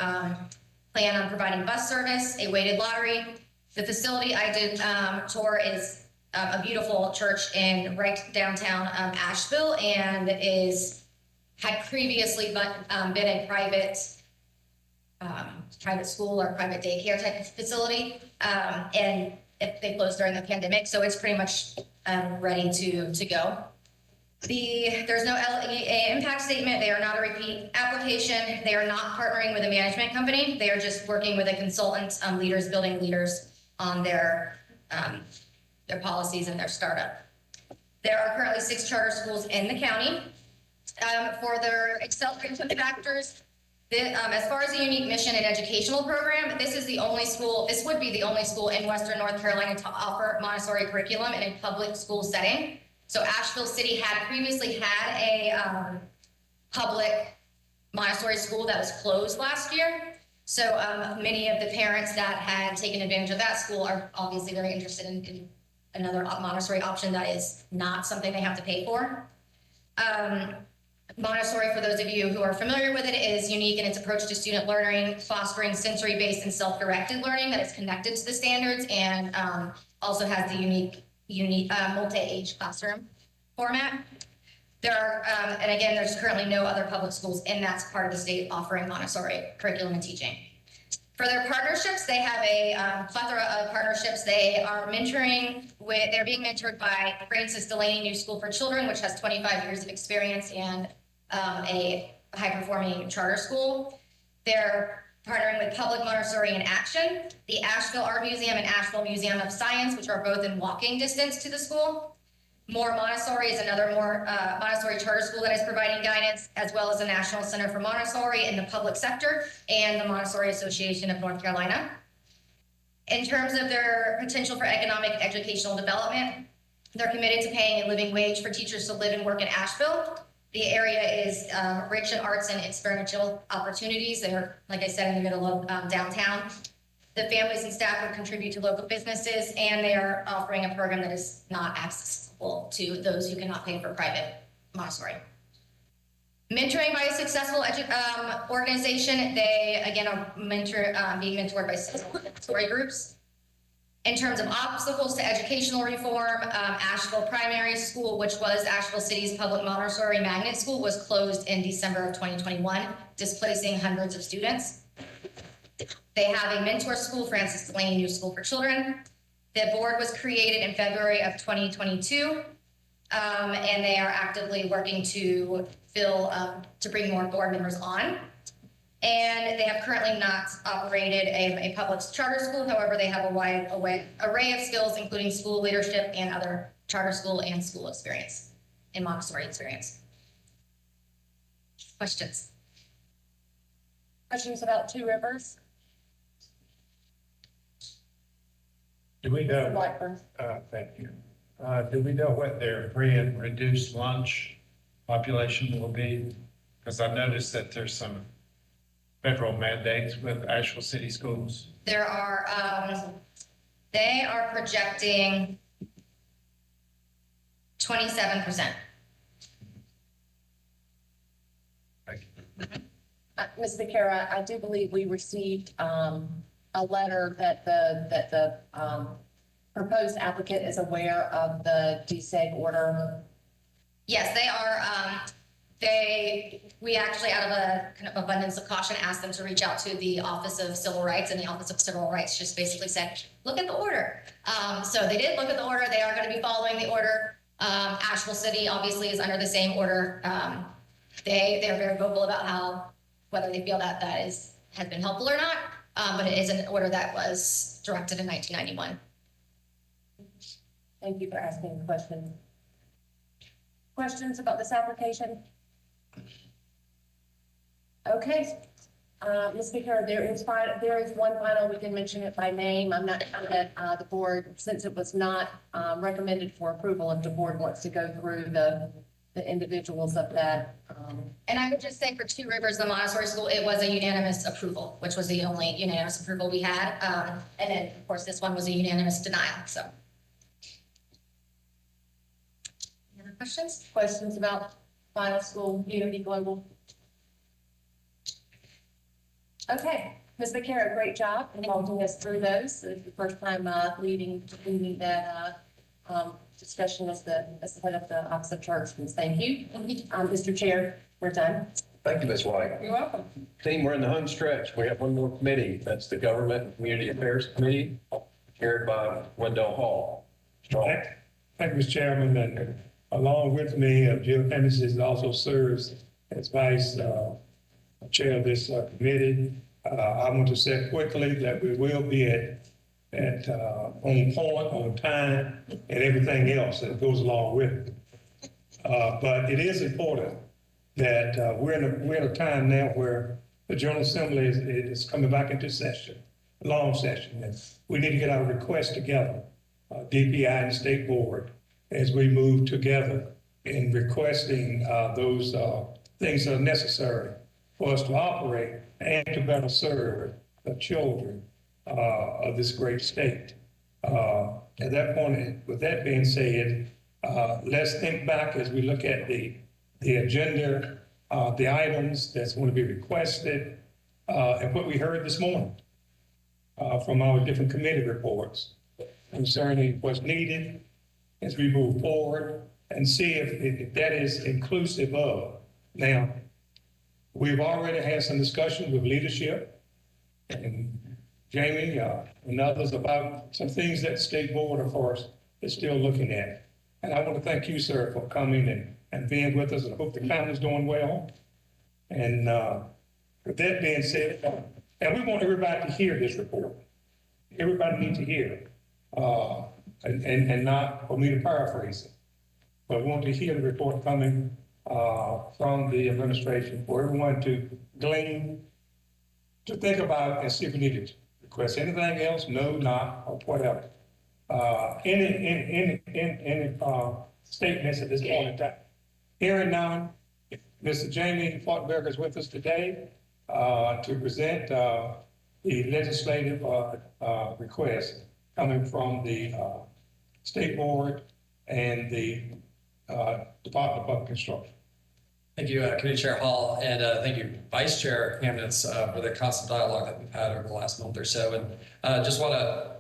[SPEAKER 14] plan on providing bus service, a weighted lottery. The facility I did tour is a beautiful church in right downtown Asheville, and had previously been a private school or private daycare type of facility, and they closed during the pandemic, so it's pretty much ready to go. There's no LEA impact statement. They are not a repeat application. They are not partnering with a management company. They are just working with a consultant, building leaders on their policies and their startup. There are currently 6 charter schools in the county. For their accelerated factors, as far as a unique mission and educational program, this would be the only school in Western North Carolina to offer Montessori curriculum in a public school setting. So Asheville City had previously had a public Montessori school that was closed last year. So many of the parents that had taken advantage of that school are obviously very interested in another Montessori option that is not something they have to pay for. Montessori, for those of you who are familiar with it, is unique in its approach to student learning, fostering sensory-based and self-directed learning that is connected to the standards, and also has the unique multi-age classroom format. There are, and again, there's currently no other public schools in that part of the state offering Montessori curriculum and teaching. For their partnerships, they have a plethora of partnerships. They are they're being mentored by Francis Delaney New School for Children, which has 25 years of experience and a high-performing charter school. They're partnering with Public Montessori in Action, the Asheville Art Museum and Asheville Museum of Science, which are both in walking distance to the school. More Montessori is another Montessori charter school that is providing guidance, as well as the National Center for Montessori in the public sector and the Montessori Association of North Carolina. In terms of their potential for economic and educational development, they're committed to paying a living wage for teachers to live and work in Asheville. The area is rich in arts and experiential opportunities. They're, like I said, in the middle of downtown. The families and staff would contribute to local businesses, and they are offering a program that is not accessible to those who cannot pay for private Montessori. Mentoring by a successful organization, they again are being mentored by Montessori groups. In terms of obstacles to educational reform, Asheville Primary School, which was Asheville City's public Montessori magnet school, was closed in December of 2021, displacing hundreds of students. They have a mentor school, Francis Delaney New School for Children. The board was created in February of 2022, and they are actively working to to bring more board members on. And they have currently not operated a public charter school. However, they have a wide array of skills, including school leadership and other charter school and school experience and Montessori experience. Questions?
[SPEAKER 19] Questions about Two Rivers?
[SPEAKER 20] Do we know,
[SPEAKER 19] Blackburn.
[SPEAKER 20] thank you. Do we know what their free and reduced lunch population will be? Because I noticed that there's some federal mandates with Asheville City Schools.
[SPEAKER 14] There are, they are projecting 27%.
[SPEAKER 19] Ms. Vaquera, I do believe we received a letter that the proposed applicant is aware of the DSEG order.
[SPEAKER 14] Yes, they are. We actually, out of a kind of abundance of caution, asked them to reach out to the Office of Civil Rights, and the Office of Civil Rights just basically said, look at the order. So they did look at the order. They are going to be following the order. Asheville City obviously is under the same order. They're very vocal about whether they feel that has been helpful or not, but it is an order that was directed in 1991.
[SPEAKER 19] Thank you for asking the question. Questions about this application? Okay. Ms. Vaquera, there is one final, we can mention it by name. I'm not sure that the board, since it was not recommended for approval, if the board wants to go through the individuals of that.
[SPEAKER 14] And I would just say for Two Rivers, the Montessori school, it was a unanimous approval, which was the only unanimous approval we had. And then, of course, this one was a unanimous denial, so. Any other questions?
[SPEAKER 19] Questions about final school, Unity Global? Okay, Ms. Vaquera, great job in walking us through those. It's the first time leading that discussion as the head of the Office of Charter Schools. Thank you. Mr. Chair, we're done.
[SPEAKER 2] Thank you, Ms. White.
[SPEAKER 19] You're welcome.
[SPEAKER 2] Team, we're in the home stretch. We have one more committee. That's the Government and Community Affairs Committee, chaired by Wendell Hall. Strong.
[SPEAKER 13] Thank you, Mr. Chairman. And along with me, Jill Henderson also serves as vice chair of this committee. I want to say quickly that we will be on point, on time, and everything else that goes along with it. But it is important that we're in a time now where the General Assembly is coming back into session, long session, and we need to get our requests together, DPI and State Board, as we move together in requesting those things that are necessary for us to operate and to better serve the children of this great state. At that point, with that being said, let's think back as we look at the agenda, the items that's going to be requested, and what we heard this morning from our different committee reports concerning what's needed as we move forward and see if that is inclusive of. Now, we've already had some discussion with leadership and Jamie and others about some things that the State Board, of course, is still looking at. And I want to thank you, sir, for coming and being with us. And I hope the family's doing well. And with that being said, and we want everybody to hear this report. Everybody needs to hear it. And not for me to paraphrase it, but we want to hear the report coming from the administration for everyone to glean, to think about and see if we need to request anything else, no, not, or whatever. Any statements at this point in time? Hearing none, Mr. Jamie Falkenberg is with us today to present the legislative request coming from the State Board and the Department of Public Construction.
[SPEAKER 21] Thank you, Committee Chair Hall, and thank you, Vice Chair Kamnitz, for the constant dialogue that we've had over the last month or so. And just want to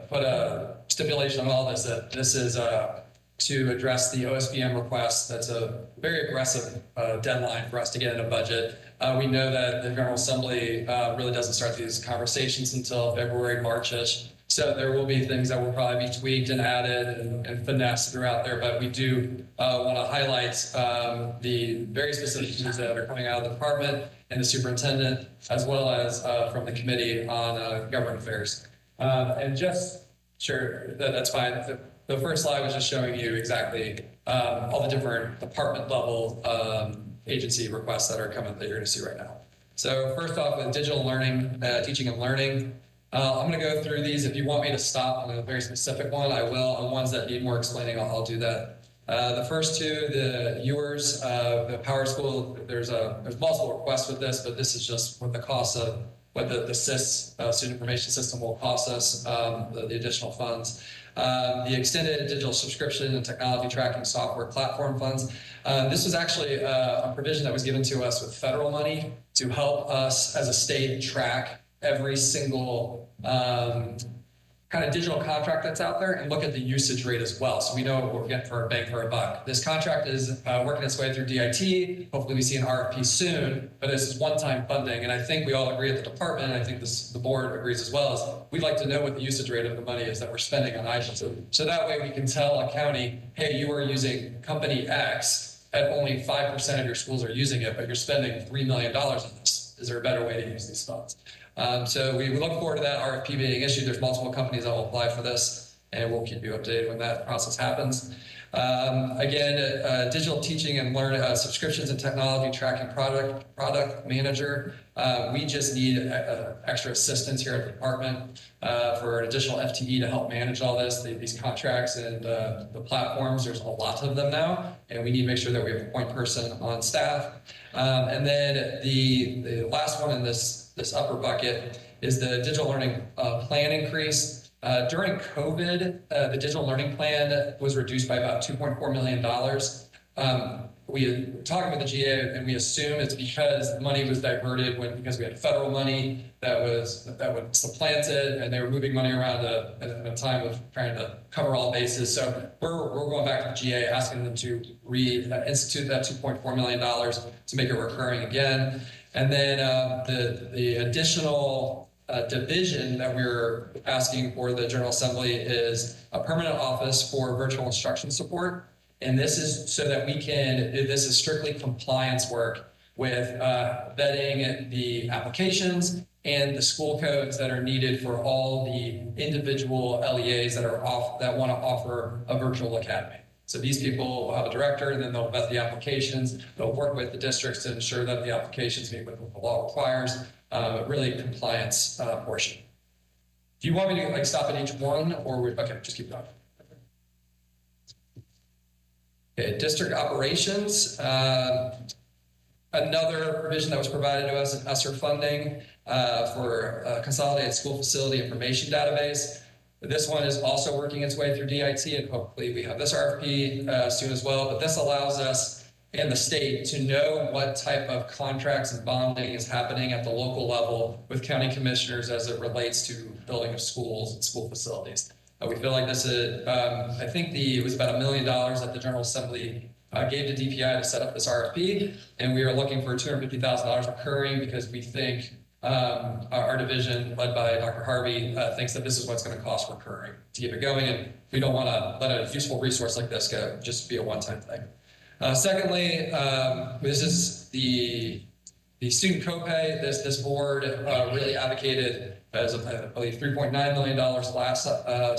[SPEAKER 21] put a stipulation on all this, that this is to address the OSBM request. That's a very aggressive deadline for us to get in a budget. We know that the General Assembly really doesn't start these conversations until February, March-ish. So there will be things that will probably be tweaked and added and finessed throughout there, but we do want to highlight the very specific things that are coming out of the department and the superintendent, as well as from the Committee on Government Affairs. And just, sure, that's fine. The first slide was just showing you exactly all the different department level agency requests that are coming that you're going to see right now. So first off, with digital learning, teaching and learning, I'm going to go through these. If you want me to stop on a very specific one, I will. On ones that need more explaining, I'll do that. The first two, the Ewers, the Power School, there's multiple requests with this, but this is just what the cost of what the SIS, Student Information System, will cost us, the additional funds. The extended digital subscription and technology tracking software platform funds. This was actually a provision that was given to us with federal money to help us as a state track every single kind of digital contract that's out there and look at the usage rate as well, so we know what we're getting for our bang for our buck. This contract is working its way through DIT. Hopefully we see an RFP soon, but this is one-time funding, and I think we all agree at the department, and I think the board agrees as well, is we'd like to know what the usage rate of the money is that we're spending on items. So that way we can tell a county, hey, you are using company X, and only 5% of your schools are using it, but you're spending $3 million on this. Is there a better way to use these funds? So we look forward to that RFP being issued. There's multiple companies that will apply for this, and we'll keep you updated when that process happens. Again, digital teaching and learning, subscriptions and technology tracking product manager. We just need extra assistance here at the department for an additional FTE to help manage all this, these contracts and the platforms. There's a lot of them now, and we need to make sure that we have a point person on staff. And then the last one in this upper bucket is the digital learning plan increase. During COVID, the digital learning plan was reduced by about $2.4 million. We were talking with the GA, and we assume it's because the money was diverted because we had federal money that was supplanted, and they were moving money around at a time of trying to cover all bases. So we're going back to the GA, asking them to reinstitute that $2.4 million to make it recurring again. And then the additional division that we're asking for the General Assembly is a permanent office for virtual instruction support. And this is so that this is strictly compliance work with vetting the applications and the school codes that are needed for all the individual LEAs that want to offer a virtual academy. So these people will have a director, and then they'll vet the applications. They'll work with the districts to ensure that the applications meet what the law requires, really compliance portion. Do you want me to stop at each one, or okay, just keep going. Okay, district operations. Another provision that was provided to us in ESSER funding for a consolidated school facility information database. This one is also working its way through DIT, and hopefully we have this RFP soon as well. But this allows us and the state to know what type of contracts and bonding is happening at the local level with county commissioners as it relates to building of schools and school facilities. We feel like this is, I think it was about $1 million that the General Assembly gave to DPI to set up this RFP, and we are looking for $250,000 recurring because we think our division, led by Dr. Harvey, thinks that this is what's going to cost recurring to keep it going, and we don't want to let a useful resource like this go just be a one-time thing. Secondly, this is the student copay. This board really advocated, as I believe, $3.9 million last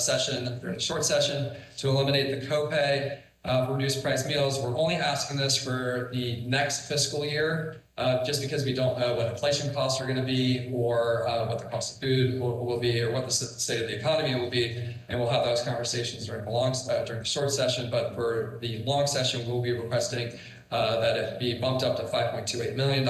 [SPEAKER 21] session, during the short session, to eliminate the copay for reduced price meals. We're only asking this for the next fiscal year, just because we don't know what inflation costs are going to be, or what the cost of food will be, or what the state of the economy will be, and we'll have those conversations during the short session. But for the long session, we'll be requesting that it be bumped up to $5.28 million.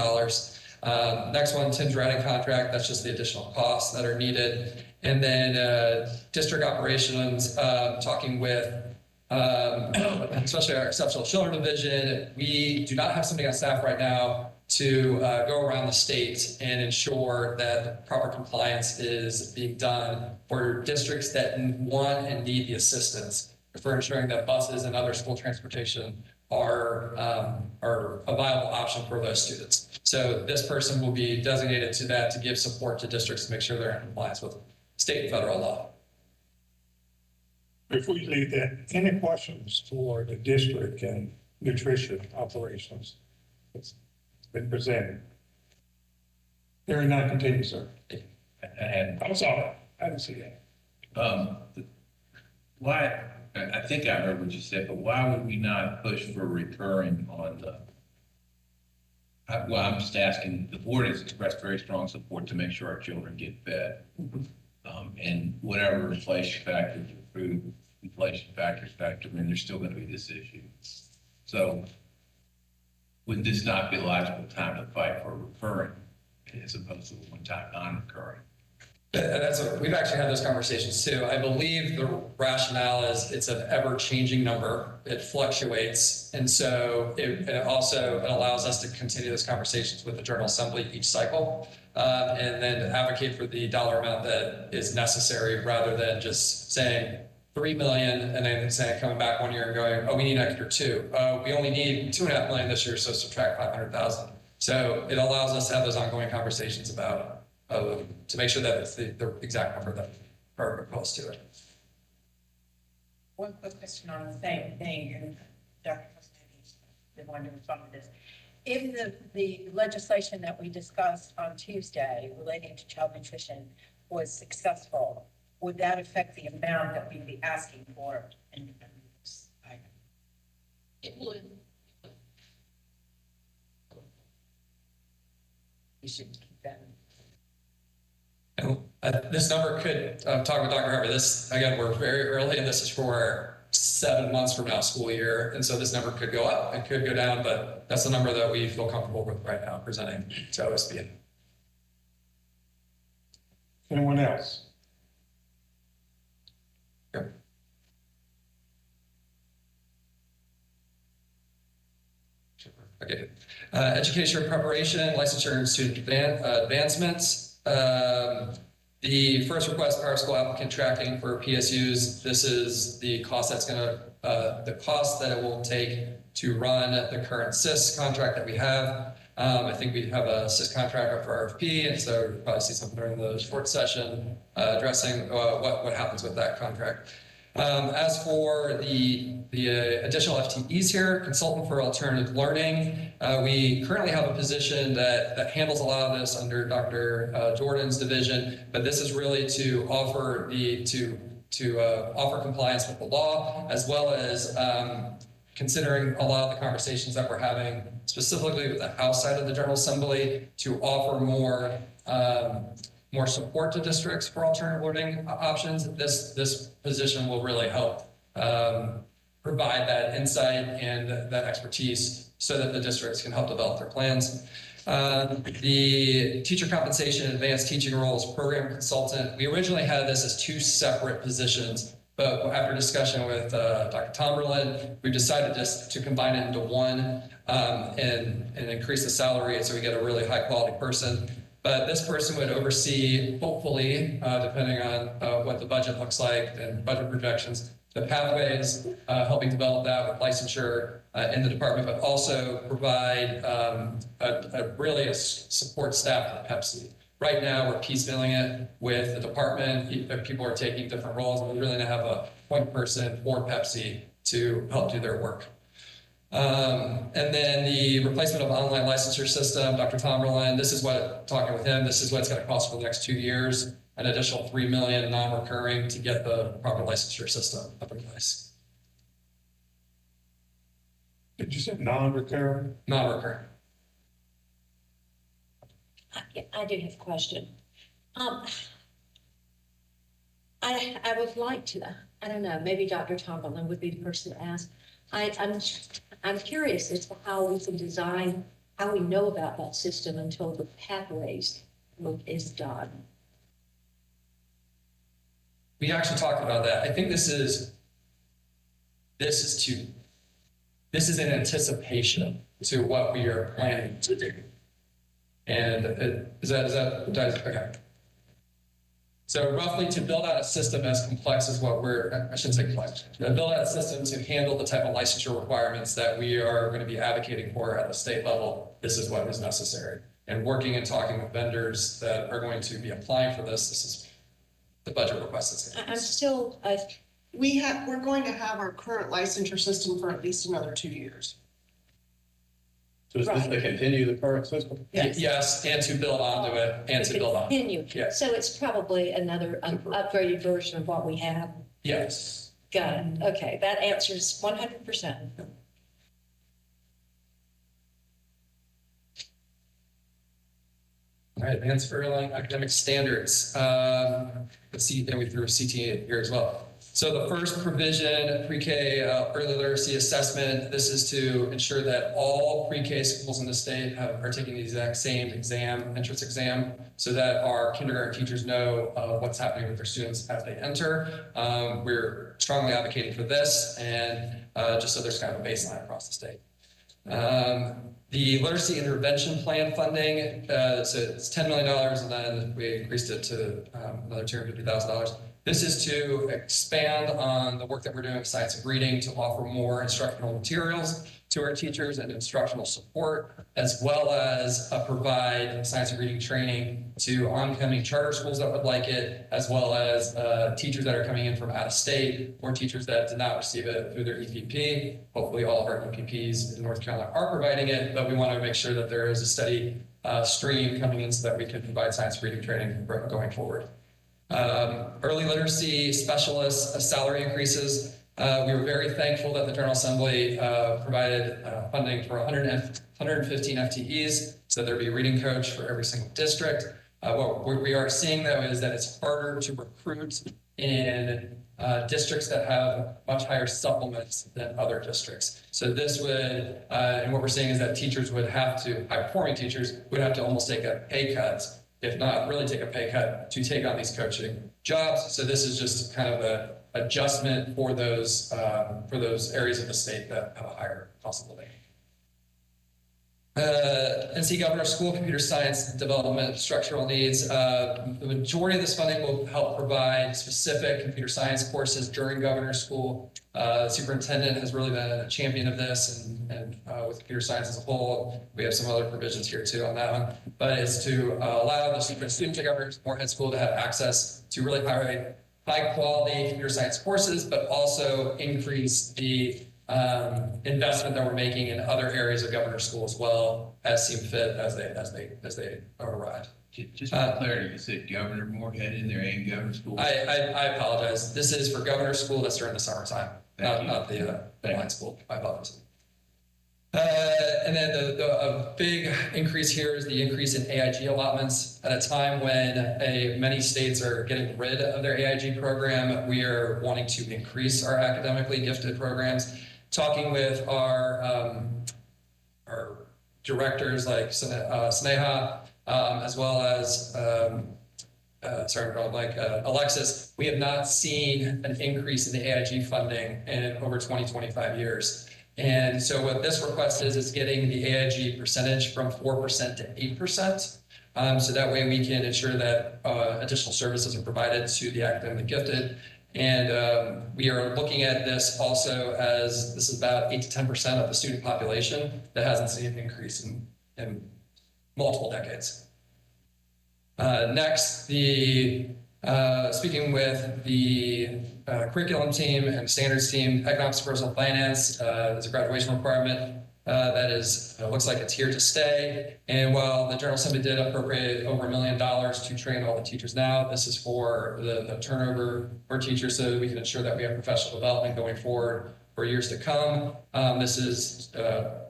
[SPEAKER 21] Next one, Tim's writing contract, that's just the additional costs that are needed. And then district operations, talking with especially our exceptional children division. We do not have somebody on staff right now to go around the state and ensure that proper compliance is being done for districts that want and need the assistance for ensuring that buses and other school transportation are a viable option for those students. So this person will be designated to that to give support to districts to make sure they're in compliance with state and federal law.
[SPEAKER 13] Before you leave that, any questions for the district and nutrition operations? It's been presented. Hearing none, continue, sir. I'm sorry, I didn't see that.
[SPEAKER 3] Why, I think I heard what you said, but why would we not push for recurring on the, well, I'm just asking, the board has expressed very strong support to make sure our children get fed. And whatever inflation factors or food inflation factors factor in, there's still going to be this issue. So would this not be a logical time to fight for recurring as opposed to a one-time non-recurring?
[SPEAKER 21] We've actually had those conversations too. I believe the rationale is it's an ever-changing number. It fluctuates. And so it allows us to continue those conversations with the General Assembly each cycle, and then advocate for the dollar amount that is necessary rather than just saying 3 million and then saying, coming back 1 year and going, oh, we need extra 2. We only need 2.5 million this year, so subtract 500,000. So it allows us to have those ongoing conversations about to make sure that it's the exact number that are close to it.
[SPEAKER 16] One quick question on the same thing, and Dr. Costanza, the one to respond to this. If the legislation that we discussed on Tuesday relating to child nutrition was successful, would that affect the amount that we'd be asking for in this item?
[SPEAKER 6] It would.
[SPEAKER 16] We should keep that.
[SPEAKER 21] This number could, talk with Dr. Harvey, this, again, we're very early and this is for 7 months from now, school year. And so this number could go up, it could go down, but that's the number that we feel comfortable with right now presenting to OSB.
[SPEAKER 13] Anyone else?
[SPEAKER 21] Sure. Okay. Education preparation, licensure and student advancements. The first request, Power School applicant tracking for PSUs. This is the cost that's going to, the cost that it will take to run the current SIS contract that we have. I think we have a SIS contract up for RFP, and so you'll probably see something during the short session addressing what happens with that contract. As for the additional FTEs here, consultant for alternative learning, we currently have a position that handles a lot of this under Dr. Jordan's division, but this is really to offer offer compliance with the law, as well as considering a lot of the conversations that we're having specifically with the House side of the General Assembly to offer more support to districts for alternative learning options. This position will really help provide that insight and that expertise so that the districts can help develop their plans. The teacher compensation and advanced teaching roles program consultant, we originally had this as 2 separate positions, but after discussion with Dr. Tomberlin, we've decided just to combine it into one and increase the salary so we get a really high quality person. But this person would oversee, hopefully, depending on what the budget looks like and budget projections, the pathways, helping develop that with licensure in the department, but also provide a support staff at Pepsi. Right now, we're piecemealing it with the department. People are taking different roles, and we really have a point person for Pepsi to help do their work. And then the replacement of online licensure system, Dr. Tomberlin, this is what, talking with him, this is what it's going to cost for the next 2 years, an additional $3 million non-recurring to get the proper licensure system up in place.
[SPEAKER 13] Did you say non-recurring?
[SPEAKER 21] Non-recurring.
[SPEAKER 4] I do have a question. I would like to, I don't know, maybe Dr. Tomberlin would be the person to ask. I'm curious as to how we can design
[SPEAKER 15] how we know about that system until the pathways work is done.
[SPEAKER 21] We actually talked about that. I think this is in anticipation to what we are planning to do. And okay. So roughly to build out a system as complex as what I shouldn't say complex, to build out a system to handle the type of licensure requirements that we are going to be advocating for at the state level, this is what is necessary. And working and talking with vendors that are going to be applying for this is the budget request.
[SPEAKER 15] I'm still,
[SPEAKER 12] we're going to have our current licensure system for at least another 2 years.
[SPEAKER 2] So is this to continue the current system?
[SPEAKER 21] Yes, and to build onto it, and to build on.
[SPEAKER 15] Continue.
[SPEAKER 21] Yes.
[SPEAKER 15] So it's probably another upgraded version of what we have.
[SPEAKER 21] Yes.
[SPEAKER 15] Got it. Okay, that answers 100%.
[SPEAKER 21] All right, advanced early academic standards. Let's see, then we threw a CT here as well. So the first provision, pre-K early literacy assessment, this is to ensure that all pre-K schools in the state are taking the exact same exam, entrance exam, so that our kindergarten teachers know what's happening with their students as they enter. We're strongly advocating for this, and just so there's kind of a baseline across the state. The literacy intervention plan funding, so it's $10 million, and then we increased it to another $250,000. This is to expand on the work that we're doing with science and reading to offer more instructional materials to our teachers and instructional support, as well as provide science and reading training to oncoming charter schools that would like it, as well as teachers that are coming in from out of state or teachers that did not receive it through their EPP. Hopefully all of our EPPs in North Carolina are providing it, but we want to make sure that there is a steady stream coming in so that we can provide science and reading training going forward. Early literacy specialists, salary increases. We were very thankful that the General Assembly provided funding for 115 FTEs, so there'd be a reading coach for every single district. What we are seeing, though, is that it's harder to recruit in districts that have much higher supplements than other districts. So this would, and what we're seeing is that teachers would have to, high-performing teachers would have to almost take a pay cut, if not really take a pay cut, to take on these coaching jobs. So this is just kind of an adjustment for those areas of the state that have a higher cost of living. NC Governor School Computer Science Development Structural Needs. The majority of this funding will help provide specific computer science courses during Governor School. The superintendent has really been a champion of this, and with computer science as a whole, we have some other provisions here too on that one. But it's to allow the students at Governor Moorhead School to have access to really high quality computer science courses, but also increase the investment that we're making in other areas of Governor School as well as seem fit as they arrive.
[SPEAKER 3] Just for clarity, you said Governor Moorhead in there and Governor School?
[SPEAKER 21] I apologize. This is for Governor School. That's during the summertime, not the line school. I apologize. And then a big increase here is the increase in AIG allotments. At a time when many states are getting rid of their AIG program, we are wanting to increase our academically gifted programs. Talking with our directors like Sneha, as well as Alexis, we have not seen an increase in the AIG funding in over 25 years. And so what this request is getting the AIG percentage from 4% to 8%. So that way we can ensure that additional services are provided to the academically gifted. And we are looking at this also as this is about 8 to 10% of the student population that hasn't seen an increase in multiple decades. Next, speaking with the curriculum team and standards team, economics and personal finance is a graduation requirement that looks like it's here to stay. And while the General Assembly did appropriate over $1 million to train all the teachers now, this is for the turnover for teachers so that we can ensure that we have professional development going forward for years to come. This is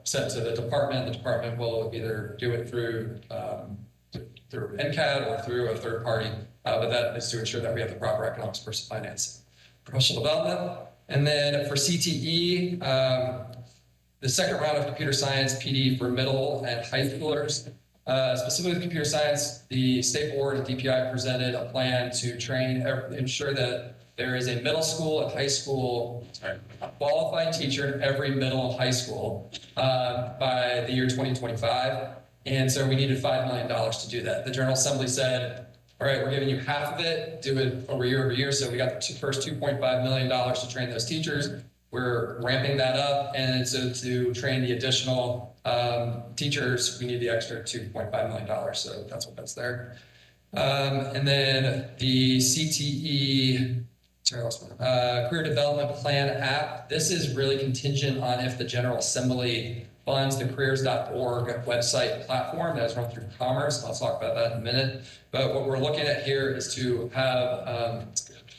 [SPEAKER 21] sent to the department. The department will either do it through NCAD or through a third party, but that is to ensure that we have the proper economics, personal finance, professional development. And then for CTE, the second round of computer science PD for middle and high schoolers. Specifically with computer science, the state board and DPI presented a plan to ensure that there is a middle school and high school, a qualified teacher in every middle and high school by the year 2025. And so we needed $5 million to do that. The General Assembly said, all right, we're giving you half of it, do it over year. So we got the first $2.5 million to train those teachers. We're ramping that up. And so to train the additional teachers, we need the extra $2.5 million. So that's what that's there. And then the CTE, Career Development Plan app. This is really contingent on if the General Assembly funds the careers.org website platform that is run through Commerce. I'll talk about that in a minute. But what we're looking at here is to have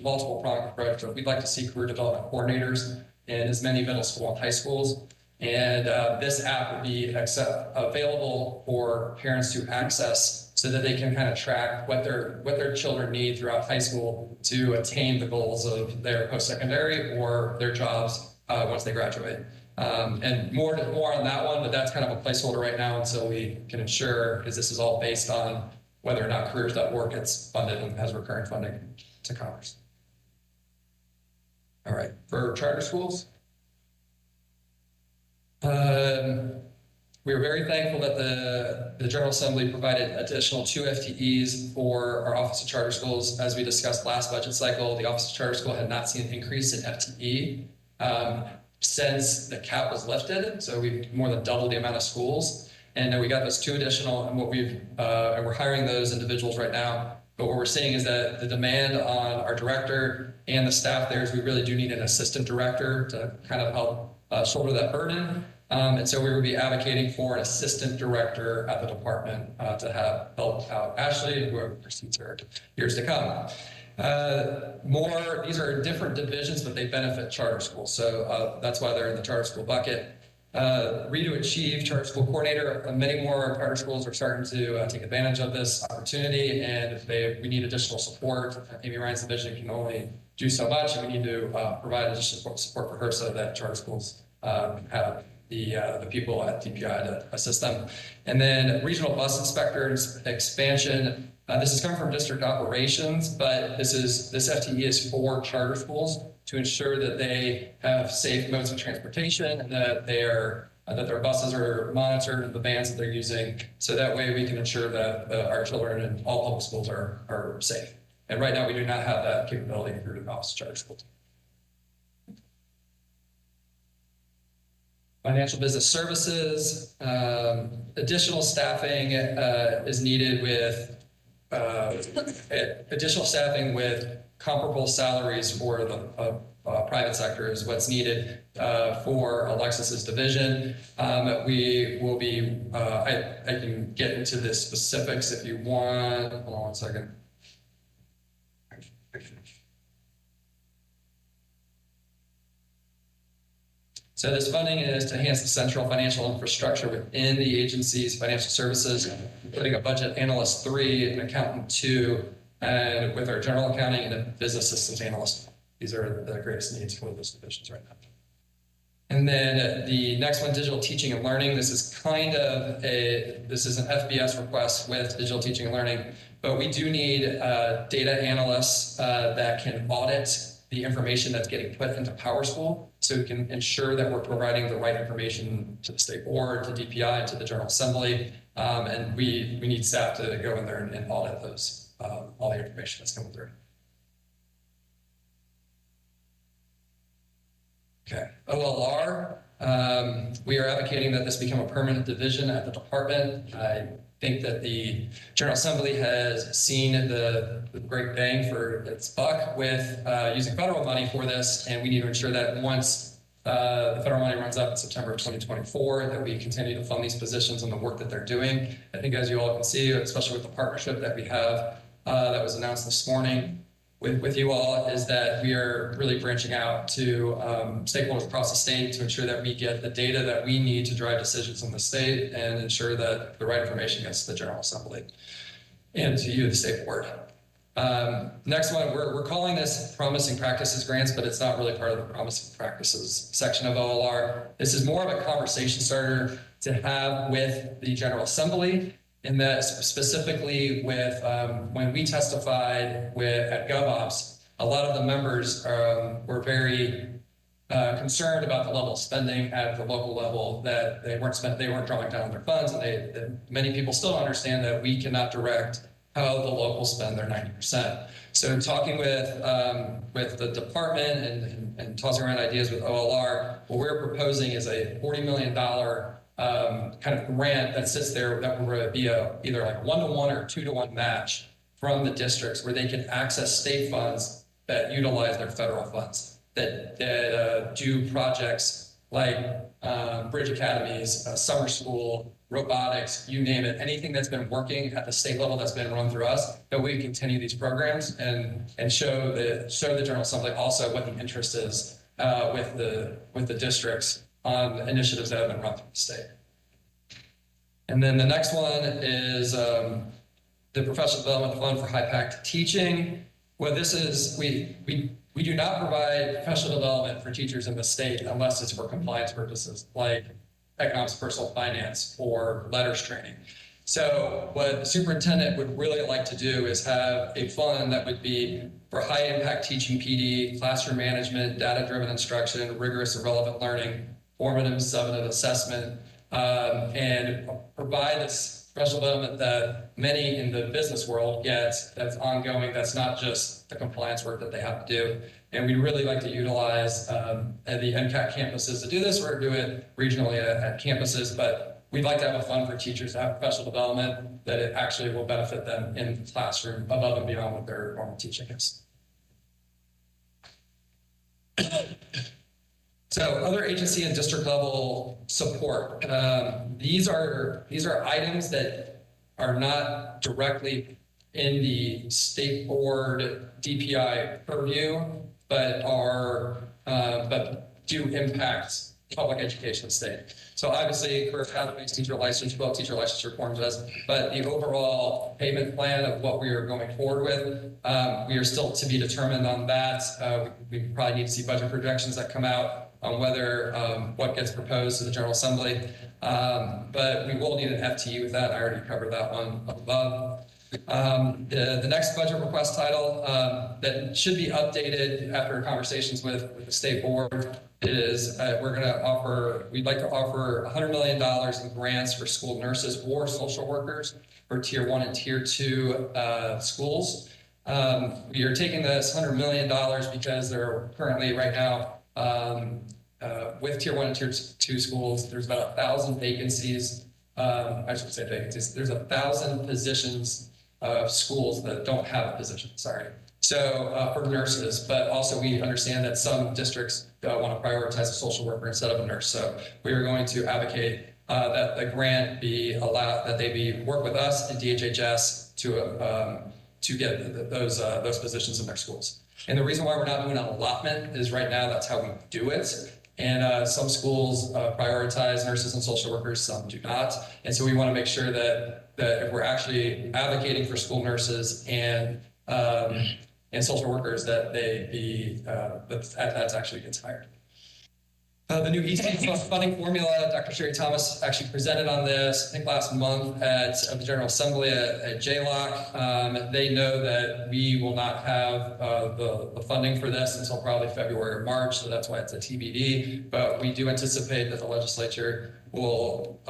[SPEAKER 21] multiple product approach. We'd like to see career development coordinators in as many middle school and high schools. And this app would be available for parents to access so that they can kind of track what their children need throughout high school to attain the goals of their post-secondary or their jobs once they graduate. And more on that one, but that's kind of a placeholder right now until we can ensure, because this is all based on whether or not careers.org gets funded and has recurring funding to Commerce. All right, for charter schools. We are very thankful that the General Assembly provided additional 2 FTEs for our Office of Charter Schools. As we discussed last budget cycle, the Office of Charter School had not seen an increase in FTE since the cap was lifted. So we've more than doubled the amount of schools. And then we got those 2 additional, and and we're hiring those individuals right now. But what we're seeing is that the demand on our director and the staff there is we really do need an assistant director to kind of help shoulder that burden. And so we would be advocating for an assistant director at the department to help out Ashley, whoever proceeds her years to come. These are different divisions, but they benefit charter schools. So that's why they're in the charter school bucket. Redo Achieve Charter School Coordinator. Many more charter schools are starting to take advantage of this opportunity, and if we need additional support, Amy Ryan's division can only do so much, and we need to provide additional support for her so that charter schools have the people at DPI to assist them. And then regional bus inspectors expansion. This is coming from district operations, but this FTE is for charter schools to ensure that they have safe modes of transportation and that their buses are monitored and the vans that they're using. So that way we can ensure that our children in all public schools are safe. And right now we do not have that capability through the Office of Charter Schools. Financial business services, additional staffing is needed with additional staffing with comparable salaries for the private sector is what's needed for Alexis's division. We will be, I can get into the specifics if you want. Hold on one second. So this funding is to enhance the central financial infrastructure within the agency's financial services, including a budget analyst 3, an accountant 2, and with our general accounting and a business systems analyst. These are the greatest needs for those divisions right now. And then the next one, digital teaching and learning. This is this is an FBS request with digital teaching and learning, but we do need data analysts that can audit the information that's getting put into PowerSchool, so we can ensure that we're providing the right information to the state board, to DPI, and to the General Assembly. And we need staff to go in there and audit those, all the information that's coming through. Okay, OLR. We are advocating that this become a permanent division at the department. I think that the General Assembly has seen the great bang for its buck with using federal money for this, and we need to ensure that once the federal money runs out in September of 2024, that we continue to fund these positions and the work that they're doing. I think as you all can see, especially with the partnership that we have that was announced this morning with you all, is that we are really branching out to stakeholders across the state to ensure that we get the data that we need to drive decisions in the state and ensure that the right information gets to the General Assembly and to you, the state board. Next one, we're calling this promising practices grants, but it's not really part of the promising practices section of OLR. This is more of a conversation starter to have with the General Assembly, and that specifically with when we testified at GovOps, a lot of the members were very concerned about the level of spending at the local level, that they weren't drawing down their funds, and many people still understand that we cannot direct how the locals spend their 90%. So talking with the department and tossing around ideas with OLR, what we're proposing is a $40 million kind of grant that sits there that will be either like a 1-to-1 or 2-to-1 match from the districts, where they can access state funds that utilize their federal funds, that do projects like bridge academies, summer school, robotics, you name it, anything that's been working at the state level that's been run through us, that we continue these programs and show the General Assembly also what the interest is with the districts on initiatives that have been run through the state. And then the next one is the Professional Development Fund for High Impact Teaching. What this is, we do not provide professional development for teachers in the state unless it's for compliance purposes, like economics, personal finance, or letters training. So what the superintendent would really like to do is have a fund that would be for high impact teaching PD, classroom management, data-driven instruction, rigorous and relevant learning, formative and summative assessment, and provide this professional development that many in the business world get, that's ongoing, that's not just the compliance work that they have to do. And we'd really like to utilize the NCAT campuses to do this, or do it regionally at campuses, but we'd like to have a fund for teachers to have professional development that it actually will benefit them in the classroom above and beyond what their normal teaching is. So other agency and district level support. These are items that are not directly in the state board DPI purview, but do impact public education in the state. So obviously, career pathways, teacher license, well, teacher licensure forms us, but the overall payment plan of what we are going forward with, we are still to be determined on that. We probably need to see budget projections that come out on whether what gets proposed to the General Assembly. But we will need an FTE with that. I already covered that one above. The next budget request title that should be updated after conversations with the state board is we'd like to offer $100 million in grants for school nurses or social workers for Tier 1 and Tier 2 schools. We are taking this $100 million because there are currently right now with Tier 1 and Tier 2 schools, there's about 1,000 vacancies. I should say vacancies. There's 1,000 positions of schools that don't have a position, sorry. So for nurses, but also we understand that some districts want to prioritize a social worker instead of a nurse. So we are going to advocate that the grant be allowed, that they work with us and DHHS to get those positions in their schools. And the reason why we're not doing an allotment is right now that's how we do it. And some schools prioritize nurses and social workers, some do not. And so we want to make sure that if we're actually advocating for school nurses and social workers, that that's actually gets hired. The new EC funding formula, Dr. Sherry Thomas actually presented on this, I think last month at the General Assembly at JLOC. They know that we will not have the funding for this until probably February or March, so that's why it's a TBD. But we do anticipate that the legislature will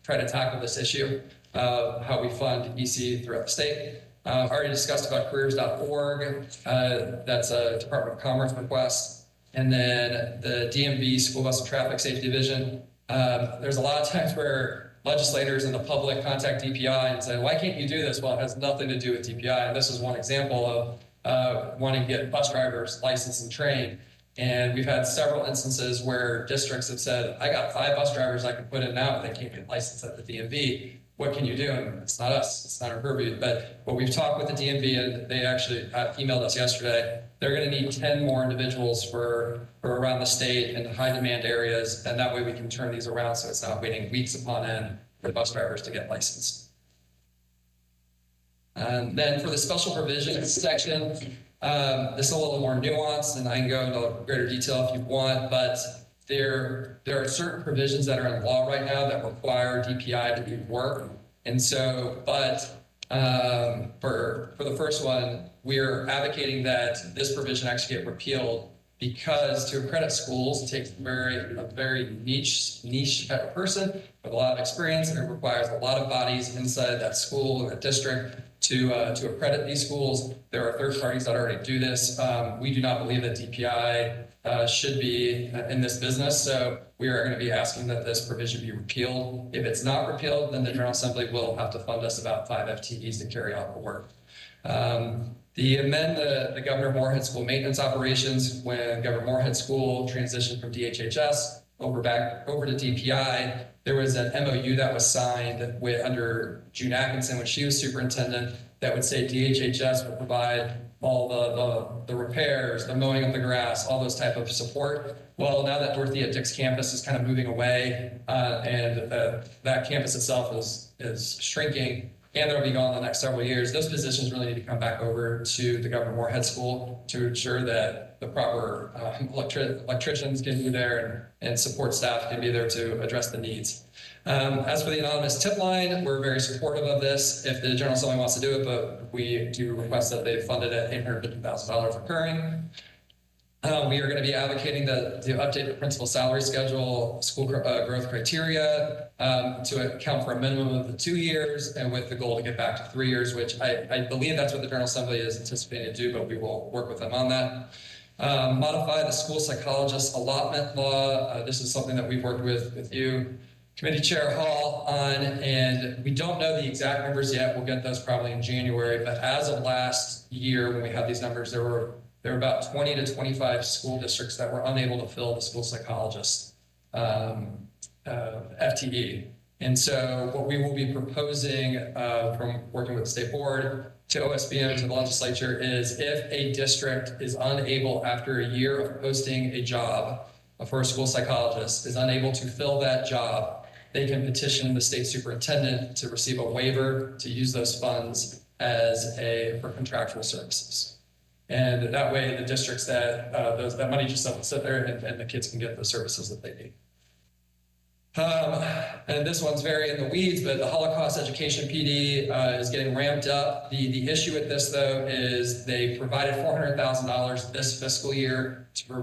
[SPEAKER 21] try to tackle this issue of how we fund EC throughout the state. Already discussed about careers.org. That's a Department of Commerce request. And then the DMV School Bus and Traffic Safety Division. There's a lot of times where legislators and the public contact DPI and say, why can't you do this? Well, it has nothing to do with DPI. And this is one example of wanting to get bus drivers licensed and trained. And we've had several instances where districts have said, I got 5 bus drivers I can put in now, but they can't get licensed at the DMV. What can you do? And it's not us, it's not our purview. But we've talked with the DMV, and they actually emailed us yesterday. They're going to need 10 more individuals for around the state in high demand areas, and that way we can turn these around so it's not waiting weeks upon end for bus drivers to get licensed. Then for the special provisions section, this is a little more nuanced, and I can go into greater detail if you want, but there are certain provisions that are in law right now that require DPI to do work. And so, for the first one, we're advocating that this provision actually get repealed, because to accredit schools takes a very niche type of person with a lot of experience, and it requires a lot of bodies inside that school and that district to accredit these schools. There are third parties that already do this. We do not believe that DPI should be in this business, so we are going to be asking that this provision be repealed. If it's not repealed, then the General Assembly will have to fund us about 5 FTEs to carry out the work. The amend the Governor Moorhead School maintenance operations. When Governor Moorhead School transitioned from DHHS over to DPI, there was an MOU that was signed under June Atkinson when she was superintendent that would say DHHS would provide all the repairs, the mowing of the grass, all those type of support. Well, now that Dorothea Dix campus is kind of moving away and that campus itself is shrinking, and they'll be gone in the next several years, those positions really need to come back over to the Governor Moorhead School to ensure that the proper electricians can be there and support staff can be there to address the needs. As for the anonymous tip line, we're very supportive of this if the General Assembly wants to do it, but we do request that they fund it at $850,000 recurring. We are going to be advocating to update the principal salary schedule, school growth criteria to account for a minimum of the 2 years, and with the goal to get back to 3 years, which I believe that's what the General Assembly is anticipating to do, but we will work with them on that. Modify the school psychologist allotment law. This is something that we've worked with you, Committee Chair Hall, on, and we don't know the exact numbers yet. We'll get those probably in January, but as of last year when we had these numbers, there were about 20 to 25 school districts that were unable to fill the school psychologist FTE. And so what we will be proposing from working with the state board to OSBM to the legislature is if a district is unable, after a year of posting a job for a school psychologist, is unable to fill that job, they can petition the state superintendent to receive a waiver to use those funds for contractual services. And that way, the districts that money just doesn't sit there, and the kids can get the services that they need. And this one's very in the weeds, but the Holocaust Education PD is getting ramped up. The issue with this, though, is they provided $400,000 this fiscal year to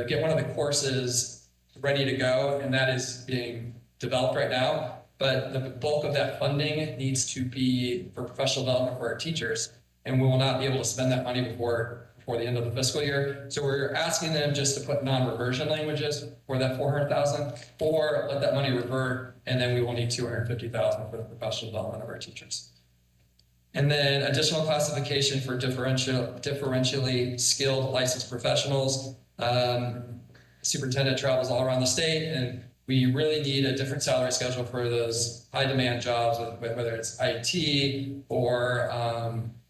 [SPEAKER 21] get one of the courses ready to go, and that is being developed right now. But the bulk of that funding needs to be for professional development for our teachers, and we will not be able to spend that money before the end of the fiscal year. So we're asking them just to put non-reversion languages for that $400,000, or let that money revert, and then we will need $250,000 for the professional development of our teachers. And then additional classification for differentially skilled licensed professionals. Superintendent travels all around the state, and we really need a different salary schedule for those high demand jobs, whether it's IT or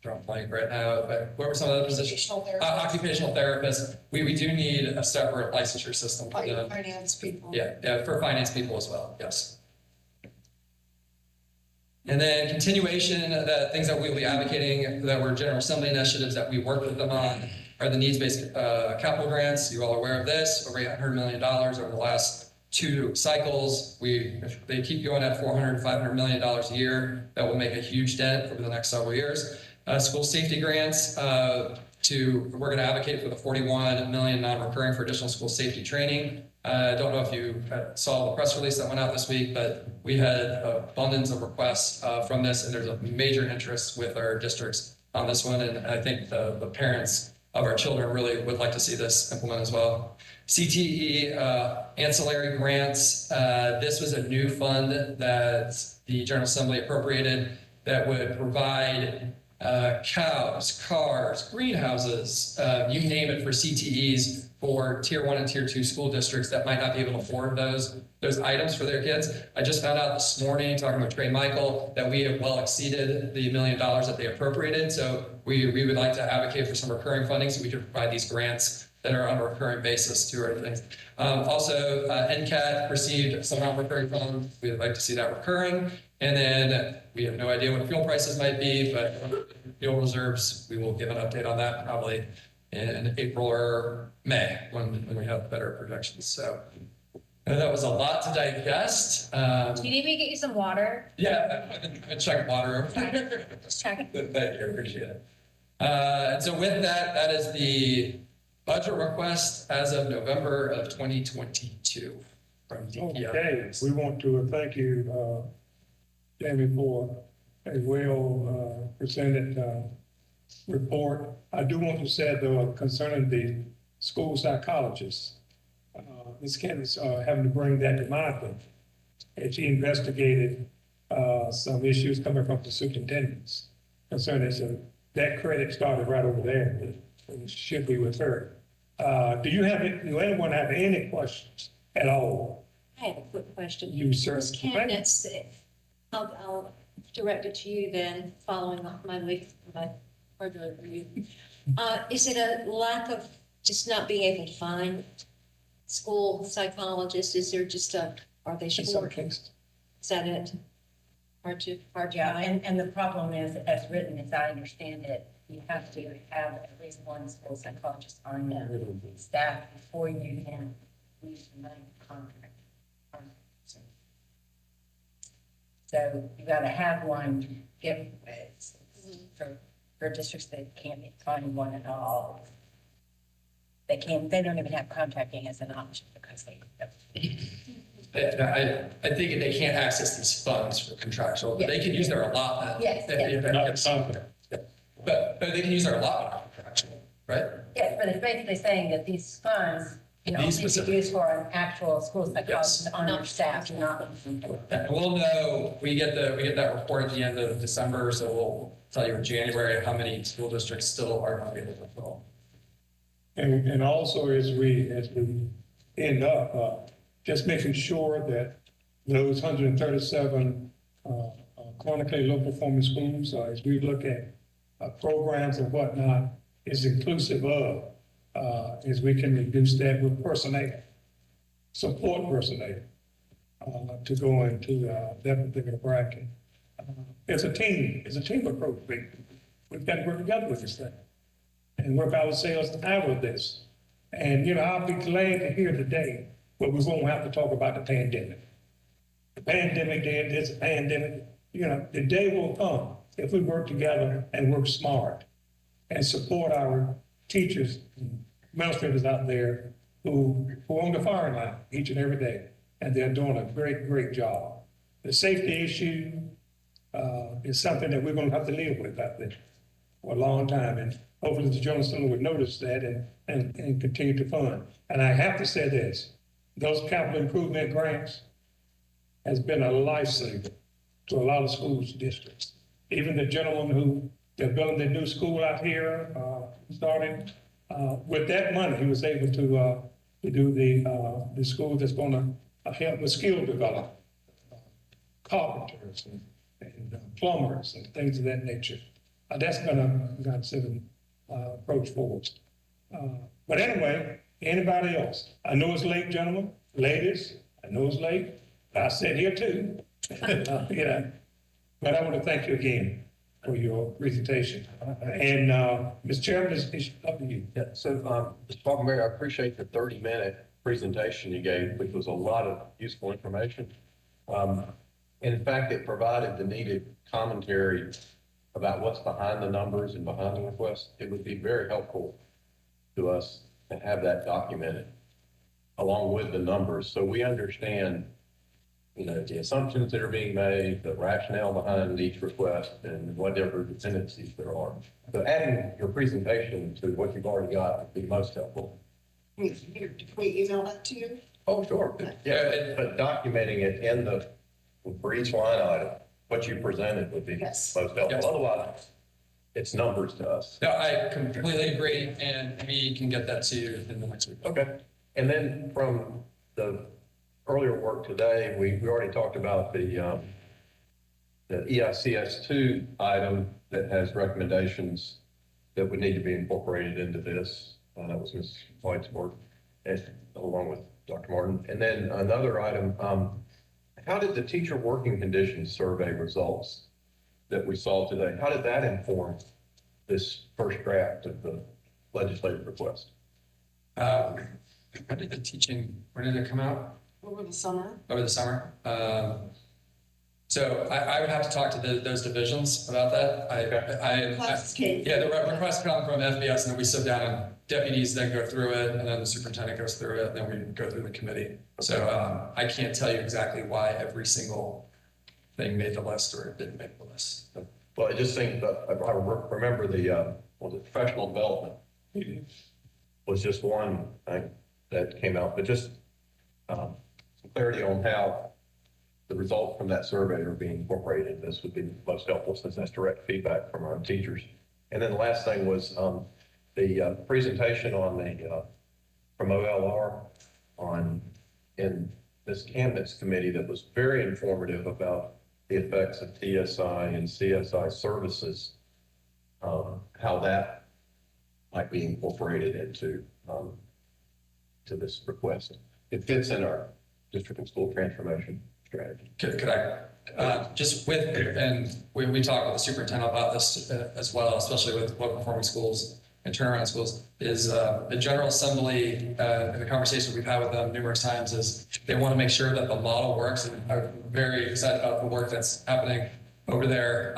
[SPEAKER 21] drawing blank right now, but what were some of the positions? Occupational therapists. We do need a separate licensure system for them.
[SPEAKER 12] Finance people.
[SPEAKER 21] Yeah, for finance people as well, yes. And then continuation, the things that we'll be advocating that were General Assembly initiatives that we worked with them on are the needs-based capital grants. You're all aware of this, over $800 million over the last 2 cycles. They keep going at $400, $500 million a year. That will make a huge dent over the next several years. School safety grants, we're going to advocate for the $41 million non-recurring for additional school safety training. I don't know if you saw the press release that went out this week, but we had abundance of requests from this, and there's a major interest with our districts on this one, and I think the parents of our children really would like to see this implemented as well. CTE ancillary grants. This was a new fund that the General Assembly appropriated that would provide cows, cars, greenhouses, you name it, for CTEs for Tier 1 and Tier 2 school districts that might not be able to afford those items for their kids. I just found out this morning, talking with Trey Michael, that we have well exceeded the $1 million that they appropriated. So we would like to advocate for some recurring funding so we can provide these grants that are on a recurring basis, two other things. Also, NCAT received some non-recurring funds. We'd like to see that recurring. And then we have no idea what fuel prices might be, but fuel reserves, we will give an update on that probably in April or May when we have better projections. So that was a lot to digest.
[SPEAKER 17] Do you need me to get you some water?
[SPEAKER 21] Yeah, I check water.
[SPEAKER 17] Just check.
[SPEAKER 21] Thank you, appreciate it. And so with that, that is the budget request as of November of 2022 from DPO.
[SPEAKER 13] Okay, we want to thank you, Jamie, for a well presented report. I do want to say, though, concerning the school psychologist, Ms. Candace having to bring that to my attention. And she investigated some issues coming from the superintendents concerning, so that credit started right over there. It should be with her. Do anyone have any questions at all?
[SPEAKER 15] I have a quick question.
[SPEAKER 13] You, sir.
[SPEAKER 15] Ms. Candace, I'll direct it to you then, following up my regular review. Is it a lack of just not being able to find school psychologists? Is there just are they short? Is that it? Hard to
[SPEAKER 16] Yeah, and the problem is, as written, as I understand it, you have to have at least one school psychologist on the staff before you can use the money contract. So you gotta have one, for districts that can't find one at all. They don't even have contracting as an option because they.
[SPEAKER 21] I think they can't access these funds for contractual, but they can use their allotment.
[SPEAKER 16] Yes,
[SPEAKER 21] But they can use their allotment on contractual, right?
[SPEAKER 16] Yes, but it's basically saying that these funds, need to be used for an actual school psychologist on your staff, not.
[SPEAKER 21] And we'll know, we get that report at the end of December, so we'll tell you in January how many school districts still are not able to fill.
[SPEAKER 13] And also as we end up, just making sure that those 137 chronically low performing schools, as we look at programs and whatnot, is inclusive of, as we can reduce that with personnel, support personnel, to go into that particular bracket. It's a team approach. We've got to work together with this thing and work ourselves out of this. And, I'll be glad to hear today, but we won't have to talk about the pandemic. The pandemic, there's a pandemic. The day will come if we work together and work smart and support our teachers and administrators out there who are on the firing line each and every day. And they're doing a great, great job. The safety issue is something that we're going to have to live with out there for a long time. And hopefully the General Assembly would notice that and continue to fund. And I have to say this, those capital improvement grants has been a lifesaver to a lot of schools districts. Even the gentleman who, they're building their new school out here, starting, with that money, he was able to do the school that's going to help with skill development, carpenters and plumbers and things of that nature. That's been a considered approach forward. But anyway, anybody else? I know it's late, gentlemen, ladies. I know it's late. I sit here too. But I want to thank you again for your presentation. And Mr. Chairman, it's up to you.
[SPEAKER 2] Yeah, so Mr. Falconberry, I appreciate the 30-minute presentation you gave, which was a lot of useful information. In fact, it provided the needed commentary about what's behind the numbers and behind the request. It would be very helpful to us to have that documented along with the numbers, so we understand, the assumptions that are being made, the rationale behind each request, and whatever dependencies there are. So adding your presentation to what you've already got would be most helpful.
[SPEAKER 12] Can we email that to you?
[SPEAKER 2] Oh, sure. Yeah, but documenting it for each line item, what you presented would be most helpful. Yes. Otherwise, it's numbers to us.
[SPEAKER 21] No, I completely agree, and we can get that to you in the next week.
[SPEAKER 2] Okay. And then from the earlier work today, we already talked about the EICS2 item that has recommendations that would need to be incorporated into this. That was Ms. White's work, along with Dr. Martin. And then another item, how did the teacher working conditions survey results that we saw today, how did that inform this first draft of the legislative request?
[SPEAKER 21] When did when did it come out?
[SPEAKER 12] Over the summer.
[SPEAKER 21] Over the summer? So I would have to talk to those divisions about that. Yeah, the request come from FBS, and then we sit down and deputies then go through it, and then the superintendent goes through it, and then we go through the committee. So I can't tell you exactly why every single thing made the list or it didn't make the list.
[SPEAKER 2] Well, I just think that I remember the professional development was just one thing that came out, but just some clarity on how the results from that survey are being incorporated. This would be most helpful since that's direct feedback from our teachers. And then the last thing was the presentation on the from OLR in this candidates committee that was very informative about the effects of TSI and CSI services, how that might be incorporated into to this request. It fits in our district and school transformation strategy.
[SPEAKER 21] Could I, just with, and we talk with the superintendent about this as well, especially with low performing schools and turnaround schools, is the General Assembly, in the conversations we've had with them numerous times, is they want to make sure that the model works. And I'm very excited about the work that's happening over there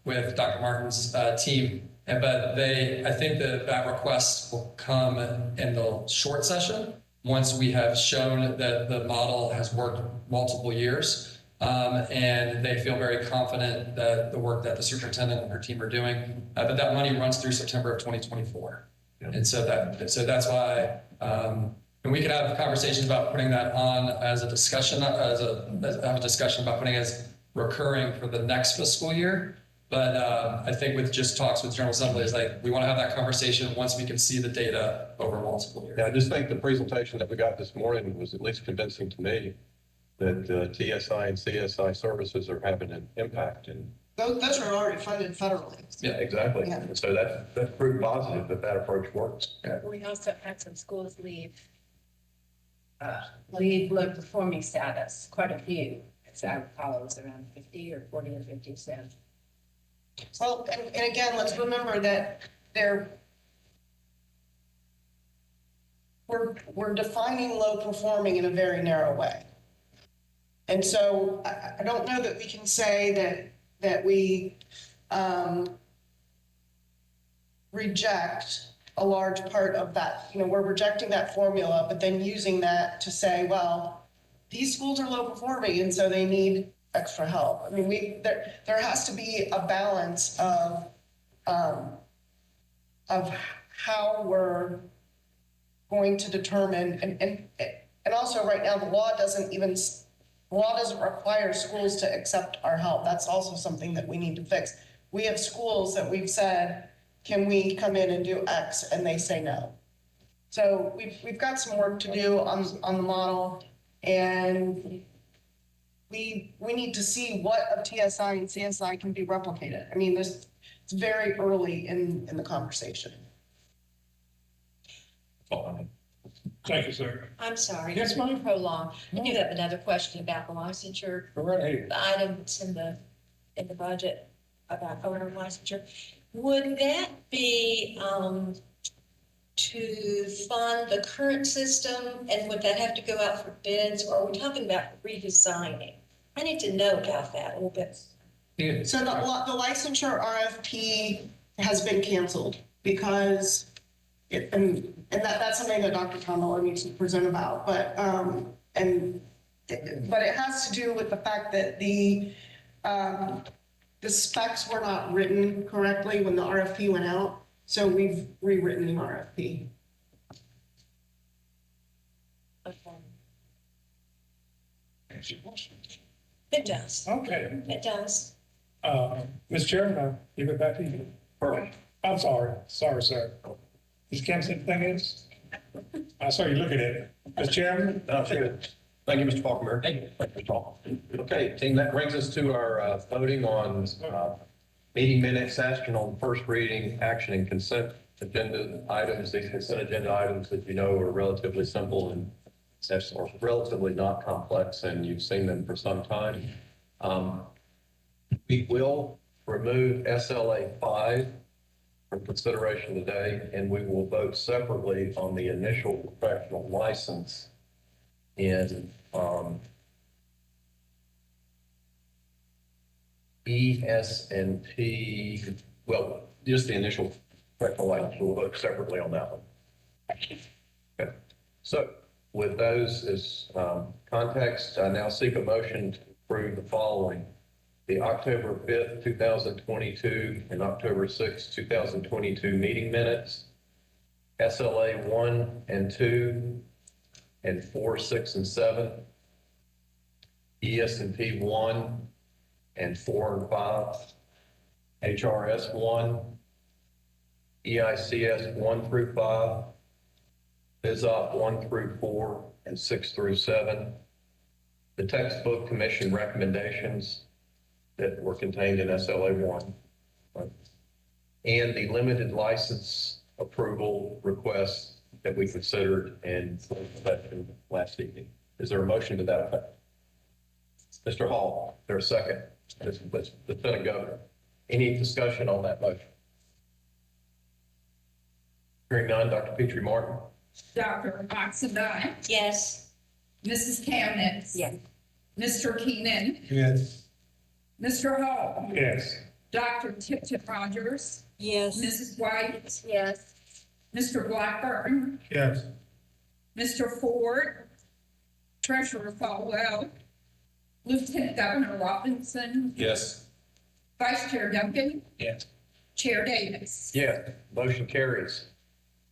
[SPEAKER 21] with Dr. Martin's team. But I think that request will come in the short session once we have shown that the model has worked multiple years, and they feel very confident that the work that the superintendent and her team are doing, but that money runs through September of 2024. Yeah. And so that's why, and we could have conversations about putting that on as a discussion, have a discussion about putting it as recurring for the next fiscal year. But I think with just talks with General Assembly is like, we want to have that conversation once we can see the data over multiple years.
[SPEAKER 2] Yeah, I just think the presentation that we got this morning was at least convincing to me that TSI and CSI services are having an impact. And
[SPEAKER 12] those are already funded federally.
[SPEAKER 2] yeah, exactly. Yeah. And so that's proof positive that approach works.
[SPEAKER 16] Yeah. We also had some schools leave low performing status, quite a few. As I recall, it was around 50 or 40 or 50 cents.
[SPEAKER 12] Well, and again, let's remember that we're defining low performing in a very narrow way. And so I don't know that we can say that we reject a large part of that. You know, we're rejecting that formula, but then using that to say, well, these schools are low performing, and so they need extra help. I mean, there has to be a balance of how we're going to determine, and also right now the law doesn't require schools to accept our help. That's also something that we need to fix. We have schools that we've said, can we come in and do X, and they say no. So we've got some work to do on the model, and we need to see what of TSI and CSI can be replicated. I mean, it's very early in the conversation.
[SPEAKER 13] Thank you, sir.
[SPEAKER 15] I'm sorry.
[SPEAKER 13] Yes, ma'am.
[SPEAKER 15] Prolong. I do have another question about the licensure.
[SPEAKER 13] Right.
[SPEAKER 15] The items in the budget about owner licensure. Would that be to fund the current system, and would that have to go out for bids, or are we talking about redesigning? I need to know about that a little bit.
[SPEAKER 12] Yeah. So the licensure RFP has been canceled because that's something that Dr. Tomolo needs to present about. But it has to do with the fact that the specs were not written correctly when the RFP went out. So we've rewritten the RFP.
[SPEAKER 15] Okay. It does.
[SPEAKER 13] Okay.
[SPEAKER 15] It does.
[SPEAKER 13] Mr. Chairman, I'll give it back to you.
[SPEAKER 2] Perfect.
[SPEAKER 13] I'm sorry, sir. Ms. Kempson, anything else? I saw you looking at it. Mr. Chairman?
[SPEAKER 2] No, good. Thank you, Mr. Falconer. Thank you, Mr. Paul. Okay, team, that brings us to our voting on meeting minutes, action on first reading, action and consent agenda items, these consent agenda items that you know are relatively simple and or relatively not complex, and you've seen them for some time. We will remove SLA 5 from consideration today, and we will vote separately on the initial professional license in ES&P, well, just the initial professional license, we'll vote separately on that one. Okay. So with those as context, I now seek a motion to approve the following: the October 5th, 2022 and October 6th, 2022 meeting minutes, SLA 1 and 2 and 4, 6, and 7, ES&P 1 and 4 and 5, HRS 1, EICS 1 through 5, BizOp 1 through 4 and 6 through 7, the textbook commission recommendations that were contained in SLA 1, right, and the limited license approval request that we considered and last evening. Is there a motion to that effect? Mr. Hall, is there a second? Lieutenant Governor, any discussion on that motion? Hearing none, Dr. Petrie Martin.
[SPEAKER 1] Dr. Oxendine.
[SPEAKER 15] Yes.
[SPEAKER 1] Mrs. Chemnitz.
[SPEAKER 15] Yes.
[SPEAKER 1] Mr. Keenan.
[SPEAKER 13] Yes.
[SPEAKER 1] Mr. Hall.
[SPEAKER 13] Yes.
[SPEAKER 1] Dr. Tipton Rogers.
[SPEAKER 15] Yes.
[SPEAKER 1] Mrs. White.
[SPEAKER 15] Yes.
[SPEAKER 1] Mr. Blackburn.
[SPEAKER 13] Yes.
[SPEAKER 1] Mr. Ford. Treasurer Falwell. Lieutenant Governor Robinson.
[SPEAKER 8] Yes.
[SPEAKER 1] Vice Chair Duncan.
[SPEAKER 13] Yes.
[SPEAKER 1] Chair Davis.
[SPEAKER 2] Yes, motion carries.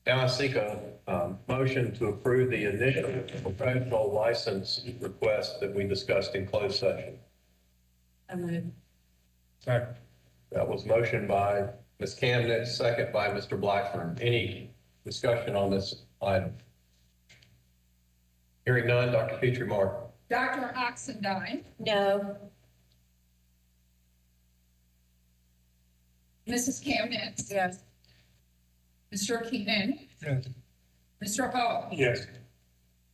[SPEAKER 2] Now I seek a motion to approve the initial professional license request that we discussed in closed session.
[SPEAKER 15] I move.
[SPEAKER 13] Second.
[SPEAKER 2] That was motion by Ms. Camden, second by Mr. Blackburn. Any discussion on this item? Hearing none, Dr. Petrie Martin.
[SPEAKER 1] Dr. Oxendine.
[SPEAKER 15] No.
[SPEAKER 1] Mrs. Chemnitz.
[SPEAKER 15] Yes.
[SPEAKER 1] Mr. Keenan.
[SPEAKER 13] Yes.
[SPEAKER 1] Mr. Hall.
[SPEAKER 13] Yes.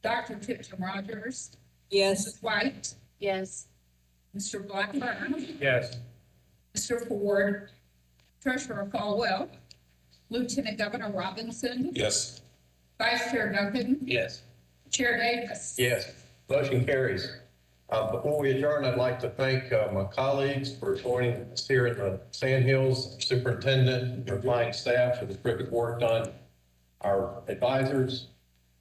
[SPEAKER 1] Dr. Tipton Rogers.
[SPEAKER 15] Yes.
[SPEAKER 1] Mrs. White.
[SPEAKER 15] Yes.
[SPEAKER 1] Mr. Blackburn.
[SPEAKER 13] Yes.
[SPEAKER 1] Mr. Ford. Treasurer Falwell. Lieutenant Governor Robinson.
[SPEAKER 8] Yes.
[SPEAKER 1] Vice Chair Duncan.
[SPEAKER 2] Yes.
[SPEAKER 1] Chair Davis.
[SPEAKER 2] Yes, motion carries. Before we adjourn, I'd like to thank my colleagues for joining us here in the Sandhills, superintendent, your fine staff for the terrific work done, our advisors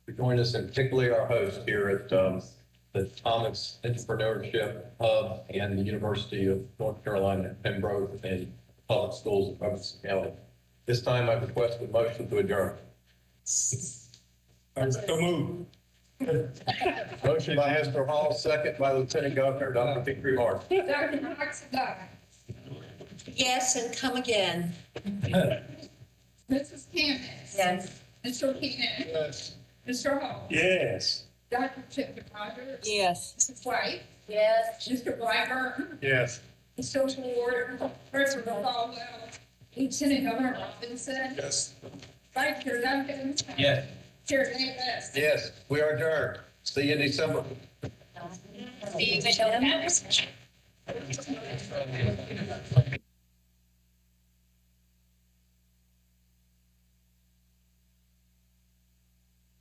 [SPEAKER 2] for joining us, and particularly our host here at the Thomas Entrepreneurship Hub and the University of North Carolina at Pembroke and Public Schools of Robinson County. This time I request a motion to adjourn.
[SPEAKER 13] So move.
[SPEAKER 2] Motion by Mr. Hall, second by Lieutenant Governor Dr. Petrie Martin.
[SPEAKER 1] Dr. Oxendine.
[SPEAKER 15] Yes, and come again.
[SPEAKER 1] Mrs. Chemnitz.
[SPEAKER 15] Yes.
[SPEAKER 1] Mr. Keenan.
[SPEAKER 13] Yes.
[SPEAKER 1] Mr. Hall.
[SPEAKER 13] Yes.
[SPEAKER 1] Dr. Tipton Rogers.
[SPEAKER 15] Yes.
[SPEAKER 1] Mrs. White.
[SPEAKER 15] Yes.
[SPEAKER 1] Mr. Blackburn.
[SPEAKER 13] Yes.
[SPEAKER 1] Mr. Ford. Treasurer Falwell. Lieutenant Governor Robinson.
[SPEAKER 13] Yes.
[SPEAKER 1] Vice Chair Duncan.
[SPEAKER 3] Yes.
[SPEAKER 1] Chair Davis.
[SPEAKER 2] Yes, we are adjourned. See you in December.
[SPEAKER 6] See you, Michelle.